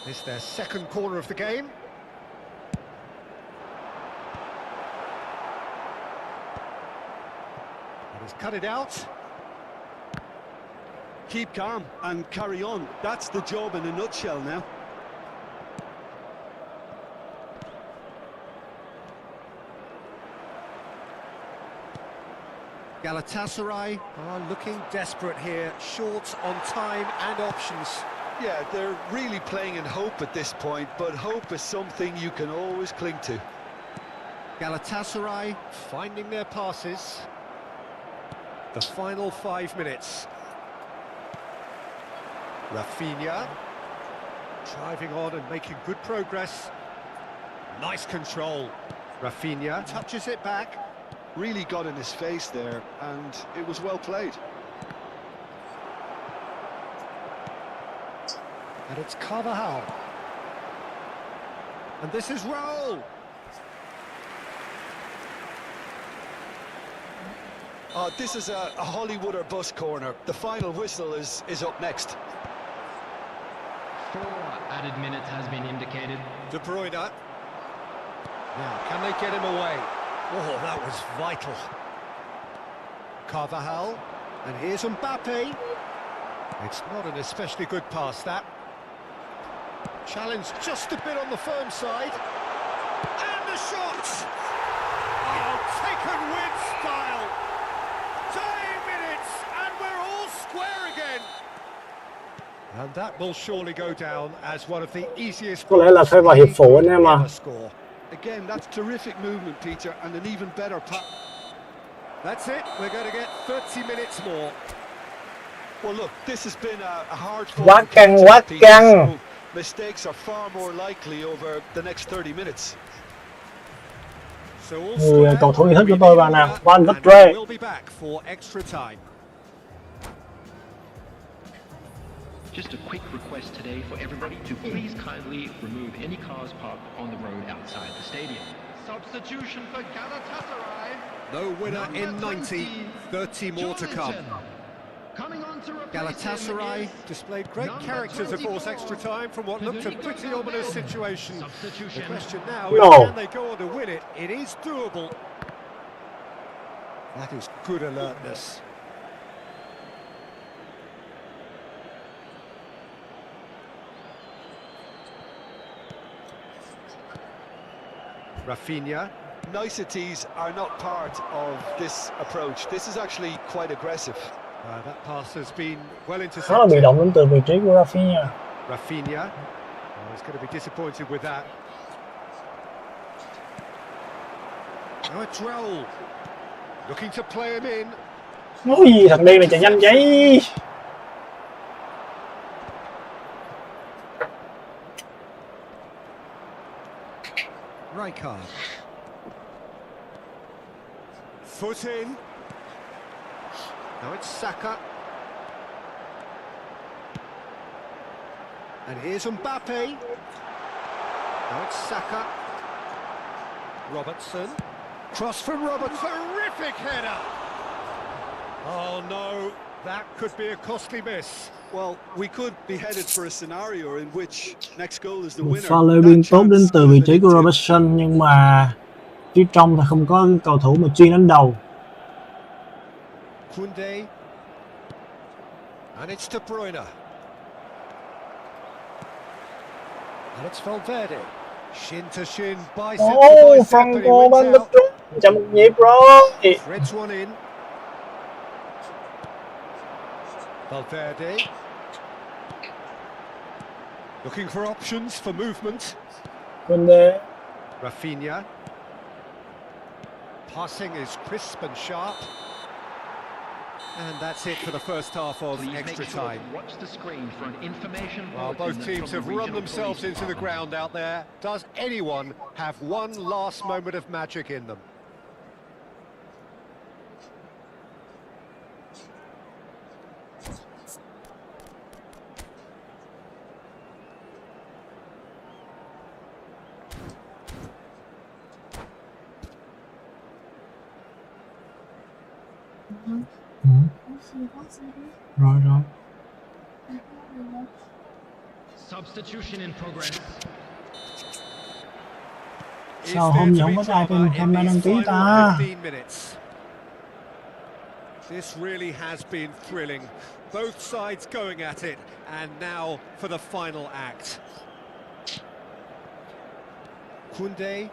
It's their second corner of the game. And he's cut it out. Keep calm and carry on. That's the job in a nutshell now. Galatasaray are looking desperate here, short on time and options. Yeah, they're really playing in hope at this point, but hope is something you can always cling to. Galatasaray finding their passes. The final 5 minutes. Rafinha driving on and making good progress. Nice control. Rafinha touches it back. Really got in his face there, and it was well played. And it's Carvajal. And this is Raul. This is a Hollywood or bust corner. The final whistle is up next. 4 added minutes has been indicated. De Bruyne. Now, can they get him away? Oh, that was vital. Carvajal. And here's Mbappe. It's not an especially good pass, that. Challenge just a bit on the firm side. And the shot! Oh, taken with style. 10 minutes, and we're all square again. And that will surely go down as one of the easiest Có lẽ là phải vào hiệp phụ anh em à. ever score. Again, that's terrific movement, Peter, and an even better pass. That's it, we're going to get 30 minutes more. Well, look, this has been a hard Quá căng. so mistakes are far more likely over the next 30 minutes. So all Người square, cầu thủ yêu thích của tôi vào nào, and Van Vất we'll be back for extra time. Just a quick request today for everybody to please kindly remove any cars parked on the road outside the stadium. Substitution for Galatasaray. No winner in 90, 30 more to come. Coming on to replace Galatasaray him is displayed great number character to force 24. extra time from what looked a pretty ominous situation. The Substitution. question now No. is, can they go on to win it? It is doable. That is good alertness. Rafinha. Niceties are not part of this approach. This is actually quite aggressive. That pass has been well Khá là bị intercepted. động đến từ vị trí của Rafinha. Rafinha. Oh, he's going to be disappointed with that. Now it's Raul. Looking to play him in. Ôi, thằng điên này chạy nhanh vậy. Rijkaard. Foot in. Now it's Saka. And here's Mbappe. Now it's Saka. Robertson. Cross from Robertson. Terrific header! Oh no, that could be a costly miss. Well, we could be headed for a scenario in which next goal is the Một winner. pha lê biên tốt đến từ vị trí của Robertson, nhưng mà phía trong thì không có cầu thủ mà chuyên đánh đầu. Koundé. And it's De Bruyne. And it's Valverde. Shin to shin, bicep to Ô, bicep, phần and he của bên wins tập out. trung trong một nhịp rồi. Threads one in. Valverde. Looking for options for movement. Koundé. Rafinha. Passing is crisp and sharp. And that's it for the first half of Please extra make sure time. to watch the screen for an information Well, bulletin both teams from have the run regional themselves police into the department. ground out there. Does anyone have one last moment of magic in them? Rồi rồi. Substitution in progress. Is Sao there hôm to không be có ai drama bên in camera đăng these ký final ta? 15 minutes? This really has been thrilling. Both sides going at it, and now for the final act. Koundé.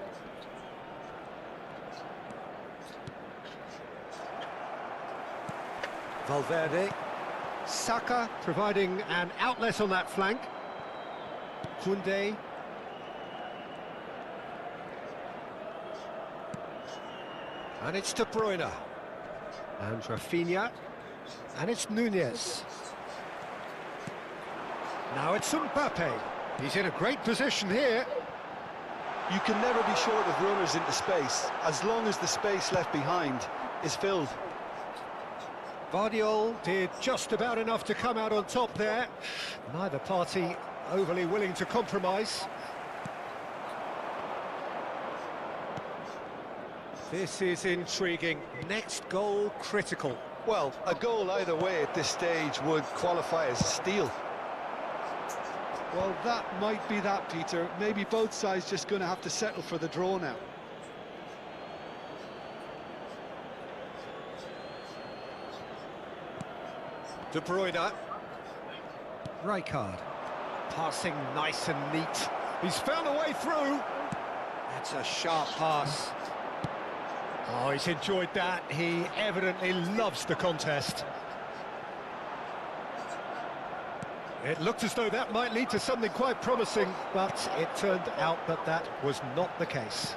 Valverde. Saka providing an outlet on that flank. Koundé. And it's De Bruyne. And Rafinha. And it's Nunez. Now it's Mbappe. He's in a great position here. You can never be short of runners into space, as long as the space left behind is filled. Guardiola did just about enough to come out on top there. Neither party overly willing to compromise. This is intriguing. Next goal critical. Well, a goal either way at this stage would qualify as a steal. Well, that might be that, Peter. Maybe both sides just going to have to settle for the draw now. De Bruyne. Rijkaard. Passing nice and neat. He's found a way through. That's a sharp pass. Oh, he's enjoyed that. He evidently loves the contest. It looked as though that might lead to something quite promising, but it turned out that that was not the case.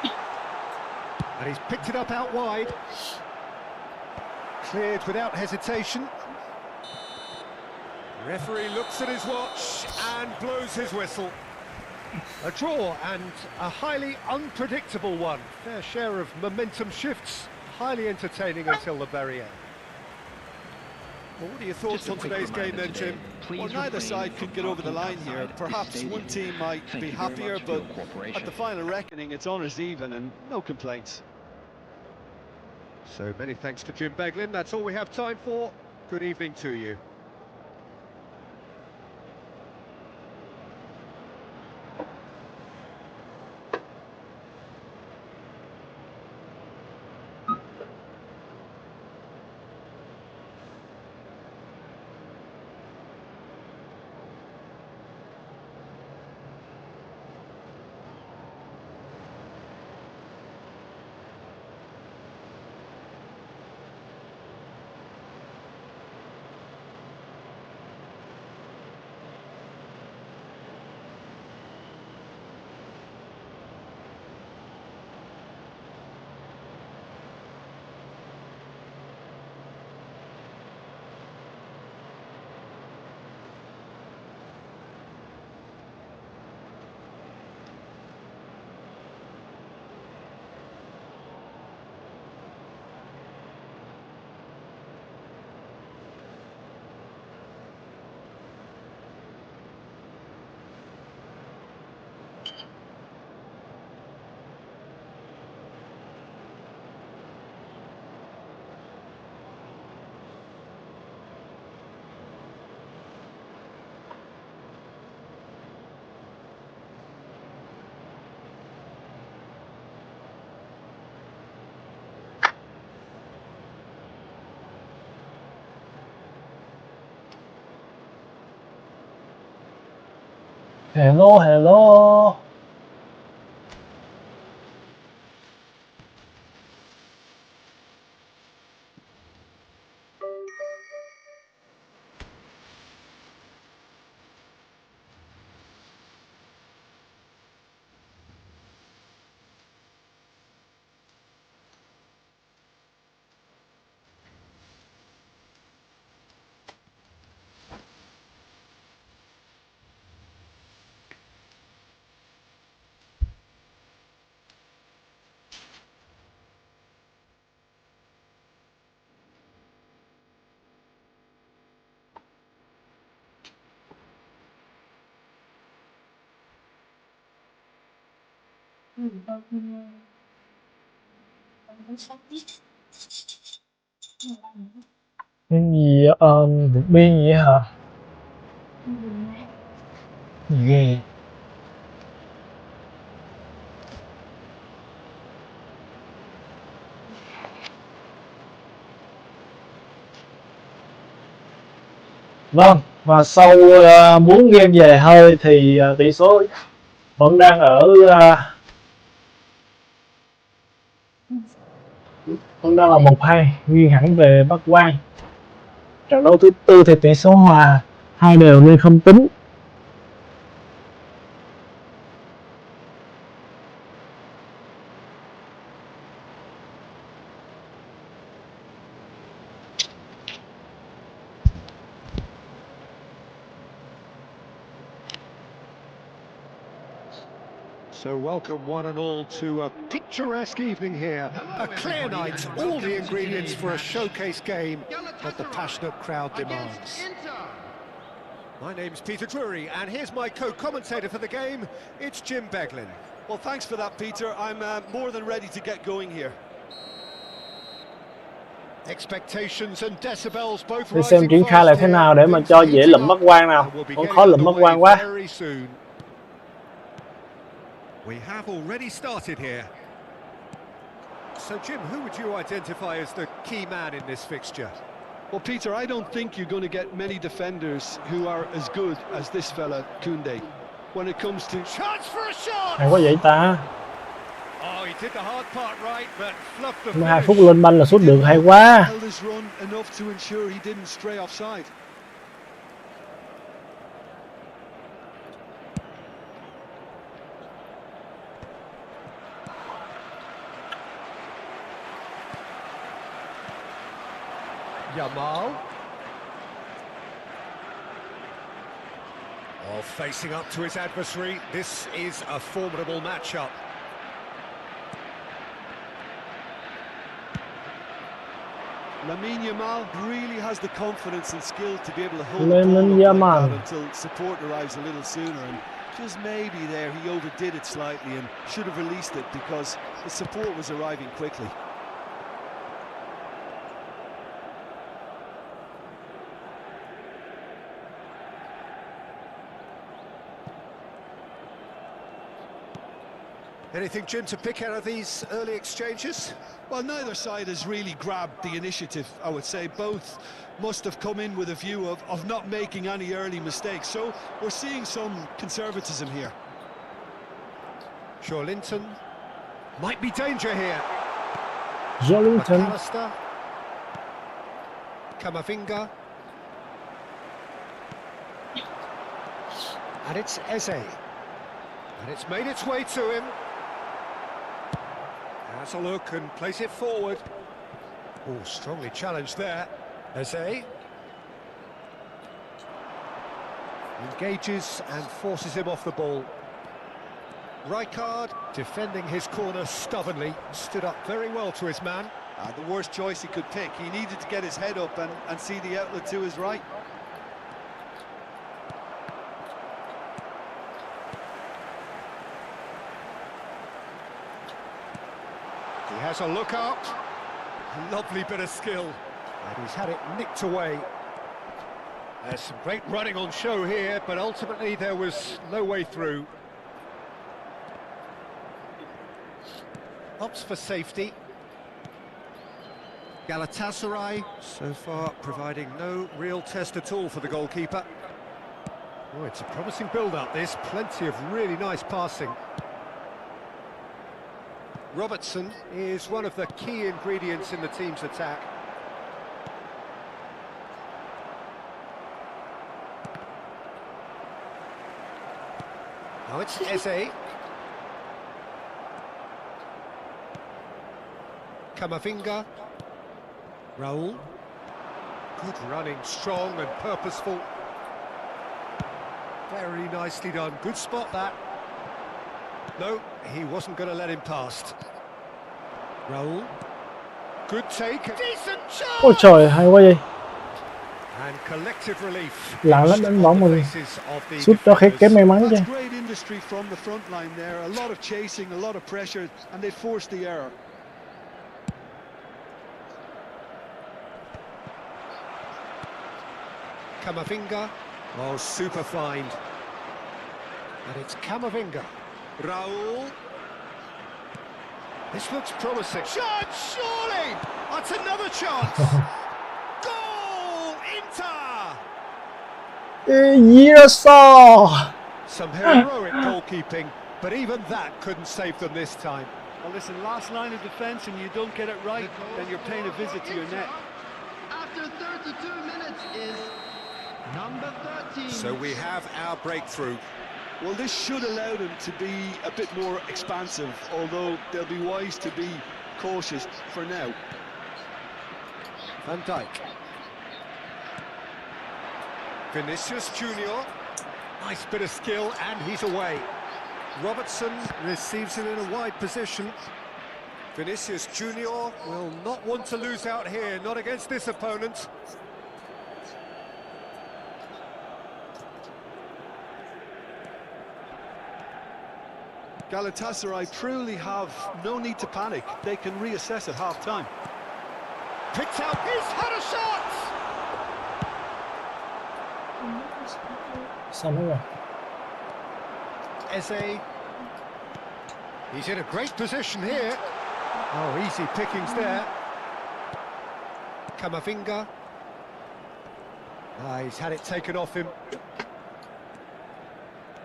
And he's picked it up out wide. Cleared without hesitation. Referee looks at his watch and blows his whistle. A draw, and a highly unpredictable one. Fair share of momentum shifts, highly entertaining until the very end. Well, what are your thoughts Just a on quick today's game reminder then, today, Jim? please Well, neither refrain side from could get over the parking line here. outside this Perhaps stadium. one team might Thank be you very happier, much for but your cooperation. at the final reckoning, it's honours even and no complaints. So many thanks to Jim Beglin. That's all we have time for. Good evening to you. Hello, hello. Cái gì vượt biên vậy hả? Ghê. Vâng, và sau 4 game về hơi thì tỷ số vẫn đang ở vẫn đang là 1-2 nghiêng hẳn về Bắc Quang. Trận đấu thứ tư thì tỷ số hòa 2 đều nên không tính. So welcome one and all to a picturesque evening here. A clear night, all the ingredients for a showcase game that the passionate crowd demands. My name's Peter Drury, and here's my co-commentator for the game, it's Jim Beglin. Well, thanks for that, Peter. I'm more than ready to get going here. Expectations and decibels both Để xem rising triển khai lại fast thế here. nào để mà Things cho are dễ heating lụm Bắc up, Quang nào. and we'll be Còn getting khó lụm Bắc underway Quang quá. very soon. We have already started here. So Jim, who would you identify as the key man in this fixture? Well, Peter, I don't think you're going to get many defenders who are as good as this fella, Koundé. When it comes to... Chance for a shot! Hay quá vậy ta. Oh, he did the hard part right, but fluffed the 22 finish. phút lên banh là sút được, hay quá. Held his run enough to ensure he didn't stray offside. Yamal. Oh, facing up to his adversary. This is a formidable matchup. Lamine Yamal really has the confidence and skill to be able to hold Lamine the ball up Yamal. like that until support arrives a little sooner, and just maybe there he overdid it slightly and should have released it because the support was arriving quickly. Anything, Jim, to pick out of these early exchanges? Well, neither side has really grabbed the initiative, I would say. Both must have come in with a view of not making any early mistakes. So we're seeing some conservatism here. Linton. Might be danger here. Jolinton. McAllister. Camavinga. And it's Eze. And it's made its way to him. Has a look and plays it forward. Oh, strongly challenged there. Eze. Engages and forces him off the ball. Rijkaard defending his corner stubbornly. Stood up very well to his man. The worst choice he could pick. He needed to get his head up and see the outlet to his right. He has a look up. Lovely bit of skill. And he's had it nicked away. There's some great running on show here, but ultimately there was no way through. Opts for safety. Galatasaray so far providing no real test at all for the goalkeeper. Oh, it's a promising build-up, this. Plenty of really nice passing. Robertson is one of the key ingredients in the team's attack. Now it's Eze. Camavinga. Raul. Good running, strong and purposeful. Very nicely done. Good spot, that. No, he wasn't going to let him past. Raul. Good take. Decent shot! Ôi trời, hay quá vậy. And collective relief. Lạ lắm đánh bóng mà Faces of the sút đó khét kém may mắn chứ. That's great industry from the front line there. A lot of chasing, a lot of pressure, and they forced the error. Camavinga. Oh, super find. And it's Camavinga. Raul. This looks promising. Shot, surely! That's another chance. Goal, Inter! Yes! Some heroic goalkeeping, but even that couldn't save them this time. Well, listen, last line of defence, and you don't get it right, then you're paying a visit to your net. After 32 minutes is number 13. So we have our breakthrough. Well, this should allow them to be a bit more expansive, although they'll be wise to be cautious for now. Van Dijk. Vinicius Junior. Nice bit of skill, and he's away. Robertson receives it in a wide position. Vinicius Junior will not want to lose out here, not against this opponent. Galatasaray truly have no need to panic. They can reassess at half-time. Picked out, he's had a shot! Sao nữa rồi? Eze. He's in a great position here. Oh, easy pickings there. Camavinga. Ah, he's had it taken off him.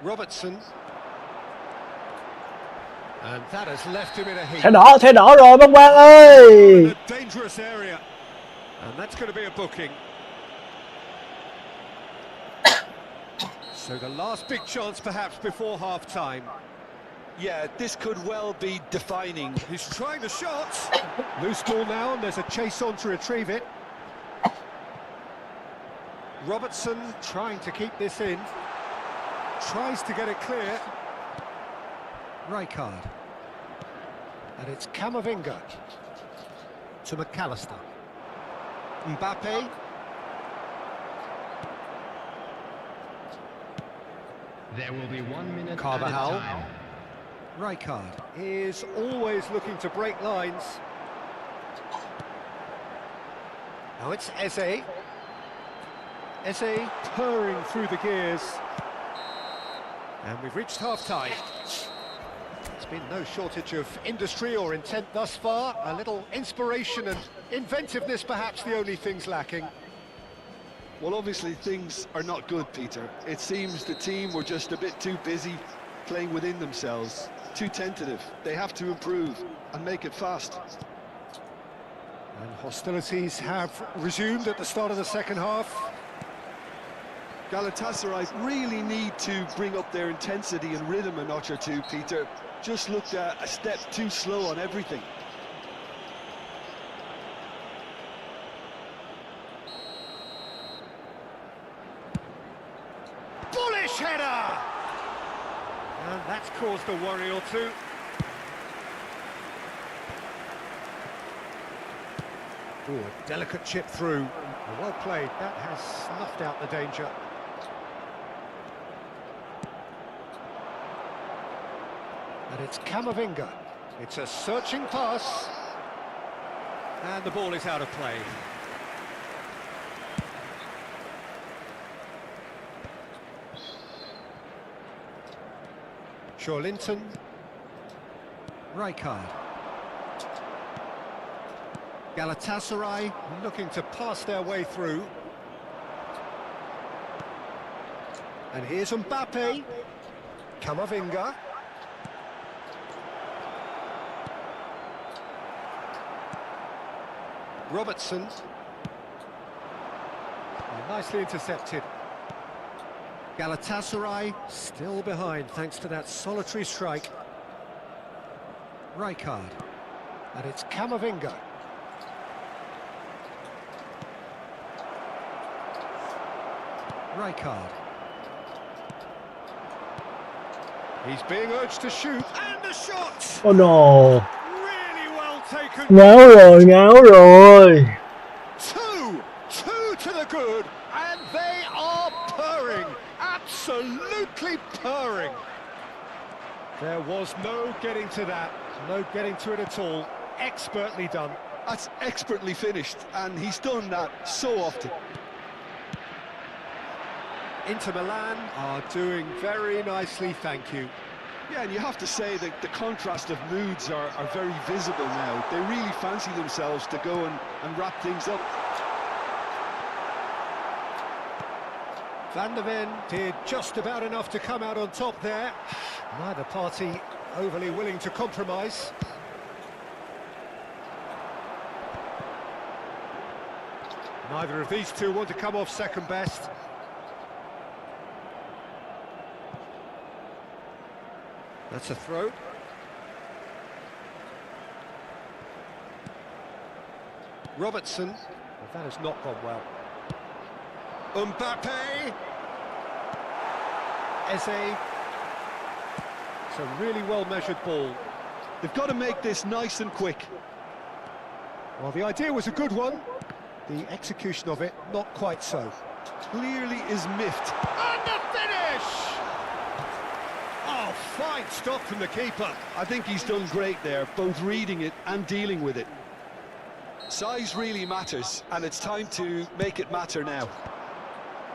Robertson. And that has left him in a heap. Thẻ đỏ rồi bác Quang ơi. In a dangerous area. And that's going to be a booking. So the last big chance perhaps before half-time. Yeah, this could well be defining. He's trying the shot. Loose ball now, and there's a chase on to retrieve it. Robertson trying to keep this in. Tries to get it clear. Rijkaard. And it's Camavinga. To McAllister. Mbappe. There will be 1 minute Carvajal. at a time. Rijkaard is always looking to break lines. Now it's Eze. Eze purring through the gears. And we've reached half-time. There's been no shortage of industry or intent thus far. A little inspiration and inventiveness, perhaps the only things lacking. Well, obviously things are not good, Peter. It seems the team were just a bit too busy playing within themselves, too tentative. They have to improve and make it fast. And hostilities have resumed at the start of the second half. Galatasaray really need to bring up their intensity and rhythm a notch or two, Peter. Just looked a step too slow on everything. Bullish header! And that's caused a worry or two. Ooh, a delicate chip through. Well played. That has snuffed out the danger. And it's Camavinga. It's a searching pass. And the ball is out of play. Linton. Rijkaard. Galatasaray looking to pass their way through. And here's Mbappe. Camavinga. Robertson. Nicely intercepted. Galatasaray still behind thanks to that solitary strike. Rijkaard. And it's Camavinga. Rijkaard. He's being urged to shoot, and the shot! Oh no. Really well taken. Ngáo rồi. Two to the good, and they are purring, absolutely purring. There was no getting to that, no getting to it at all. Expertly done. That's expertly finished, and he's done that so often. Inter Milan are doing very nicely, thank you. Yeah, and you have to say that the contrast of moods are very visible now. They really fancy themselves to go and wrap things up. Van der Ven did just about enough to come out on top there. Neither party overly willing to compromise. Neither of these two want to come off second best. That's a throw. Robertson. Well, that has not gone well. Mbappe. Eze. It's a really well-measured ball. They've got to make this nice and quick. Well, the idea was a good one. The execution of it, not quite so. Clearly is miffed. And the finish! Oh, fine stop from the keeper. I think he's done great there, both reading it and dealing with it. Size really matters, and it's time to make it matter now.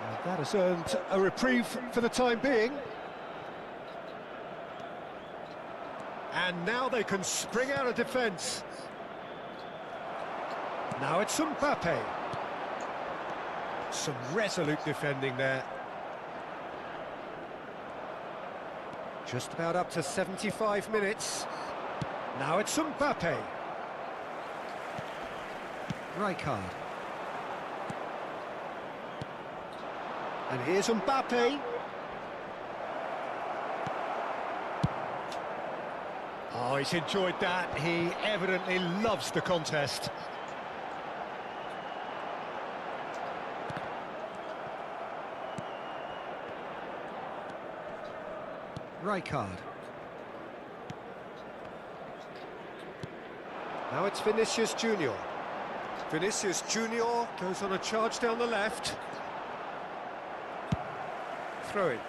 And that has earned a reprieve for the time being. And now they can spring out of defence. Now it's Mbappe. Some resolute defending there. Just about up to 75 minutes. Now it's Mbappe. Rijkaard. And here's Mbappe. Oh, he's enjoyed that. He evidently loves the contest. Rijkaard. Now it's Vinicius Junior. Vinicius Junior goes on a charge down the left. Throw it.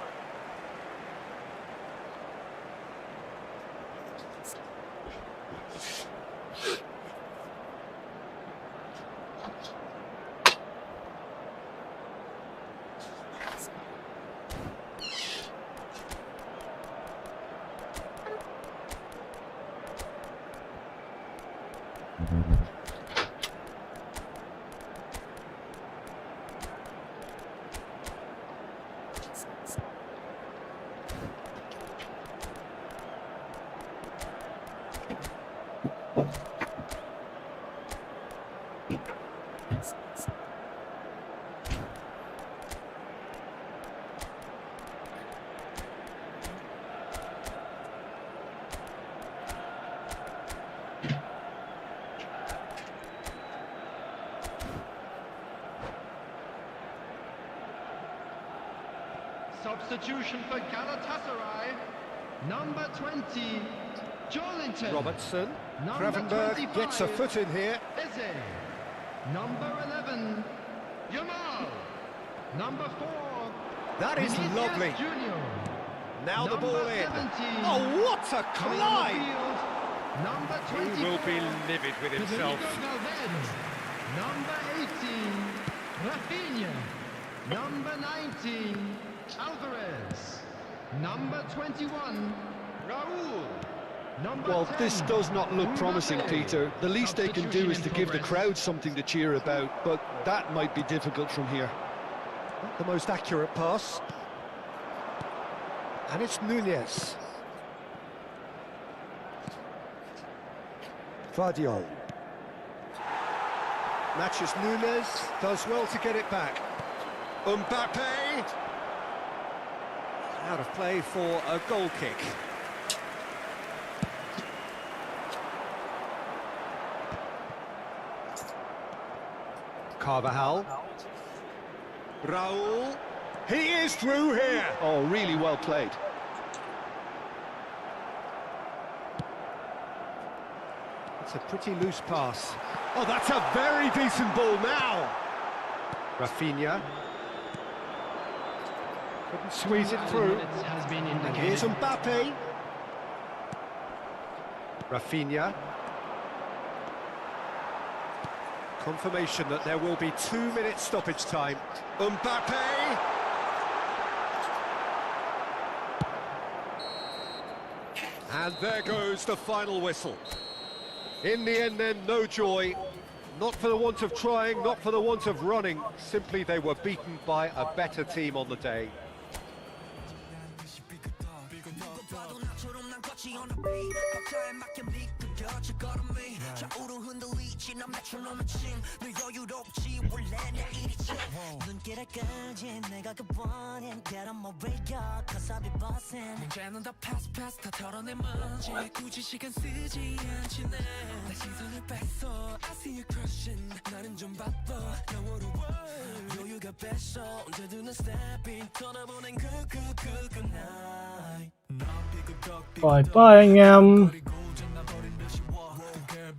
Substitution for Galatasaray, number 20, Jolinton. Robertson. Number Gravenberg 25, gets a foot in here. Eze. Number 11, Yamal. Number 4, That is Vinicius lovely. Junior. Now the Number ball in. 17, Oh, what a coming on the climb! field, number 24, He will be livid with himself. Federico Valverde. Number 18, Rafinha. Number 19, Alvarez. Number 21, Raul. Number Well, 10, this does not look promising, Mbappe. Peter. The least they can do is to give the Substitution in crowd something to cheer about, but that might be difficult from here. Not the most accurate pass. And it's Nunez. Vardiol. Matches Nunez, does well to get it back. Mbappe. Out of play for a goal kick. Carvajal. Raul. He is through here. Oh, really well played. It's a pretty loose pass. Oh, that's a very decent ball now. Rafinha. Couldn't squeeze it through. Has been And here's indicated. Mbappe. Rafinha. Confirmation that there will be 2-minute stoppage time. Mbappe. And there goes the final whistle. In the end then, no joy. Not for the want of trying, not for the want of running. Simply they were beaten by a better team on the day. 문제는 다 pass 다 털어내 먼지 굳이 시간 쓰지 않지 내 시선을 뺐어 I see you crushing 나는 좀 바빠 영어로 여유가 뺐어 언제든 난 stepping 떠나보낸 good night ปล่อยป้ายงาม